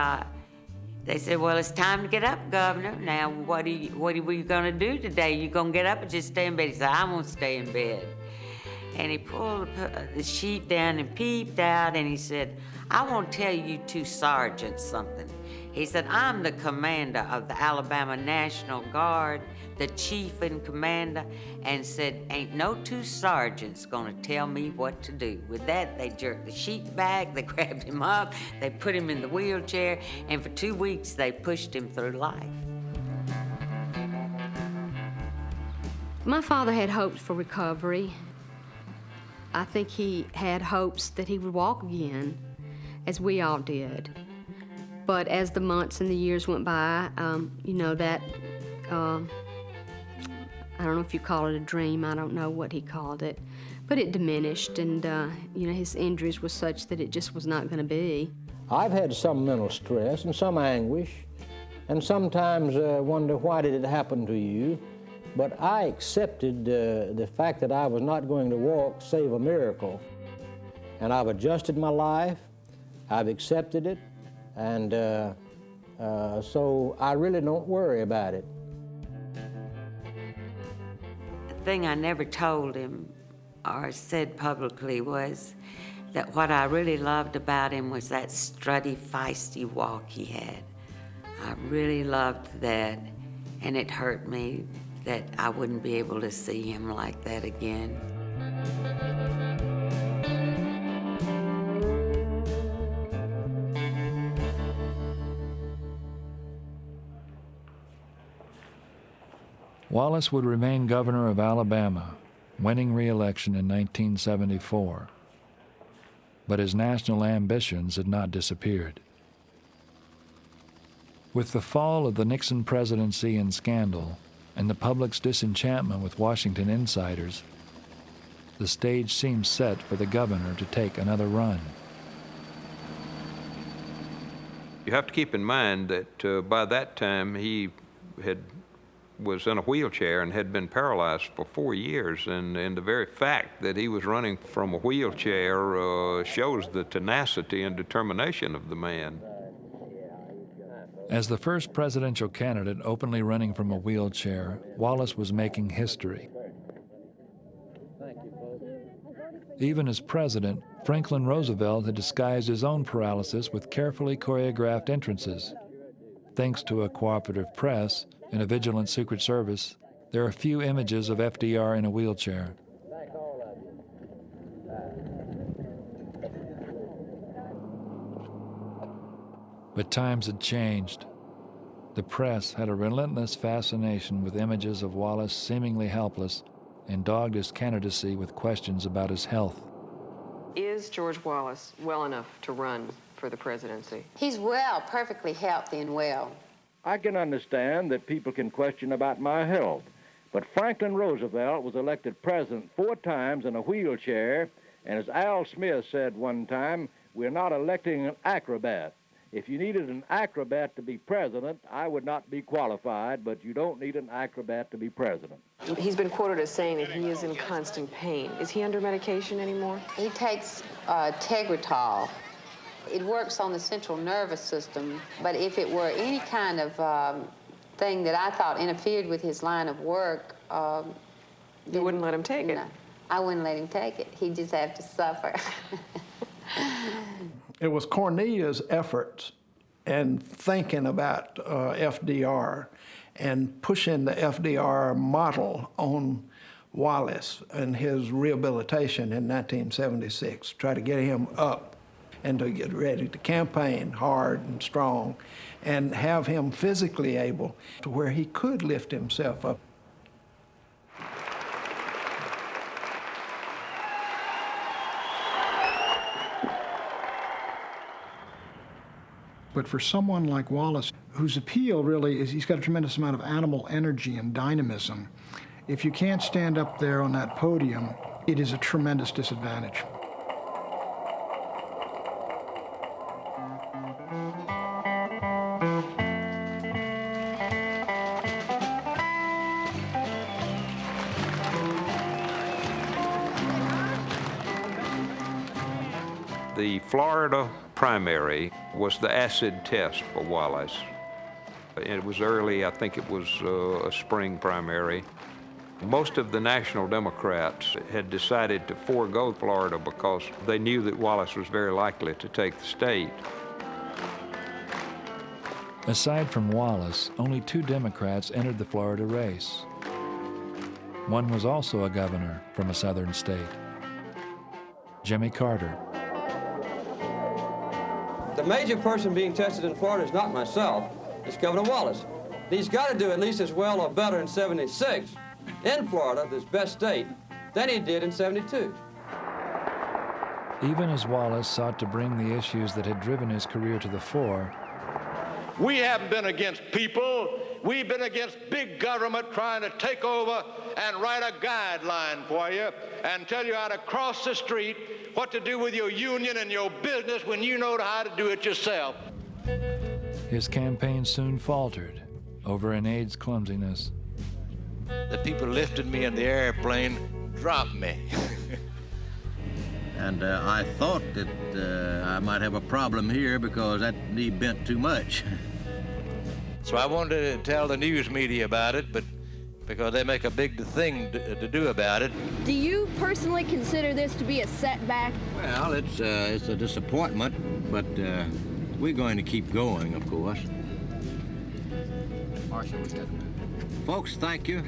they said, well, it's time to get up, Governor. Now, what are you going to do today? You going to get up or just stay in bed? He said, I won't stay in bed. And he pulled the sheet down and peeped out, and he said, I want to tell you 2 sergeants something. He said, I'm the commander of the Alabama National Guard, the chief and commander, and said, ain't no 2 sergeants gonna tell me what to do. With that, they jerked the sheet back, they grabbed him up, they put him in the wheelchair, and for 2 weeks, they pushed him through life. My father had hopes for recovery. I think he had hopes that he would walk again, as we all did. But as the months and the years went by, that, I don't know if you call it a dream, I don't know what he called it, but it diminished, and, his injuries were such that it just was not going to be. I've had some mental stress and some anguish, and sometimes wonder why did it happen to you. But I accepted the fact that I was not going to walk save a miracle. And I've adjusted my life, I've accepted it, and so I really don't worry about it. The thing I never told him or said publicly was that what I really loved about him was that strutty, feisty walk he had. I really loved that, and it hurt me that I wouldn't be able to see him like that again. Wallace would remain governor of Alabama, winning re-election in 1974. But his national ambitions had not disappeared. With the fall of the Nixon presidency and scandal, and the public's disenchantment with Washington insiders, the stage seemed set for the governor to take another run. You have to keep in mind that by that time he was in a wheelchair and had been paralyzed for 4 years, and the very fact that he was running from a wheelchair shows the tenacity and determination of the man. As the first presidential candidate openly running from a wheelchair, Wallace was making history. Even as president, Franklin Roosevelt had disguised his own paralysis with carefully choreographed entrances. Thanks to a cooperative press and a vigilant Secret Service, there are few images of FDR in a wheelchair. But times had changed. The press had a relentless fascination with images of Wallace seemingly helpless and dogged his candidacy with questions about his health. Is George Wallace well enough to run for the presidency? He's well, perfectly healthy and well. I can understand that people can question about my health, but Franklin Roosevelt was elected president 4 times in a wheelchair, and as Al Smith said one time, we're not electing an acrobat. If you needed an acrobat to be president, I would not be qualified, but you don't need an acrobat to be president. He's been quoted as saying that he is in constant pain. Is he under medication anymore? He takes Tegretol. It works on the central nervous system, but if it were any kind of thing that I thought interfered with his line of work... You wouldn't let him take it? I wouldn't let him take it. He'd just have to suffer. It was Cornelia's efforts and thinking about FDR and pushing the FDR model on Wallace and his rehabilitation in 1976, try to get him up and to get ready to campaign hard and strong and have him physically able to where he could lift himself up. But for someone like Wallace, whose appeal really is he's got a tremendous amount of animal energy and dynamism, if you can't stand up there on that podium, it is a tremendous disadvantage. The Florida primary was the acid test for Wallace. It was early, I think it was a spring primary. Most of the national Democrats had decided to forego Florida because they knew that Wallace was very likely to take the state. Aside from Wallace, only 2 Democrats entered the Florida race. One was also a governor from a southern state, Jimmy Carter. The major person being tested in Florida is not myself, it's Governor Wallace. He's got to do at least as well or better in 76 in Florida, this best state, than he did in 72. Even as Wallace sought to bring the issues that had driven his career to the fore, we haven't been against people. We've been against big government trying to take over and write a guideline for you and tell you how to cross the street, what to do with your union and your business when you know how to do it yourself. his campaign soon faltered over an aide's clumsiness. The people lifted me in the airplane, dropped me. And I thought that I might have a problem here because that knee bent too much. So I wanted to tell the news media about it, but because they make a big thing to do about it. Do you personally consider this to be a setback? Well, it's a disappointment, but we're going to keep going, of course. Marshall, we got folks, thank you.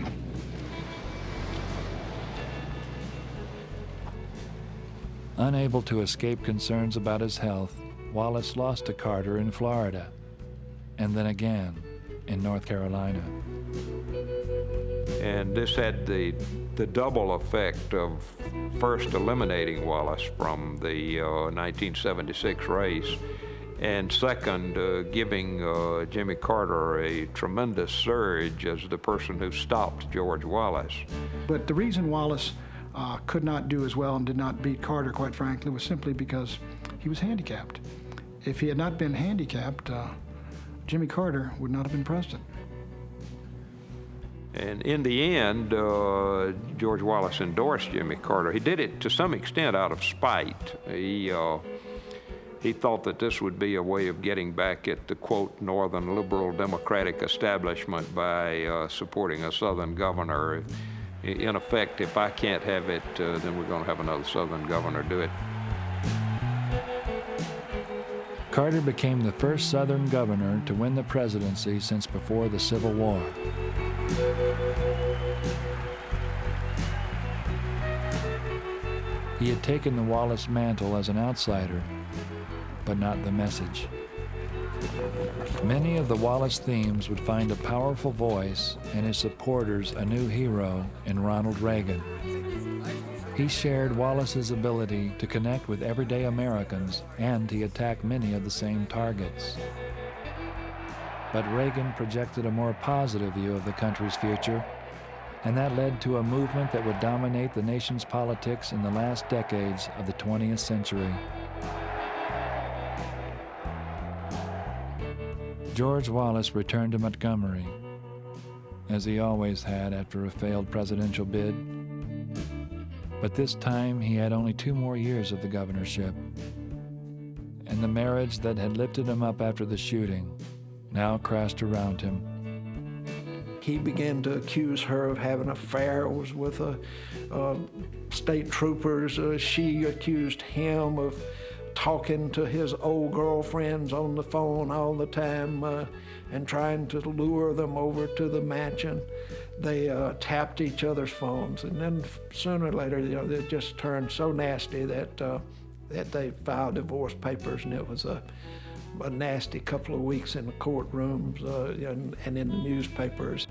Unable to escape concerns about his health, Wallace lost to Carter in Florida, and then again in North Carolina. And this had the double effect of first eliminating Wallace from the 1976 race, and second, giving Jimmy Carter a tremendous surge as the person who stopped George Wallace. But the reason Wallace could not do as well and did not beat Carter, quite frankly, was simply because he was handicapped. If he had not been handicapped, Jimmy Carter would not have been president. And in the end, George Wallace endorsed Jimmy Carter. He did it to some extent out of spite. He thought that this would be a way of getting back at the, quote, Northern liberal democratic establishment by supporting a Southern governor. In effect, if I can't have it, then we're going to have another Southern governor do it. Carter became the first Southern governor to win the presidency since before the Civil War. He had taken the Wallace mantle as an outsider, but not the message. Many of the Wallace themes would find a powerful voice and his supporters a new hero in Ronald Reagan. He shared Wallace's ability to connect with everyday Americans, and he attacked many of the same targets. But Reagan projected a more positive view of the country's future, and that led to a movement that would dominate the nation's politics in the last decades of the 20th century. George Wallace returned to Montgomery, as he always had after a failed presidential bid. But this time he had only 2 more years of the governorship, and the marriage that had lifted him up after the shooting now crashed around him. He began to accuse her of having affairs with state troopers. She accused him of talking to his old girlfriends on the phone all the time and trying to lure them over to the mansion. They tapped each other's phones, and then sooner or later, they just turned so nasty that they filed divorce papers, and it was a nasty couple of weeks in the courtrooms and in the newspapers.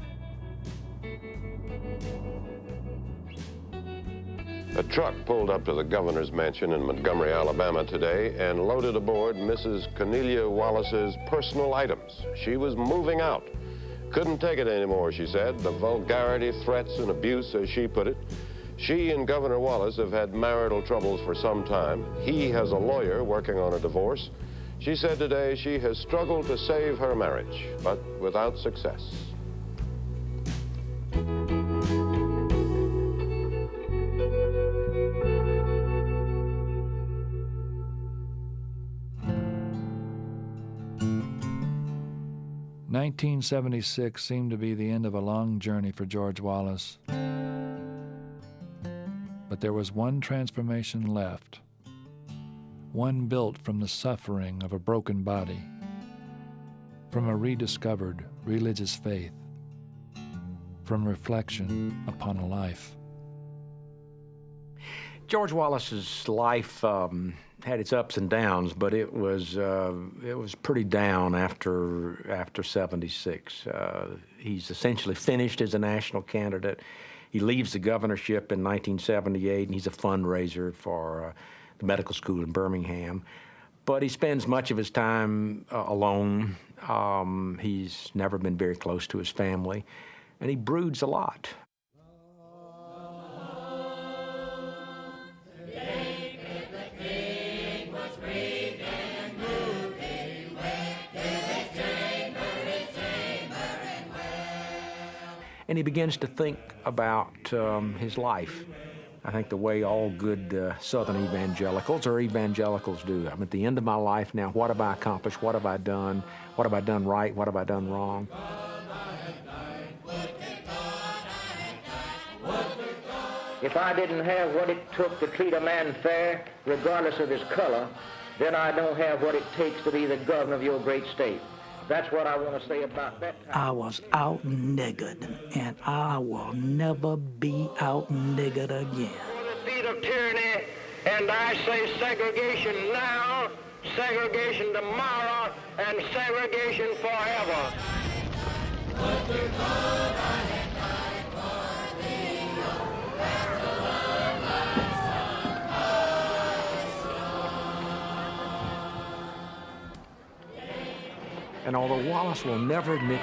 A truck pulled up to the governor's mansion in Montgomery, Alabama today and loaded aboard Mrs. Cornelia Wallace's personal items. She was moving out. Couldn't take it anymore, she said. The vulgarity, threats, and abuse, as she put it. She and Governor Wallace have had marital troubles for some time. He has a lawyer working on a divorce. She said today she has struggled to save her marriage, but without success. "1976 seemed to be the end of a long journey for George Wallace. But there was one transformation left, one built from the suffering of a broken body, from a rediscovered religious faith, from reflection upon a life." George Wallace's life had its ups and downs, but it was pretty down after 76. He's essentially finished as a national candidate. He leaves the governorship in 1978, and he's a fundraiser for the medical school in Birmingham. But he spends much of his time alone. He's never been very close to his family, and he broods a lot. And he begins to think about his life. I think the way all good Southern evangelicals or evangelicals do. I'm at the end of my life now. What have I accomplished? What have I done? What have I done right? What have I done wrong? If I didn't have what it took to treat a man fair, regardless of his color, then I don't have what it takes to be the governor of your great state. That's what I want to say about that time. I was out-niggered, and I will never be out-niggered again. For the feet of tyranny, and I say segregation now, segregation tomorrow, and segregation forever. And although Wallace will never admit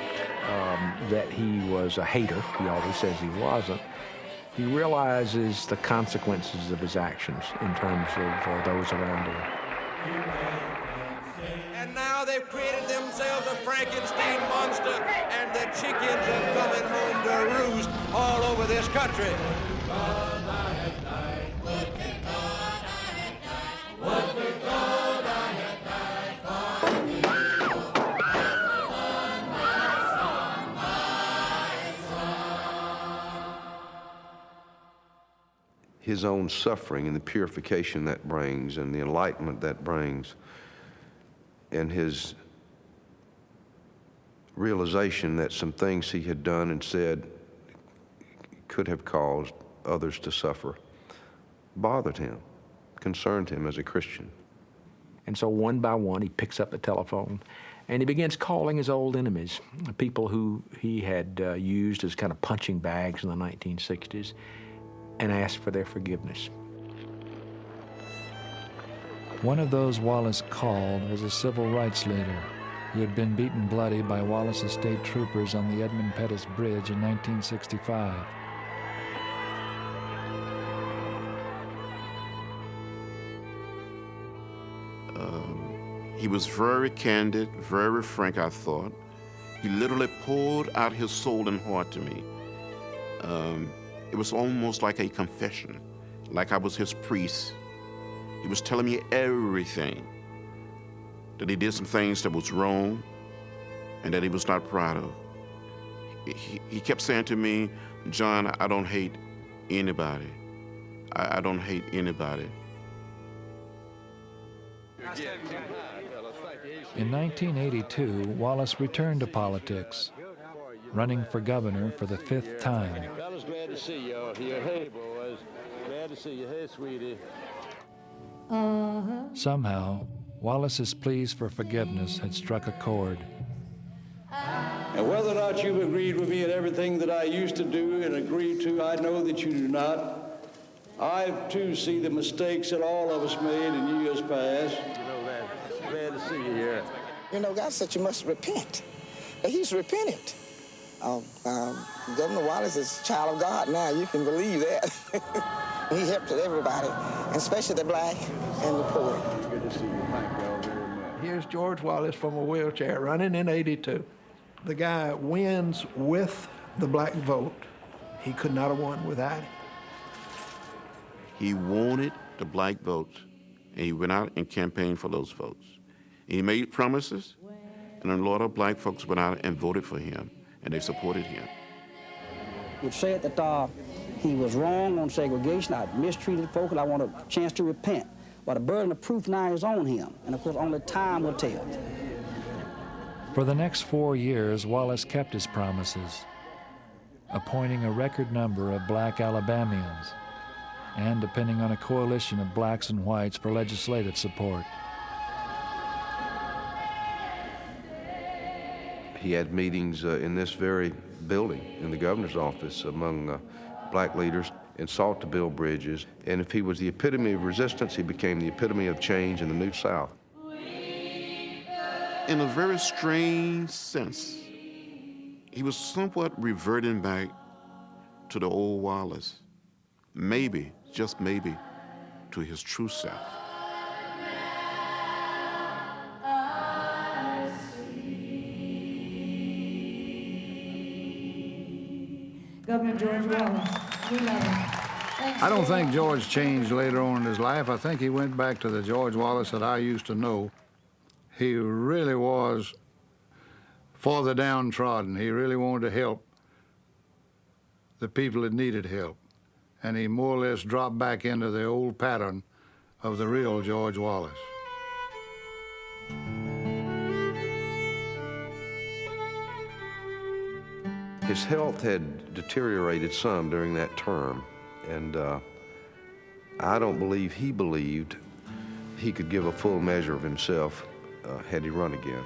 that he was a hater, he always says he wasn't, he realizes the consequences of his actions in terms of those around him. And now they've created themselves a Frankenstein monster, and the chickens are coming home to roost all over this country. His own suffering and the purification that brings and the enlightenment that brings, and his realization that some things he had done and said could have caused others to suffer, bothered him, concerned him as a Christian. And so one by one, he picks up the telephone and he begins calling his old enemies, people who he had used as kind of punching bags in the 1960s. and asked for their forgiveness. One of those Wallace called was a civil rights leader who had been beaten bloody by Wallace's state troopers on the Edmund Pettus Bridge in 1965. He was very candid, very frank, I thought. He literally poured out his soul and heart to me. It was almost like a confession, like I was his priest. He was telling me everything, that he did some things that was wrong and that he was not proud of. He kept saying to me, John, I don't hate anybody. I don't hate anybody. In 1982, Wallace returned to politics, running for governor for the 5th time. Fellas, glad to see y'all here. Hey, boys. Glad to see you. Hey, sweetie. Somehow, Wallace's pleas for forgiveness had struck a chord. And whether or not you've agreed with me in everything that I used to do and agreed to, I know that you do not. I, too, see the mistakes that all of us made in years past. Glad to see you here. You know, God said you must repent. And he's repentant. Governor Wallace is a child of God now. You can believe that. He helped everybody, especially the black and the poor. Good to see you. Thank you all very much. Here's George Wallace from a wheelchair running in '82. The guy wins with the black vote. He could not have won without it. He wanted the black votes, and he went out and campaigned for those votes. He made promises, and a lot of black folks went out and voted for him, and they supported him. We've said that he was wrong on segregation. I mistreated folk, and I want a chance to repent. But the burden of proof now is on him, and of course only time will tell. For the next 4 years, Wallace kept his promises, appointing a record number of black Alabamians and depending on a coalition of blacks and whites for legislative support. He had meetings in this very building, in the governor's office, among black leaders, and sought to build bridges. And if he was the epitome of resistance, he became the epitome of change in the New South. In a very strange sense, he was somewhat reverting back to the old Wallace. Maybe, just maybe, to his true self. Governor George Wallace, we love him. I don't think George changed later on in his life. I think he went back to the George Wallace that I used to know. He really was for the downtrodden. He really wanted to help the people that needed help. And he more or less dropped back into the old pattern of the real George Wallace. His health had deteriorated some during that term, and I don't believe he believed he could give a full measure of himself had he run again.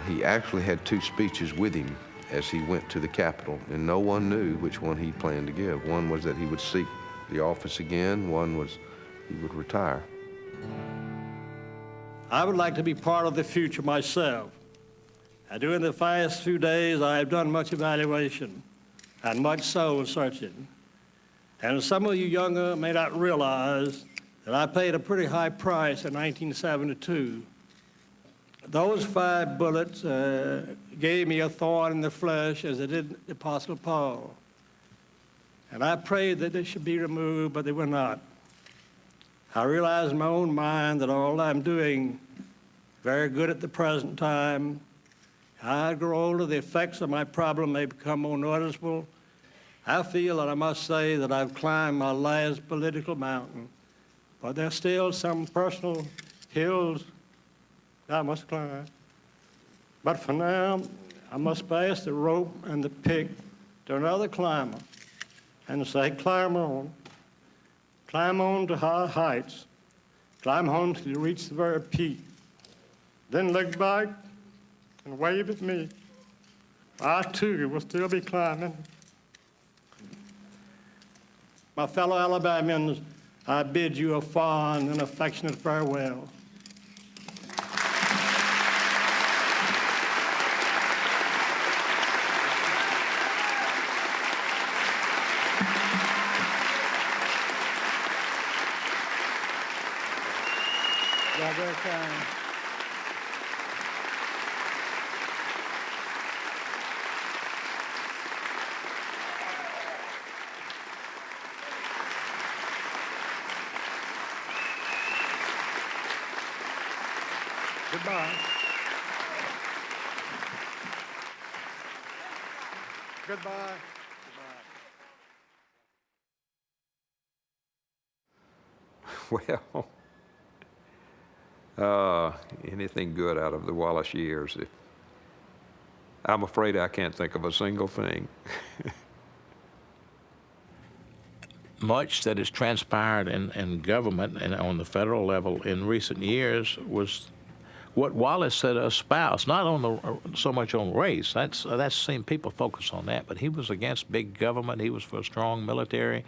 He actually had 2 speeches with him as he went to the Capitol, and no one knew which one he planned to give. One was that he would seek the office again, one was he would retire. I would like to be part of the future myself. During the past few days, I have done much evaluation and much soul searching. And some of you younger may not realize that I paid a pretty high price in 1972. Those 5 bullets gave me a thorn in the flesh, as it did the Apostle Paul. And I prayed that they should be removed, but they were not. I realized in my own mind that all I'm doing very good at the present time. As I grow older, the effects of my problem may become more noticeable. I feel that I must say that I've climbed my last political mountain, but there's still some personal hills I must climb. But for now, I must pass the rope and the pick to another climber and say, climb on to high heights, climb on till you reach the very peak. Then look back and wave at me. I too will still be climbing. My fellow Alabamians, I bid you a fond and affectionate farewell. Goodbye. Goodbye. Well, anything good out of the Wallace years? I'm afraid I can't think of a single thing. Much that has transpired in government and on the federal level in recent years was what Wallace said espoused, not on so much on race. That's seen people focus on that, but he was against big government. He was for a strong military.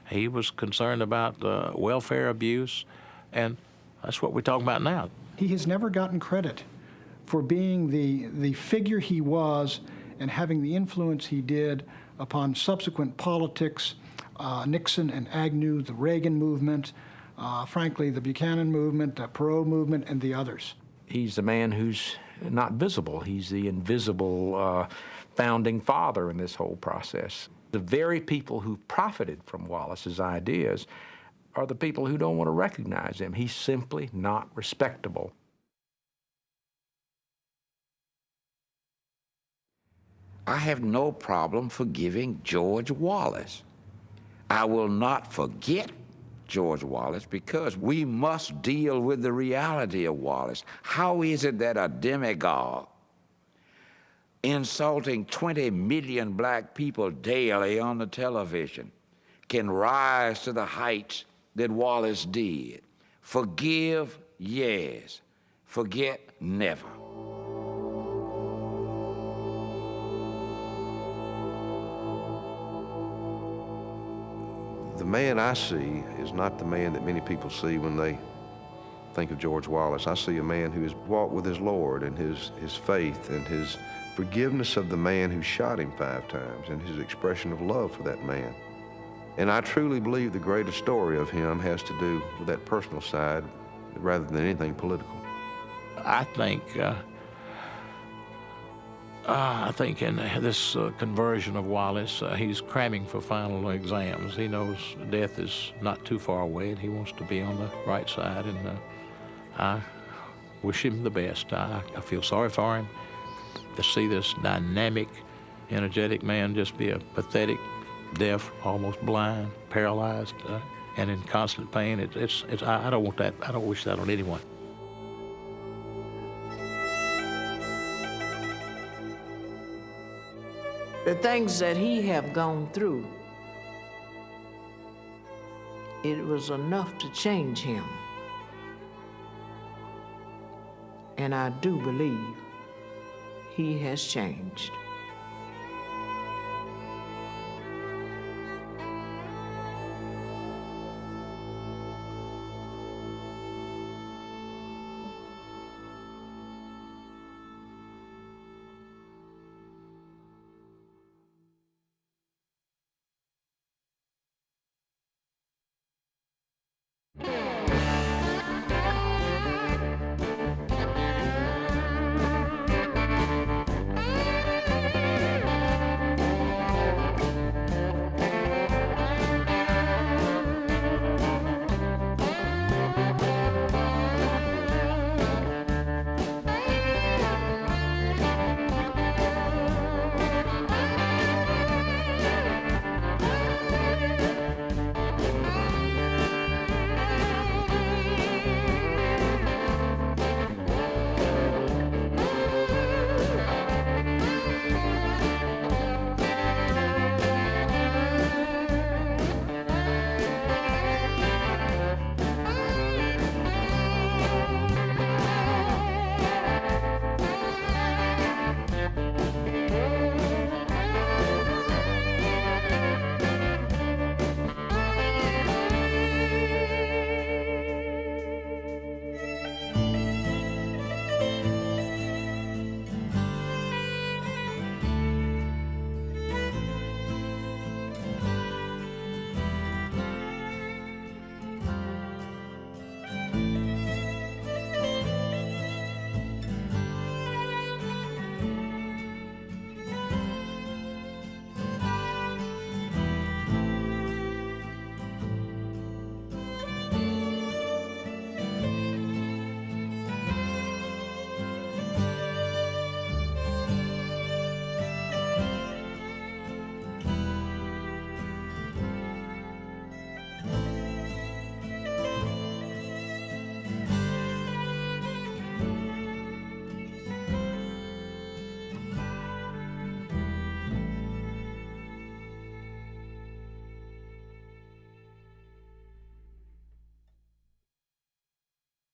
He was concerned about welfare abuse, and that's what we're talking about now. He has never gotten credit for being the figure he was and having the influence he did upon subsequent politics, Nixon and Agnew, the Reagan movement, frankly, the Buchanan movement, the Perot movement, and the others. He's the man who's not visible. He's the invisible founding father in this whole process. The very people who profited from Wallace's ideas are the people who don't want to recognize him. He's simply not respectable. I have no problem forgiving George Wallace. I will not forget George Wallace because we must deal with the reality of Wallace. How is it that a demagogue insulting 20 million black people daily on the television can rise to the heights that Wallace did? Forgive, yes. Forget, never. The man I see is not the man that many people see when they think of George Wallace. I see a man who has walked with his Lord and his faith and his forgiveness of the man who shot him 5 times and his expression of love for that man. And I truly believe the greatest story of him has to do with that personal side rather than anything political. I think in this conversion of Wallace, he's cramming for final exams. He knows death is not too far away, and he wants to be on the right side, and I wish him the best. I feel sorry for him to see this dynamic, energetic man just be a pathetic, deaf, almost blind, paralyzed, and in constant pain. I don't want that. I don't wish that on anyone. The things that he have gone through, it was enough to change him. And I do believe he has changed.